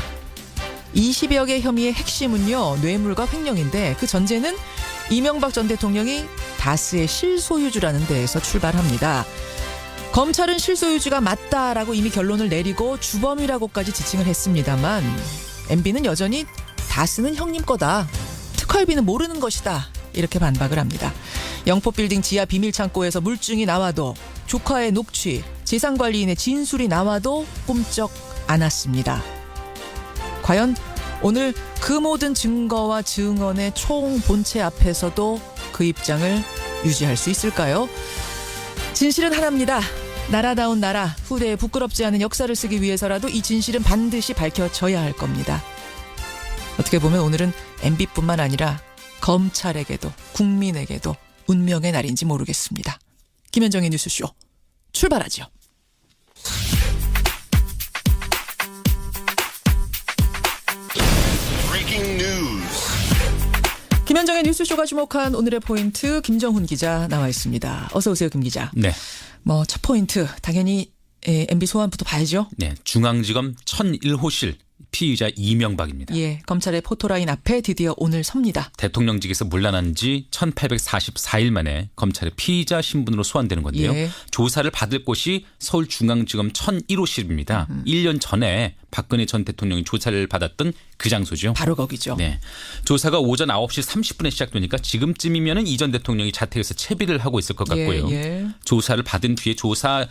20여 개 혐의의 핵심은요. 뇌물과 횡령인데 그 전제는 이명박 전 대통령이 다스의 실소유주라는 데에서 출발합니다. 검찰은 실소유주가 맞다라고 이미 결론을 내리고 주범이라고까지 지칭을 했습니다만 MB는 여전히 다스는 형님 거다. 특활비는 모르는 것이다. 이렇게 반박을 합니다. 영포빌딩 지하 비밀창고에서 물증이 나와도 조카의 녹취, 재산관리인의 진술이 나와도 꼼짝 않았습니다. 과연 오늘 그 모든 증거와 증언의 총 본체 앞에서도 그 입장을 유지할 수 있을까요? 진실은 하나입니다. 나라다운 나라, 후대에 부끄럽지 않은 역사를 쓰기 위해서라도 이 진실은 반드시 밝혀져야 할 겁니다. 어떻게 보면 오늘은 MB뿐만 아니라 검찰에게도 국민에게도 운명의 날인지 모르겠습니다. 김현정의 뉴스쇼 출발하죠. 김현정의 뉴스쇼가 주목한 오늘의 포인트 김정훈 기자 나와 있습니다. 어서 오세요, 김 기자. 네. 뭐 첫 포인트 당연히 MB 소환부터 봐야죠. 네, 중앙지검 1001호실 피의자 이명박입니다. 예, 검찰의 포토라인 앞에 드디어 오늘 섭니다. 대통령직에서 물러난 지 1844일 만에 검찰의 피의자 신분으로 소환되는 건데요. 예. 조사를 받을 곳이 서울중앙지검 1001호실입니다. 1년 전에 박근혜 전 대통령이 조사를 받았던 그 장소죠. 바로 거기죠. 네. 조사가 오전 9시 30분에 시작되니까 지금쯤이면 이 전 대통령이 자택에서 채비를 하고 있을 것 같고요. 예. 조사를 받은 뒤에 조서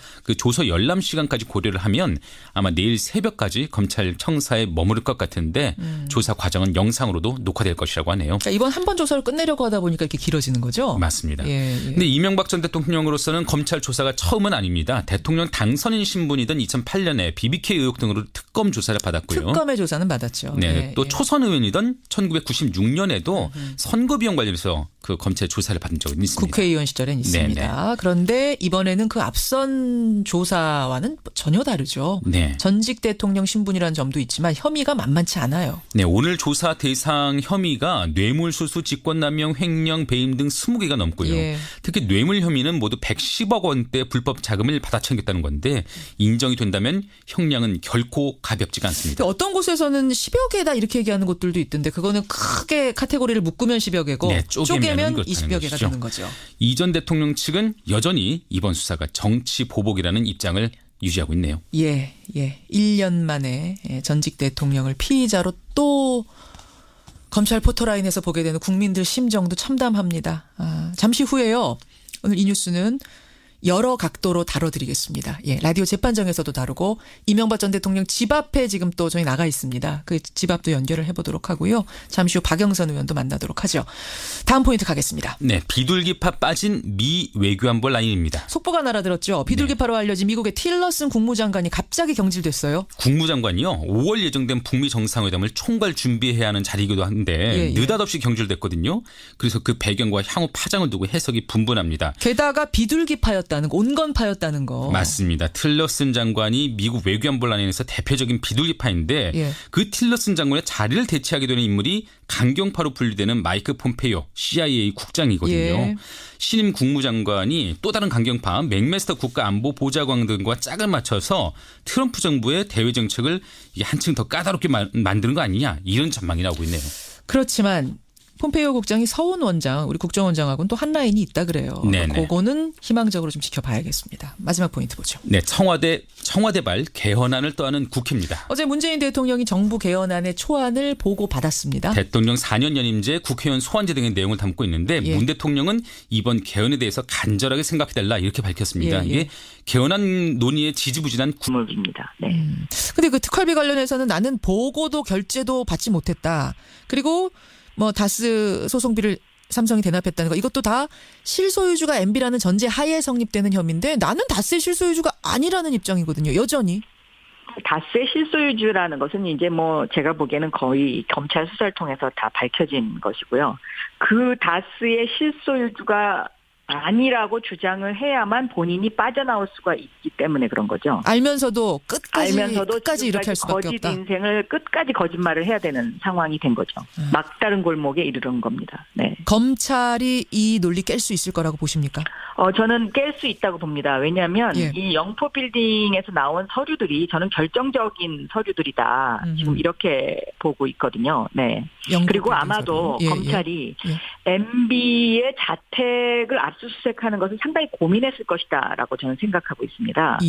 열람 시간까지 고려를 하면 아마 내일 새벽까지 검찰 청사에 머무를 것 같은데 조사 과정은 영상으로도 녹화될 것이라고 하네요. 그러니까 이번 한 번 조사를 끝내려고 하다 보니까 이렇게 길어지는 거죠? 맞습니다. 예. 근데 이명박 전 대통령으로서는 검찰 조사가 처음은 아닙니다. 대통령 당선인 신분이던 2008년에 BBK 의혹 등으로 특검 조사를 받았고요. 특검의 조사는 받았죠. 네. 또 초선 의원이던 1996년에도 선거 비용 관련해서 그 검찰 조사를 받은 적은 있습니다. 국회의원 시절엔 있습니다. 네네. 그런데 이번에는 그 앞선 조사와는 전혀 다르죠. 네. 전직 대통령 신분이라는 점도 있지만 혐의가 만만치 않아요. 네, 오늘 조사 대상 혐의가 뇌물수수, 직권남용, 횡령, 배임 등 20개가 넘고요. 예. 특히 뇌물 혐의는 모두 110억 원대 불법 자금을 받아채겼다는 건데 인정이 된다면 형량은 결코 가볍지가 않습니다. 어떤 곳에서는 10여 개다 이렇게 얘기하는 곳들도 있던데 그거는 크게 카테고리를 묶으면 10여 개고 네, 쪼개면 20여 개가 되는 거죠. 이 전 대통령 측은 여전히 이번 수사가 정치 보복이라는 입장을 유지하고 있네요. 예. 1년 만에 전직 대통령을 피의자로 또 검찰 포토라인에서 보게 되는 국민들 심정도 참담합니다. 잠시 후에요. 오늘 이 뉴스는 여러 각도로 다뤄드리겠습니다. 예, 라디오 재판정에서도 다루고 이명박 전 대통령 집 앞에 지금 또 저희 나가 있습니다. 그 집 앞도 연결을 해보도록 하고요. 잠시 후 박영선 의원도 만나도록 하죠. 다음 포인트 가겠습니다. 네, 비둘기파 빠진 미 외교안보 라인입니다. 속보가 날아들었죠. 비둘기파로 알려진 미국의 틸러슨 국무장관이 갑자기 경질됐어요. 국무장관이요. 5월 예정된 북미 정상회담을 총괄 준비해야 하는 자리이기도 한데 느닷없이 경질됐거든요. 그래서 그 배경과 향후 파장을 두고 해석이 분분합니다. 게다가 비둘기파였다. 온건파였다는 거. 맞습니다. 틸러슨 장관이 미국 외교안보 라인에서 대표적인 비둘기파인데 그 틸러슨 장관의 자리를 대체하게 되는 인물이 강경파로 분류되는 마이크 폼페이오 CIA 국장이거든요. 신임 국무장관이 또 다른 강경파 맥메스터 국가안보보좌관 등과 짝을 맞춰서 트럼프 정부의 대외 정책을 한층 더 까다롭게 만드는 거 아니냐 이런 전망이 나오고 있네요. 그렇지만 폼페이오 국장이 서훈 원장, 우리 국정원장하고는 또 한 라인이 있다 그래요. 네네. 그거는 희망적으로 좀 지켜봐야겠습니다. 마지막 포인트 보죠. 네, 청와대발 개헌안을 떠안은 국회입니다. 어제 문재인 대통령이 정부 개헌안의 초안을 보고받았습니다. 대통령 4년 연임제, 국회의원 소환제 등의 내용을 담고 있는데 문 대통령은 이번 개헌에 대해서 간절하게 생각해달라 이렇게 밝혔습니다. 이게 개헌안 논의에 지지부진한 구멍입니다. 네. 근데 그 특활비 관련해서는 나는 보고도 결재도 받지 못했다. 그리고 다스 소송비를 삼성이 대납했다는 거 이것도 다 실소유주가 MB라는 전제 하에 성립되는 혐의인데 나는 다스의 실소유주가 아니라는 입장이거든요. 여전히. 다스의 실소유주라는 것은 이제 제가 보기에는 거의 검찰 수사를 통해서 다 밝혀진 것이고요. 그 다스의 실소유주가 아니라고 주장을 해야만 본인이 빠져나올 수가 있기 때문에 그런 거죠. 알면서도 끝까지 이렇게 할 수밖에 거짓 없다. 인생을 끝까지 거짓말을 해야 되는 상황이 된 거죠. 막다른 골목에 이르는 겁니다. 네. 검찰이 이 논리 깰 수 있을 거라고 보십니까? 저는 깰 수 있다고 봅니다. 왜냐하면 이 영포 빌딩에서 나온 서류들이 저는 결정적인 서류들이다. 지금 이렇게 보고 있거든요. 네. 그리고 아마도 검찰이 MB의 자택을 압수수색하는 것을 상당히 고민했을 것이다라고 저는 생각하고 있습니다.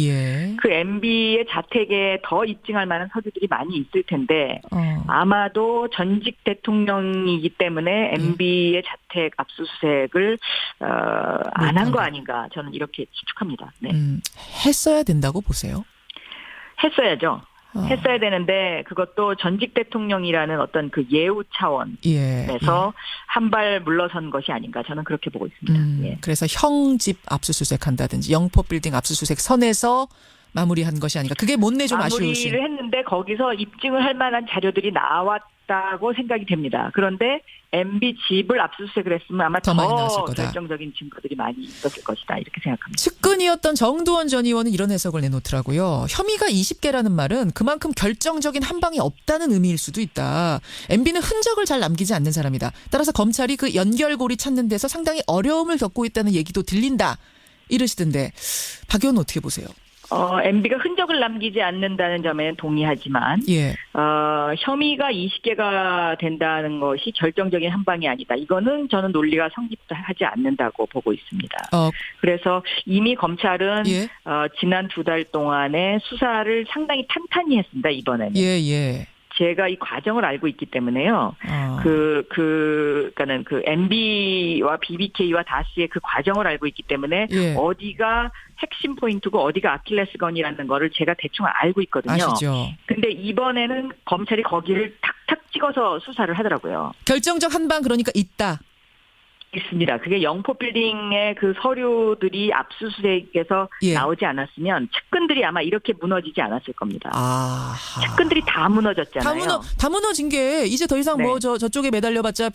그 MB의 자택에 더 입증할 만한 서류들이 많이 있을 텐데 아마도 전직 대통령이기 때문에 MB의 자택 압수수색을 안 한 거 아닌가 저는 이렇게 추측합니다. 네. 했어야 된다고 보세요? 했어야죠. 했어야 되는데 그것도 전직 대통령이라는 어떤 그 예우 차원에서 한 발 물러선 것이 아닌가 저는 그렇게 보고 있습니다. 그래서 형집 압수수색한다든지 영포 빌딩 압수수색 선에서 마무리한 것이 아닌가. 그게 못내 좀 아쉬우신. 마무리를 했는데 거기서 입증을 할 만한 자료들이 나왔다고 생각이 됩니다. 그런데 MB 집을 압수수색을 했으면 아마 더 결정적인 증거들이 많이 있었을 것이다. 이렇게 생각합니다. 측근이었던 정두원 전 의원은 이런 해석을 내놓더라고요. 혐의가 20개라는 말은 그만큼 결정적인 한 방이 없다는 의미일 수도 있다. MB는 흔적을 잘 남기지 않는 사람이다. 따라서 검찰이 그 연결고리 찾는 데서 상당히 어려움을 겪고 있다는 얘기도 들린다. 이러시던데 박 의원은 어떻게 보세요? MB가 흔적을 남기지 않는다는 점에는 동의하지만 혐의가 20개가 된다는 것이 결정적인 한 방이 아니다. 이거는 저는 논리가 성립하지 않는다고 보고 있습니다. 그래서 이미 검찰은 지난 2달 동안에 수사를 상당히 탄탄히 했습니다. 이번에는. 제가 이 과정을 알고 있기 때문에요. 그러니까는 그 MB와 BBK와 다스의 그 과정을 알고 있기 때문에 어디가 핵심 포인트고 어디가 아킬레스건이라는 거를 제가 대충 알고 있거든요. 아시죠? 근데 이번에는 검찰이 거기를 탁탁 찍어서 수사를 하더라고요. 결정적 한 방 그러니까 있다. 있습니다. 그게 영포빌딩의 그 서류들이 압수수색에서 나오지 않았으면 측근들이 아마 이렇게 무너지지 않았을 겁니다. 측근들이 다 무너졌잖아요. 다 무너진 게 이제 더 이상 뭐 저쪽에 매달려봤자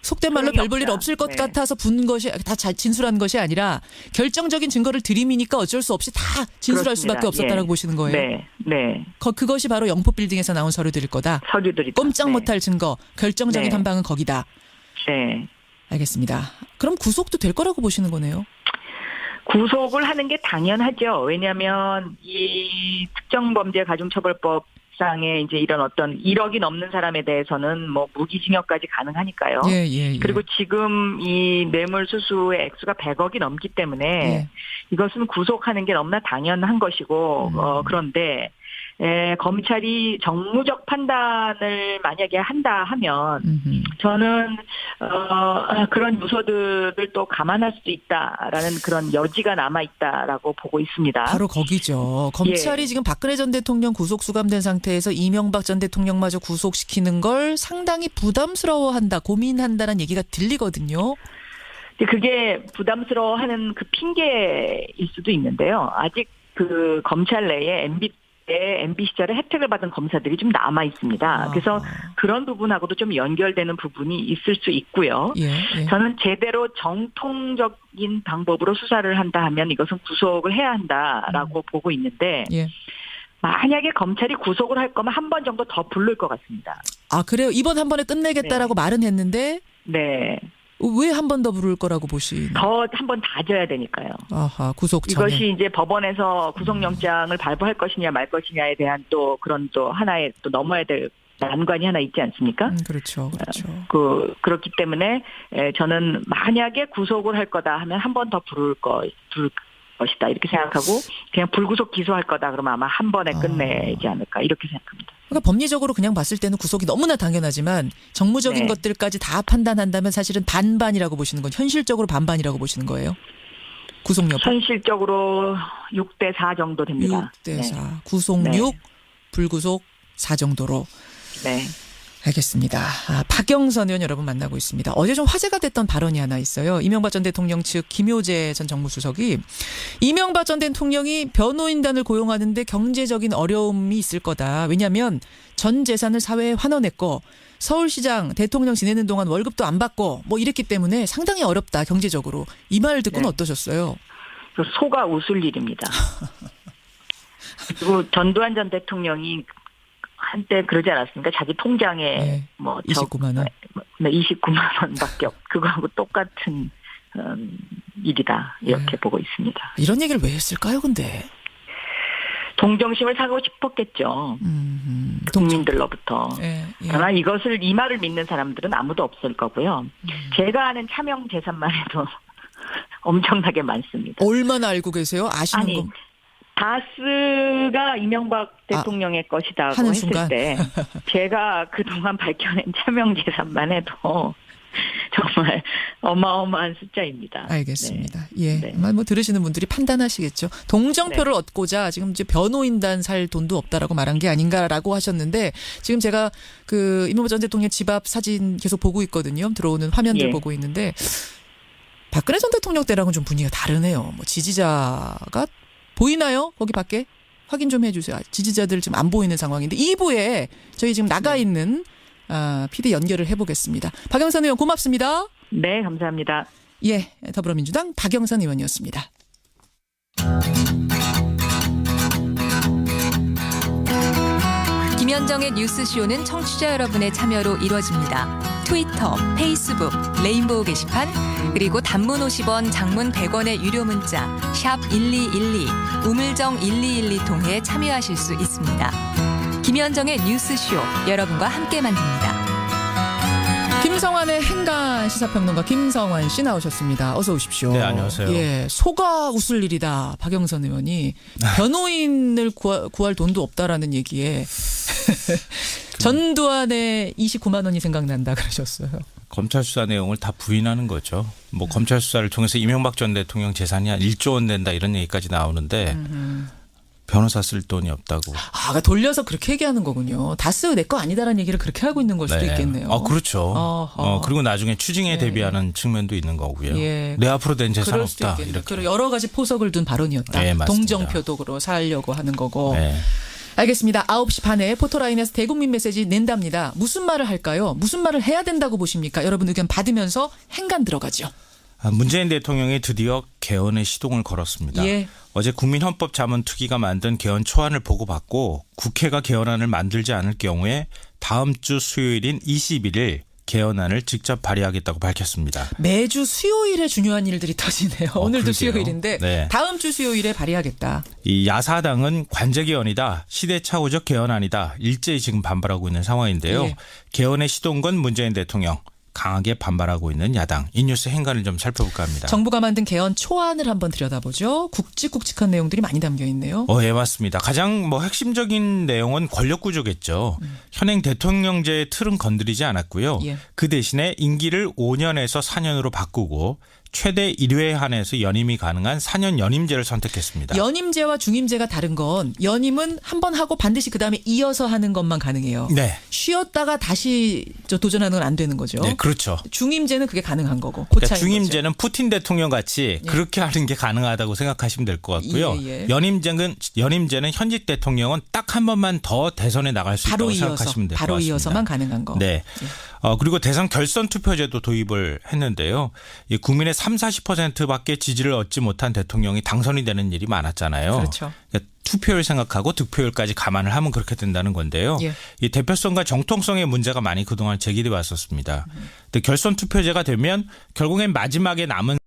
속된 말로 별 볼 일 없을 것 같아서 분 것이 다 진술한 것이 아니라 결정적인 증거를 들이미니까 어쩔 수 없이 다 진술할 수밖에 없었다라고 보시는 거예요. 네. 그것이 바로 영포빌딩에서 나온 서류들일 거다. 꼼짝 못할 증거, 결정적인 한 방은 거기다. 네. 알겠습니다. 그럼 구속도 될 거라고 보시는 거네요. 구속을 하는 게 당연하죠. 왜냐하면 이 특정범죄가중처벌법상에 이제 이런 어떤 1억이 넘는 사람에 대해서는 뭐 무기징역까지 가능하니까요. 예. 그리고 지금 이 뇌물수수의 액수가 100억이 넘기 때문에 이것은 구속하는 게 너무나 당연한 것이고 그런데 검찰이 정무적 판단을 만약에 한다 하면 저는 그런 요소들을 또 감안할 수도 있다라는 그런 여지가 남아 있다라고 보고 있습니다. 바로 거기죠. 검찰이 지금 박근혜 전 대통령 구속 수감된 상태에서 이명박 전 대통령마저 구속시키는 걸 상당히 부담스러워한다, 고민한다는 얘기가 들리거든요. 그게 부담스러워하는 그 핑계일 수도 있는데요. 아직 그 검찰 내에 MB 시절에 혜택을 받은 검사들이 좀 남아 있습니다. 그래서 그런 부분하고도 좀 연결되는 부분이 있을 수 있고요. 저는 제대로 정통적인 방법으로 수사를 한다 하면 이것은 구속을 해야 한다라고 보고 있는데 만약에 검찰이 구속을 할 거면 한 번 정도 더 부를 것 같습니다. 그래요? 이번 한 번에 끝내겠다라고 말은 했는데 왜 한 번 더 부를 거라고 보시나요? 더 한 번 다져야 되니까요. 구속 전에. 이것이 이제 법원에서 구속영장을 발부할 것이냐 말 것이냐에 대한 또 그런 또 하나의 또 넘어야 될 난관이 하나 있지 않습니까? 그렇죠. 그렇기 때문에 저는 만약에 구속을 할 거다 하면 한 번 더 부를 것이다 이렇게 생각하고 그냥 불구속 기소할 거다 그러면 아마 한 번에 끝내지 않을까 이렇게 생각합니다. 그러니까 법리적으로 그냥 봤을 때는 구속이 너무나 당연하지만 정무적인 것들까지 다 판단한다면 사실은 반반이라고 보시는 건 현실적으로 반반이라고 보시는 거예요? 구속 여부? 현실적으로 6대4 정도 됩니다. 6대4. 구속 6, 불구속 4 정도로. 네. 알겠습니다. 박영선 의원 여러분 만나고 있습니다. 어제 좀 화제가 됐던 발언이 하나 있어요. 이명박 전 대통령 측 김효재 전 정무수석이 이명박 전 대통령이 변호인단을 고용하는데 경제적인 어려움이 있을 거다. 왜냐하면 전 재산을 사회에 환원했고 서울시장 대통령 지내는 동안 월급도 안 받고 뭐 이랬기 때문에 상당히 어렵다 경제적으로. 이 말 듣고는 어떠셨어요? 소가 웃을 일입니다. 그리고 전두환 전 대통령이 한때 그러지 않았습니까? 자기 통장에 29만 원. 29만 원밖에 그거하고 똑같은 일이다 이렇게 보고 있습니다. 이런 얘기를 왜 했을까요, 근데? 동정심을 사고 싶었겠죠. 국민들로부터. 그러나 이것을 이 말을 믿는 사람들은 아무도 없을 거고요. 제가 아는 차명 재산만 해도 엄청나게 많습니다. 얼마나 알고 계세요? 아시는 거? 다스가 이명박 대통령의 것이다고 했을 순간. 때 제가 그동안 밝혀낸 차명 재산만 해도 정말 어마어마한 숫자입니다. 알겠습니다. 뭐 들으시는 분들이 판단하시겠죠. 동정표를 얻고자 지금 이제 변호인단 살 돈도 없다라고 말한 게 아닌가라고 하셨는데 지금 제가 그 이명박 전 대통령 집 앞 사진 계속 보고 있거든요. 들어오는 화면들 보고 있는데 박근혜 전 대통령 때랑은 좀 분위기가 다르네요. 뭐 지지자가 보이나요? 거기 밖에? 확인 좀 해주세요. 지지자들 지금 안 보이는 상황인데 2부에 저희 지금 나가 있는 PD 연결을 해보겠습니다. 박영선 의원 고맙습니다. 네, 감사합니다. 더불어민주당 박영선 의원이었습니다. 김현정의 뉴스쇼는 청취자 여러분의 참여로 이루어집니다. 트위터, 페이스북, 레인보우 게시판, 그리고 단문 50원, 장문 100원의 유료 문자 샵 1212, 우물정 1212 통해 참여하실 수 있습니다. 김현정의 뉴스쇼, 여러분과 함께 만듭니다. 김성환의 행간 시사평론가 김성환 씨 나오셨습니다. 어서 오십시오. 네, 안녕하세요. 소가 웃을 일이다. 박영선 의원이 변호인을 구할 돈도 없다라는 얘기에 전두환의 29만 원이 생각난다 그러셨어요. 검찰 수사 내용을 다 부인하는 거죠. 뭐 검찰 수사를 통해서 이명박 전 대통령 재산이 한 1조 원 된다 이런 얘기까지 나오는데 변호사 쓸 돈이 없다고. 그러니까 돌려서 그렇게 얘기하는 거군요. 다스 내 거 아니다라는 얘기를 그렇게 하고 있는 걸 수도 있겠네요. 그렇죠. 그리고 나중에 추징에 대비하는 측면도 있는 거고요. 예. 내 앞으로 된 재산 없다. 이렇게. 그리고 여러 가지 포석을 둔 발언이었다. 네, 동정표도 살려고 하는 거고. 네. 알겠습니다. 9시 반에 포토라인에서 대국민 메시지 낸답니다. 무슨 말을 할까요? 무슨 말을 해야 된다고 보십니까? 여러분 의견 받으면서 행간 들어가죠. 문재인 대통령이 드디어 개헌의 시동을 걸었습니다. 예. 어제 국민헌법자문특위가 만든 개헌 초안을 보고받고 국회가 개헌안을 만들지 않을 경우에 다음 주 수요일인 21일 개헌안을 직접 발의하겠다고 밝혔습니다. 매주 수요일에 중요한 일들이 터지네요. 오늘도 그러게요. 수요일인데 네. 다음 주 수요일에 발의하겠다. 이 야사당은 관제개헌이다. 시대착오적 개헌안이다. 일제히 지금 반발하고 있는 상황인데요. 예. 개헌의 시동건 문재인 대통령. 강하게 반발하고 있는 야당. 이 뉴스 행간을 좀 살펴볼까 합니다. 정부가 만든 개헌 초안을 한번 들여다보죠. 굵직굵직한 내용들이 많이 담겨 있네요. 예, 맞습니다. 가장 핵심적인 내용은 권력구조겠죠. 현행 대통령제의 틀은 건드리지 않았고요. 예. 그 대신에 임기를 5년에서 4년으로 바꾸고 최대 1회에 한해서 연임이 가능한 4년 연임제를 선택했습니다. 연임제와 중임제가 다른 건 연임은 한 번 하고 반드시 그다음에 이어서 하는 것만 가능해요. 네. 쉬었다가 다시 도전하는 건 안 되는 거죠. 네, 그렇죠. 중임제는 그게 가능한 거고. 그러니까 중임제는 푸틴 대통령 같이 예. 그렇게 하는 게 가능하다고 생각하시면 될 것 같고요. 예. 연임제는 현직 대통령은 딱 한 번만 더 대선에 나갈 수 있다고 생각하시면 될 것 같습니다. 바로 이어서만 가능한 거. 네. 그리고 대선 결선 투표제도 도입을 했는데요. 이 국민의 30-40%밖에 지지를 얻지 못한 대통령이 당선이 되는 일이 많았잖아요. 그렇죠. 그러니까 투표율 생각하고 득표율까지 감안을 하면 그렇게 된다는 건데요. 예. 이 대표성과 정통성의 문제가 많이 그동안 제기돼 왔었습니다. 근데 결선 투표제가 되면 결국엔 마지막에 남은